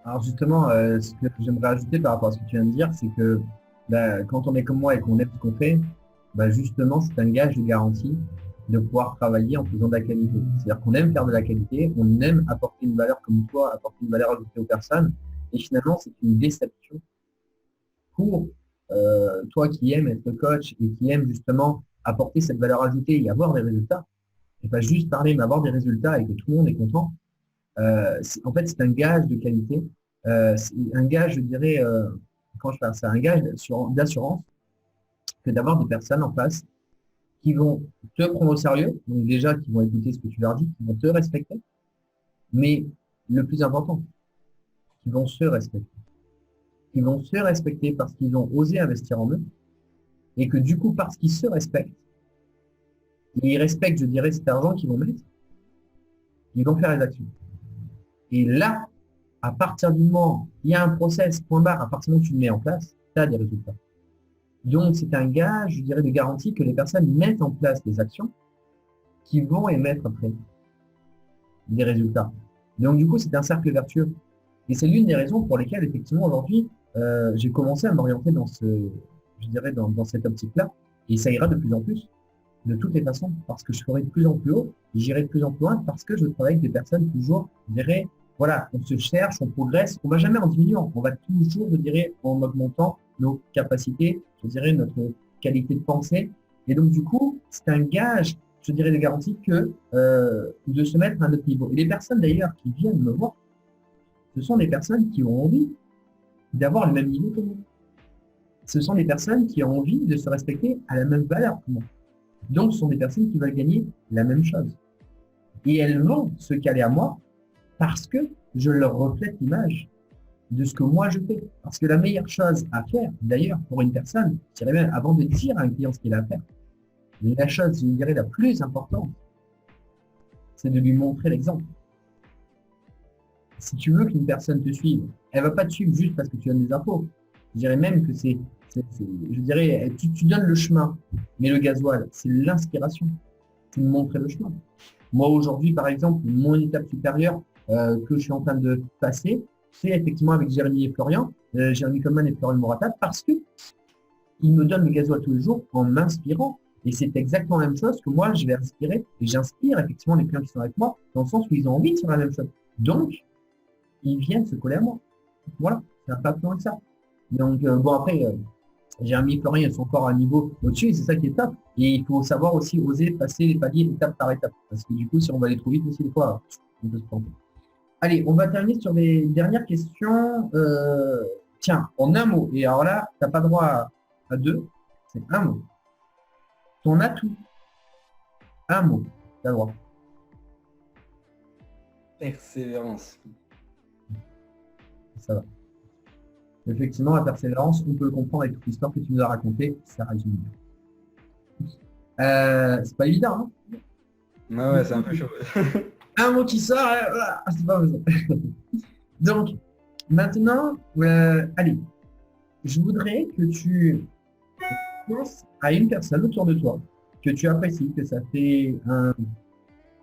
Alors justement, ce que j'aimerais ajouter par rapport à ce que tu viens de dire, c'est que quand on est comme moi et qu'on aime ce qu'on fait, justement, c'est un gage de garantie de pouvoir travailler en faisant de la qualité. C'est-à-dire qu'on aime faire de la qualité, on aime apporter une valeur comme toi, apporter une valeur ajoutée aux personnes, et finalement, c'est une déception pour toi qui aimes être coach et qui aime justement apporter cette valeur ajoutée et avoir des résultats, et pas juste parler, mais avoir des résultats et que tout le monde est content. En fait, c'est un gage de qualité. C'est un gage, je dirais, quand je parle, c'est un gage d'assurance que d'avoir des personnes en face qui vont te prendre au sérieux, donc déjà qui vont écouter ce que tu leur dis, qui vont te respecter, mais le plus important, qui vont se respecter. Qui vont se respecter parce qu'ils ont osé investir en eux et que du coup, parce qu'ils se respectent, et ils respectent, je dirais, cet argent qu'ils vont mettre, ils vont faire les actions. Et là, à partir du moment, il y a un process, point barre, à partir du moment où tu le mets en place, tu as des résultats. Donc, c'est un gage, je dirais, de garantie que les personnes mettent en place des actions qui vont émettre après des résultats. Donc, du coup, c'est un cercle vertueux. Et c'est l'une des raisons pour lesquelles, effectivement, aujourd'hui, j'ai commencé à m'orienter dans je dirais, dans cette optique-là. Et ça ira de plus en plus, de toutes les façons, parce que je ferai de plus en plus haut, j'irai de plus en plus loin, parce que je travaille avec des personnes toujours, je dirais, voilà, on se cherche, on progresse, on ne va jamais en diminuant, on va toujours, je dirais, en augmentant nos capacités, je dirais, notre qualité de pensée. Et donc, du coup, c'est un gage, je dirais, de garantie que de se mettre à un autre niveau. Et les personnes, d'ailleurs, qui viennent me voir, ce sont des personnes qui ont envie d'avoir le même niveau que moi. Ce sont des personnes qui ont envie de se respecter à la même valeur que moi. Donc, ce sont des personnes qui veulent gagner la même chose. Et elles vont se caler à moi parce que je leur reflète l'image de ce que moi je fais. Parce que la meilleure chose à faire, d'ailleurs, pour une personne, je dirais même avant de dire à un client ce qu'il a à faire, la chose, je dirais, la plus importante, c'est de lui montrer l'exemple. Si tu veux qu'une personne te suive, elle ne va pas te suivre juste parce que tu donnes des infos. Je dirais même que je dirais, tu donnes le chemin, mais le gasoil, c'est l'inspiration. C'est de montrer le chemin. Moi, aujourd'hui, par exemple, mon étape supérieure que je suis en train de passer, c'est effectivement avec Jérémy et Florian, Jérémy Coleman et Florian Morata, parce qu'ils me donnent le gasoil tous les jours en m'inspirant. Et c'est exactement la même chose que moi, je vais inspirer et j'inspire effectivement les clients qui sont avec moi, dans le sens où ils ont envie de faire la même chose. Donc, ils viennent se coller à moi. Voilà, ça n'a pas plus loin que ça. Donc, bon, après, Jérémy et Florian, ils sont encore à un niveau au-dessus et c'est ça qui est top. Et il faut savoir aussi oser passer les paliers étape par étape. Parce que du coup, si on va aller trop vite aussi, des fois, on peut se tromper. Allez, on va terminer sur les dernières questions. Tiens, en un mot. Et alors là, tu n'as pas droit à deux. C'est un mot. Ton atout. Un mot. Tu as le droit. Persévérance. Ça va. Effectivement, la persévérance, on peut le comprendre avec toute l'histoire que tu nous as racontée. Ça résume. C'est pas évident, hein. Ouais, c'est un peu chaud. Un mot qui sort, c'est pas besoin. Donc, maintenant, allez, je voudrais que tu penses à une personne autour de toi que tu apprécies, que ça fait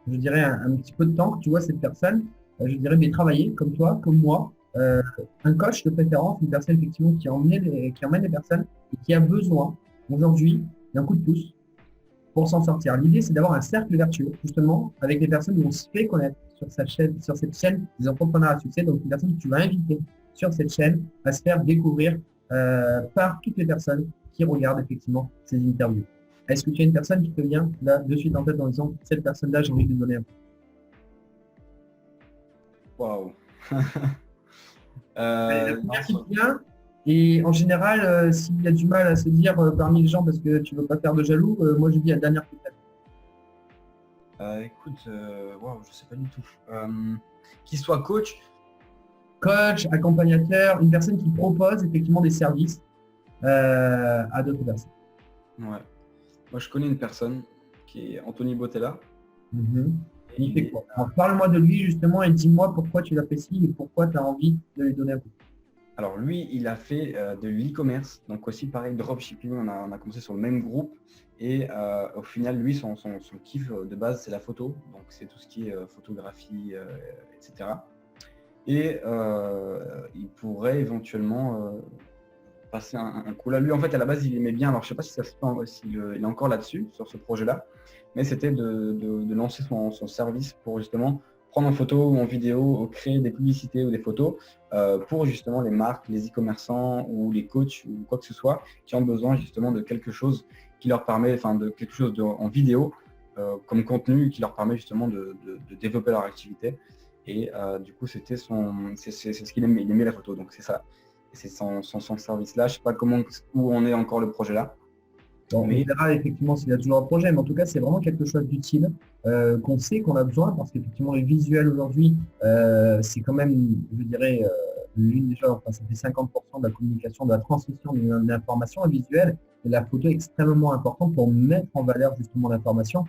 je dirais un petit peu de temps que tu vois cette personne, je dirais, mais travailler comme toi, comme moi, un coach de préférence, une personne effectivement qui emmène les personnes et qui a besoin aujourd'hui d'un coup de pouce pour s'en sortir. L'idée, c'est d'avoir un cercle vertueux, justement, avec des personnes qui vont se faire connaître sur cette chaîne des entrepreneurs à succès. Donc, une personne que tu vas inviter sur cette chaîne à se faire découvrir par toutes les personnes qui regardent effectivement ces interviews. Est-ce que tu as une personne qui te vient là de suite en tête en disant cette personne-là, j'ai envie de lui donner un peu? Waouh. La première qui te vient, et en général, s'il y a du mal à se dire parmi les gens parce que tu ne veux pas faire de jaloux, moi je dis la dernière qui te vient. Écoute, waouh, je sais pas du tout. Qu'il soit coach. Coach, accompagnateur, une personne qui propose effectivement des services à d'autres personnes. Ouais. Moi, je connais une personne qui est Anthony Bottella. Il fait quoi? Alors, parle-moi de lui justement et dis-moi pourquoi tu l'apprécies et pourquoi tu as envie de lui donner un coup. Alors lui, il a fait de l'e-commerce, donc aussi pareil, dropshipping, on a commencé sur le même groupe et au final, lui, son kiff de base, c'est la photo, donc c'est tout ce qui est photographie, etc. et il pourrait éventuellement passer un coup là. Lui, en fait, à la base, il aimait bien, alors je sais pas si ça se fait, s'il il est encore là-dessus, sur ce projet-là, mais c'était de lancer son service pour justement prendre en photo ou en vidéo, ou créer des publicités ou des photos pour justement les marques, les e-commerçants ou les coachs ou quoi que ce soit qui ont besoin justement de quelque chose qui leur permet, enfin de quelque chose en vidéo comme contenu qui leur permet justement de développer leur activité. Et du coup, c'était c'est ce qu'il aimait, il aimait la photo, donc c'est ça. C'est son service là. Je sais pas où on est encore le projet là. Bon, Mais on verra effectivement s'il y a toujours un projet, mais en tout cas, c'est vraiment quelque chose d'utile qu'on sait qu'on a besoin parce qu'effectivement, les visuels aujourd'hui, c'est quand même, je dirais, l'une des choses, enfin, ça fait 50% de la communication, de la transmission d'une information visuelle. Et la photo est extrêmement importante pour mettre en valeur justement l'information,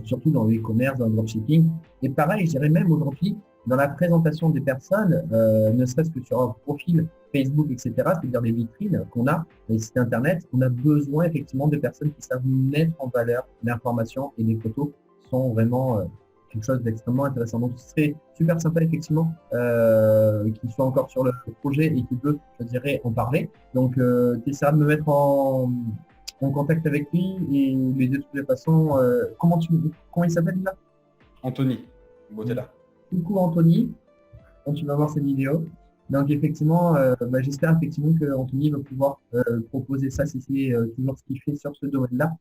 surtout dans le e-commerce, dans le dropshipping. Et pareil, je dirais même aujourd'hui, dans la présentation des personnes, ne serait-ce que sur un profil Facebook, etc., c'est-à-dire des vitrines qu'on a, les sites internet, on a besoin effectivement de personnes qui savent mettre en valeur l'information et les photos sont vraiment quelque chose d'extrêmement intéressant. Donc ce serait super sympa effectivement qu'il soit encore sur le projet et qu'il veut, je dirais, en parler. Donc tu essaieras de me mettre en contact avec lui et mais de toutes les façons, comment il s'appelle là? Anthony Botella. Coucou Anthony, quand tu vas voir cette vidéo. Donc effectivement, j'espère effectivement que Anthony va pouvoir proposer ça si c'est toujours ce qu'il fait sur ce domaine-là,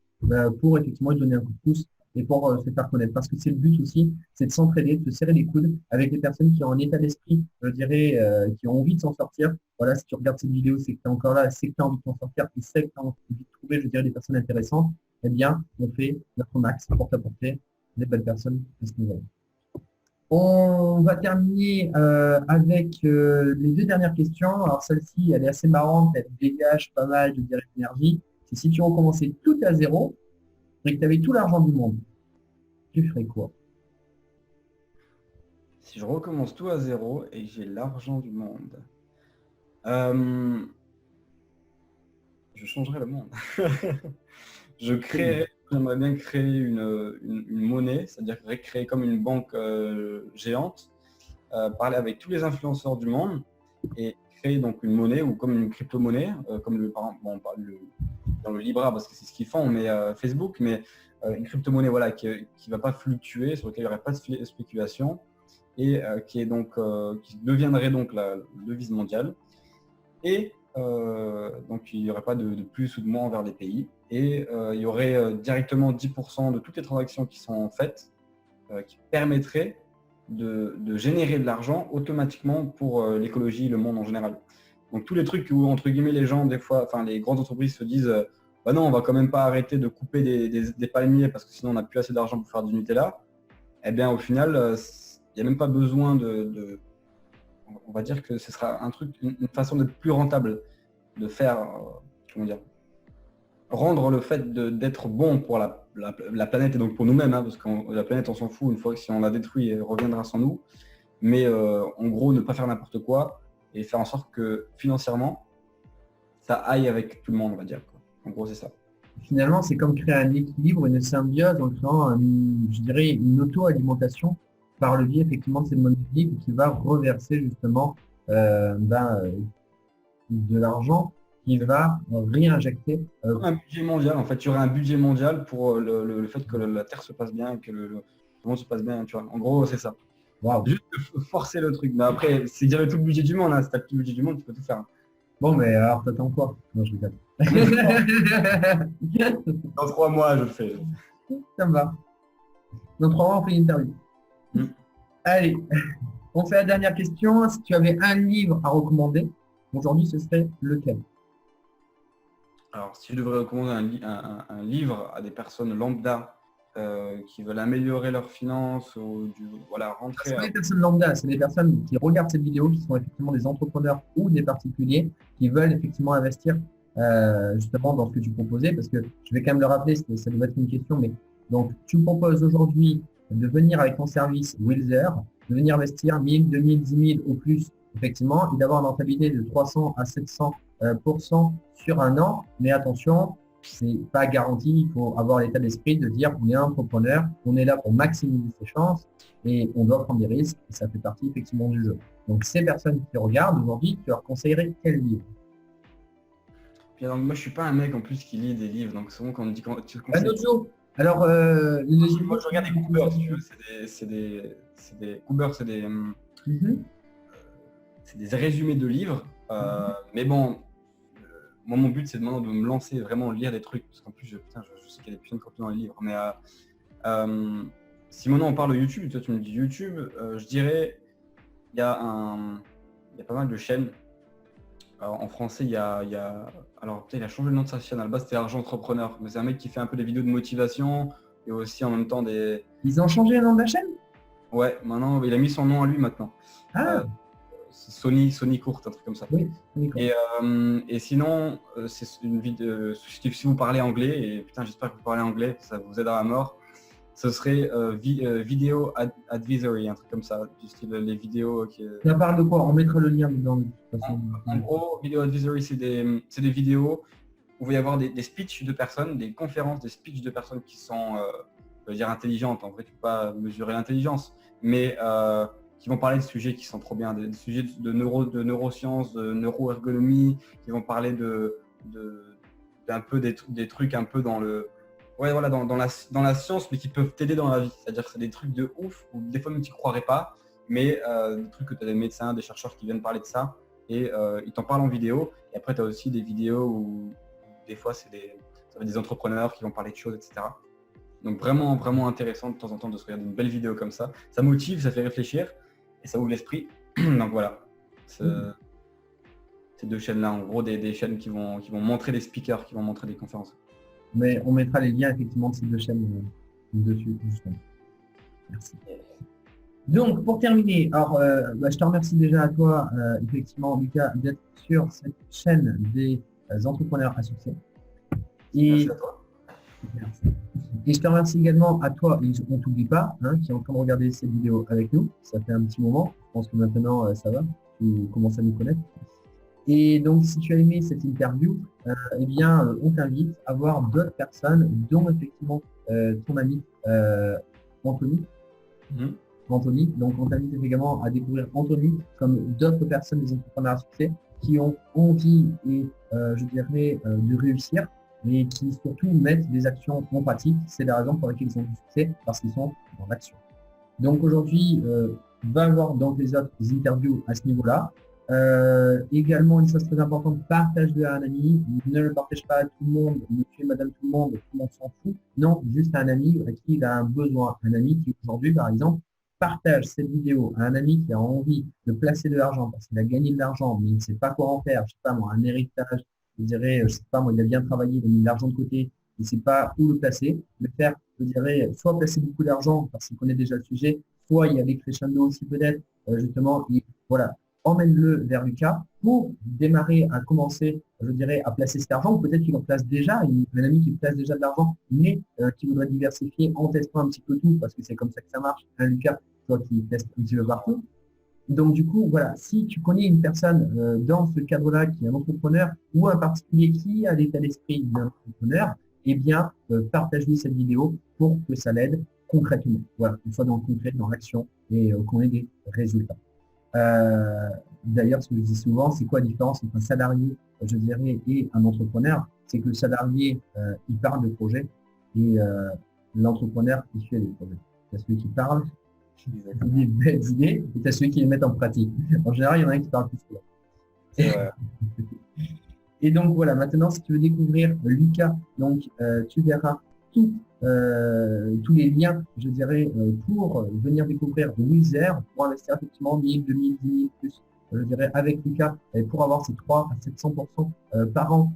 pour effectivement lui donner un coup de pouce et pour se faire connaître. Parce que c'est le but aussi, c'est de s'entraider, de se serrer les coudes avec les personnes qui ont un état d'esprit, je dirais, qui ont envie de s'en sortir. Voilà, si tu regardes cette vidéo, c'est que tu es encore là, c'est que tu as envie de t'en sortir, tu sais que tu as envie de trouver, je dirais, des personnes intéressantes. Eh bien, on fait notre max pour t'apporter des belles personnes à ce niveau-là. On va terminer avec les deux dernières questions. Alors celle-ci, elle est assez marrante, elle dégage pas mal, je dirais, d'énergie. C'est si tu recommençais tout à zéro et que tu avais tout l'argent du monde, tu ferais quoi? Si je recommence tout à zéro et que j'ai l'argent du monde, je changerais le monde. J'aimerais bien créer une monnaie, c'est-à-dire créer comme une banque géante, parler avec tous les influenceurs du monde et créer donc une monnaie ou comme une crypto-monnaie, comme par exemple, bon, on parle dans le Libra parce que c'est ce qu'ils font, mais Facebook, mais une crypto-monnaie voilà, qui ne va pas fluctuer, sur laquelle il n'y aurait pas de spéculation et qui deviendrait donc la devise mondiale. Et donc il n'y aurait pas de plus ou de moins envers les pays. Et il y aurait directement 10% de toutes les transactions qui sont faites qui permettraient de générer de l'argent automatiquement pour l'écologie, le monde en général. Donc tous les trucs où, entre guillemets, les gens, des fois, enfin les grandes entreprises se disent bah non, on va quand même pas arrêter de couper des palmiers parce que sinon on n'a plus assez d'argent pour faire du Nutella. Eh bien au final, il n'y a même pas besoin on va dire que ce sera une façon d'être plus rentable, de faire, comment dire, rendre le fait d'être bon pour la planète et donc pour nous-mêmes, hein, parce que la planète on s'en fout, une fois que si on la détruit, elle reviendra sans nous. Mais en gros, ne pas faire n'importe quoi et faire en sorte que financièrement, ça aille avec tout le monde, on va dire, quoi. En gros, c'est ça. Finalement, c'est comme créer un équilibre, une symbiose en créant, je dirais, une auto-alimentation par le biais effectivement de cette monnaie libre qui va reverser justement de l'argent qui va réinjecter. Un budget mondial, en fait, tu aurais un budget mondial pour le fait que la Terre se passe bien, que le monde se passe bien, tu vois. En gros, c'est ça. Waouh. Juste forcer le truc. Mais après, c'est dire tout le budget du monde, hein. Si tu as tout le budget du monde, tu peux tout faire. Bon, mais alors t'attends quoi? Non, je rigole. Dans 3 mois, je le fais. Ça me va. Dans 3 mois, on fait une interview. Allez, on fait la dernière question. Si tu avais un livre à recommander, aujourd'hui, ce serait lequel? Alors, si je devrais recommander un livre à des personnes lambda qui veulent améliorer leurs finances ou voilà, Ce rentrer sont pas des personnes lambda, c'est des personnes qui regardent cette vidéo, qui sont effectivement des entrepreneurs ou des particuliers qui veulent effectivement investir justement dans ce que tu proposais, parce que je vais quand même le rappeler, ça doit être une question, mais donc tu me proposes aujourd'hui de venir avec ton service Wilzer, de venir investir 1000, 2000, 10 000 ou plus, effectivement, et d'avoir une rentabilité de 300 à 700% sur un an, mais attention, c'est pas garanti. Il faut avoir l'état d'esprit de dire on est entrepreneur, on est là pour maximiser ses chances et on doit prendre des risques. Et ça fait partie effectivement du jeu. Donc, ces personnes qui regardent aujourd'hui, tu leur conseillerais quel livre? Puis alors, moi, je suis pas un mec en plus qui lit des livres, donc souvent quand on me dit quand tu le Un conseilles. audio. Alors, les Moi, je regarde des Cooper, si tu veux. Cooper, Mhm. c'est des résumés de livres. Mais bon, moi, mon but, c'est de me lancer vraiment lire des trucs, parce qu'en plus, putain, je sais qu'il y a des putains de contenu dans les livres. Mais si maintenant on parle de YouTube, toi, tu me dis YouTube, je dirais, il y a pas mal de chaînes. Alors, en français, alors peut-être il a changé le nom de sa chaîne. À la base, c'était Argent Entrepreneur, mais c'est un mec qui fait un peu des vidéos de motivation et aussi en même temps des. Ils ont changé le nom de la chaîne? Ouais, maintenant, il a mis son nom à lui maintenant. Ah, C'est Sony Courte, un truc comme ça. oui, d'accord. Et sinon, c'est une vidéo. Si vous parlez anglais, et putain, j'espère que vous parlez anglais, ça vous aidera à mort. Ce serait Video Advisory, un truc comme ça, du style les vidéos qui. Ça parle de quoi? On mettra le lien dedans de toute façon. En gros, Video Advisory, c'est des vidéos où il va y avoir des speeches de personnes, des conférences, des speeches de personnes qui sont, je veux dire, intelligentes. En vrai, tu peux pas mesurer l'intelligence, mais qui vont parler de sujets qui sont trop bien, des sujets de neurosciences, de neuroergonomie, qui vont parler d'un peu des trucs un peu dans le. Ouais, voilà, dans la science, mais qui peuvent t'aider dans la vie. C'est-à-dire que c'est des trucs de ouf, où des fois même tu ne croirais pas, mais des trucs que tu as des médecins, des chercheurs qui viennent parler de ça, et ils t'en parlent en vidéo. Et après, tu as aussi des vidéos où des fois, ça va être des entrepreneurs qui vont parler de choses, etc. Donc vraiment, vraiment intéressant de temps en temps de se regarder une belle vidéo comme ça. Ça motive, ça fait réfléchir, et ça ouvre l'esprit. Donc voilà, ces deux chaînes-là, en gros, des chaînes qui vont montrer des speakers, qui vont montrer des conférences. Mais on mettra les liens effectivement de ces deux chaînes dessus, justement. Merci. Donc, pour terminer, alors, je te remercie déjà à toi, effectivement, Lucas, d'être sur cette chaîne des entrepreneurs à succès. Merci à toi. Merci. Et je te remercie également à toi, et on ne t'oublie pas, hein, qui est en train de regarder cette vidéo avec nous. Ça fait un petit moment. Je pense que maintenant, ça va. Tu commences à nous connaître. Et donc, si tu as aimé cette interview, eh bien, on t'invite à voir d'autres personnes, dont effectivement ton ami Anthony. Anthony. Donc, on t'invite également à découvrir Anthony comme d'autres personnes des entrepreneurs à succès qui ont envie et, je dirais, de réussir, mais qui surtout mettent des actions en pratique. C'est la raison pour laquelle ils ont du succès, parce qu'ils sont dans l'action. Donc, aujourd'hui, va voir dans les autres interviews à ce niveau-là. Également, une chose très importante, partage-le à un ami. Ne le partage pas à tout le monde, monsieur et madame tout le monde s'en fout. Non, juste à un ami à qui il a un besoin. Un ami qui aujourd'hui, par exemple, partage cette vidéo à un ami qui a envie de placer de l'argent parce qu'il a gagné de l'argent, mais il ne sait pas quoi en faire. Je sais pas moi, un héritage, je dirais, je sais pas moi, il a bien travaillé, il a mis de l'argent de côté, il ne sait pas où le placer. Le faire, je dirais, soit placer beaucoup d'argent parce qu'il connaît déjà le sujet, soit il y a des crescendo aussi peut-être, justement, et voilà. Emmène-le vers Lucas pour démarrer à commencer, je dirais, à placer cet argent. Ou peut-être qu'il en place déjà, un ami qui place déjà de l'argent, mais qui voudrait diversifier en testant un petit peu tout, parce que c'est comme ça que ça marche. Un Lucas, toi qui teste un petit peu partout. Donc, du coup, voilà, si tu connais une personne dans ce cadre-là qui est un entrepreneur ou un particulier qui a l'état d'esprit d'un entrepreneur, eh bien, partage-lui cette vidéo pour que ça l'aide concrètement. Voilà, qu'on soit dans le concret, dans l'action et qu'on ait des résultats. D'ailleurs, ce que je dis souvent, c'est quoi la différence entre un salarié, je dirais, et un entrepreneur? C'est que le salarié, il parle de projet et l'entrepreneur, il fait des projets. C'est celui qui parle, qui a des belles idées, et c'est celui qui les met en pratique. En général, il y en a un qui parle plus que l'autre. Et donc voilà, maintenant, si tu veux découvrir Lucas, donc tu verras tous les liens, je dirais, pour venir découvrir Wither, pour investir effectivement 1000, 2000, 10 000 plus, je dirais, avec Lucas, et pour avoir ces 3 à 700% par an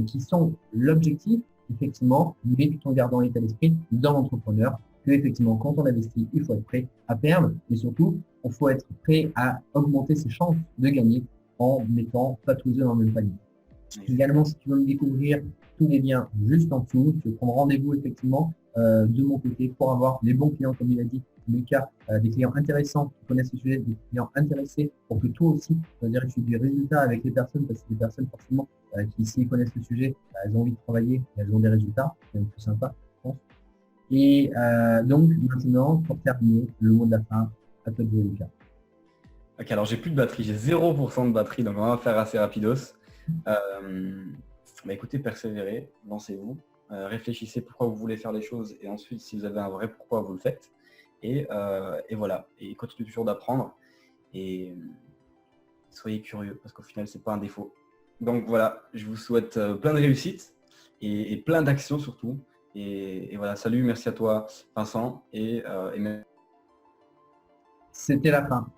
qui sont l'objectif, effectivement, mais tout en gardant l'état d'esprit dans l'entrepreneur, que effectivement, quand on investit, il faut être prêt à perdre, et surtout, il faut être prêt à augmenter ses chances de gagner en mettant pas tous les œufs dans le même panier. Également, si tu veux me découvrir, tous les liens juste en dessous. Tu prends rendez-vous effectivement de mon côté pour avoir les bons clients, comme il a dit, Lucas, des clients intéressants qui connaissent le sujet, des clients intéressés pour que toi aussi, c'est-à-dire tu aies des résultats avec les personnes, parce que les personnes forcément qui s'y connaissent le sujet, elles ont envie de travailler, elles ont des résultats, c'est même plus sympa, je pense. Et donc maintenant, pour terminer, le mot de la fin, à toi de jouer, Lucas. Ok, alors j'ai plus de batterie, j'ai 0% de batterie, donc on va faire assez rapidos. Écoutez, persévérez, lancez-vous, réfléchissez pourquoi vous voulez faire les choses et ensuite, si vous avez un vrai pourquoi, vous le faites. Et voilà, et continuez toujours d'apprendre et soyez curieux parce qu'au final, c'est pas un défaut. Donc voilà, je vous souhaite plein de réussites et plein d'actions surtout. Et voilà, salut, merci à toi Vincent C'était la fin.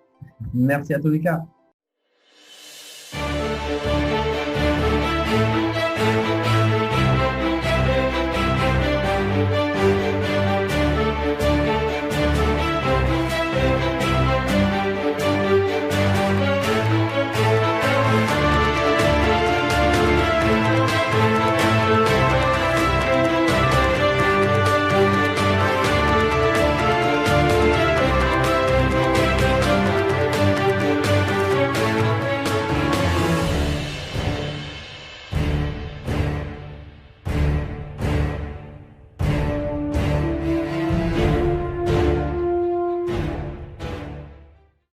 Merci à toi, Lucas.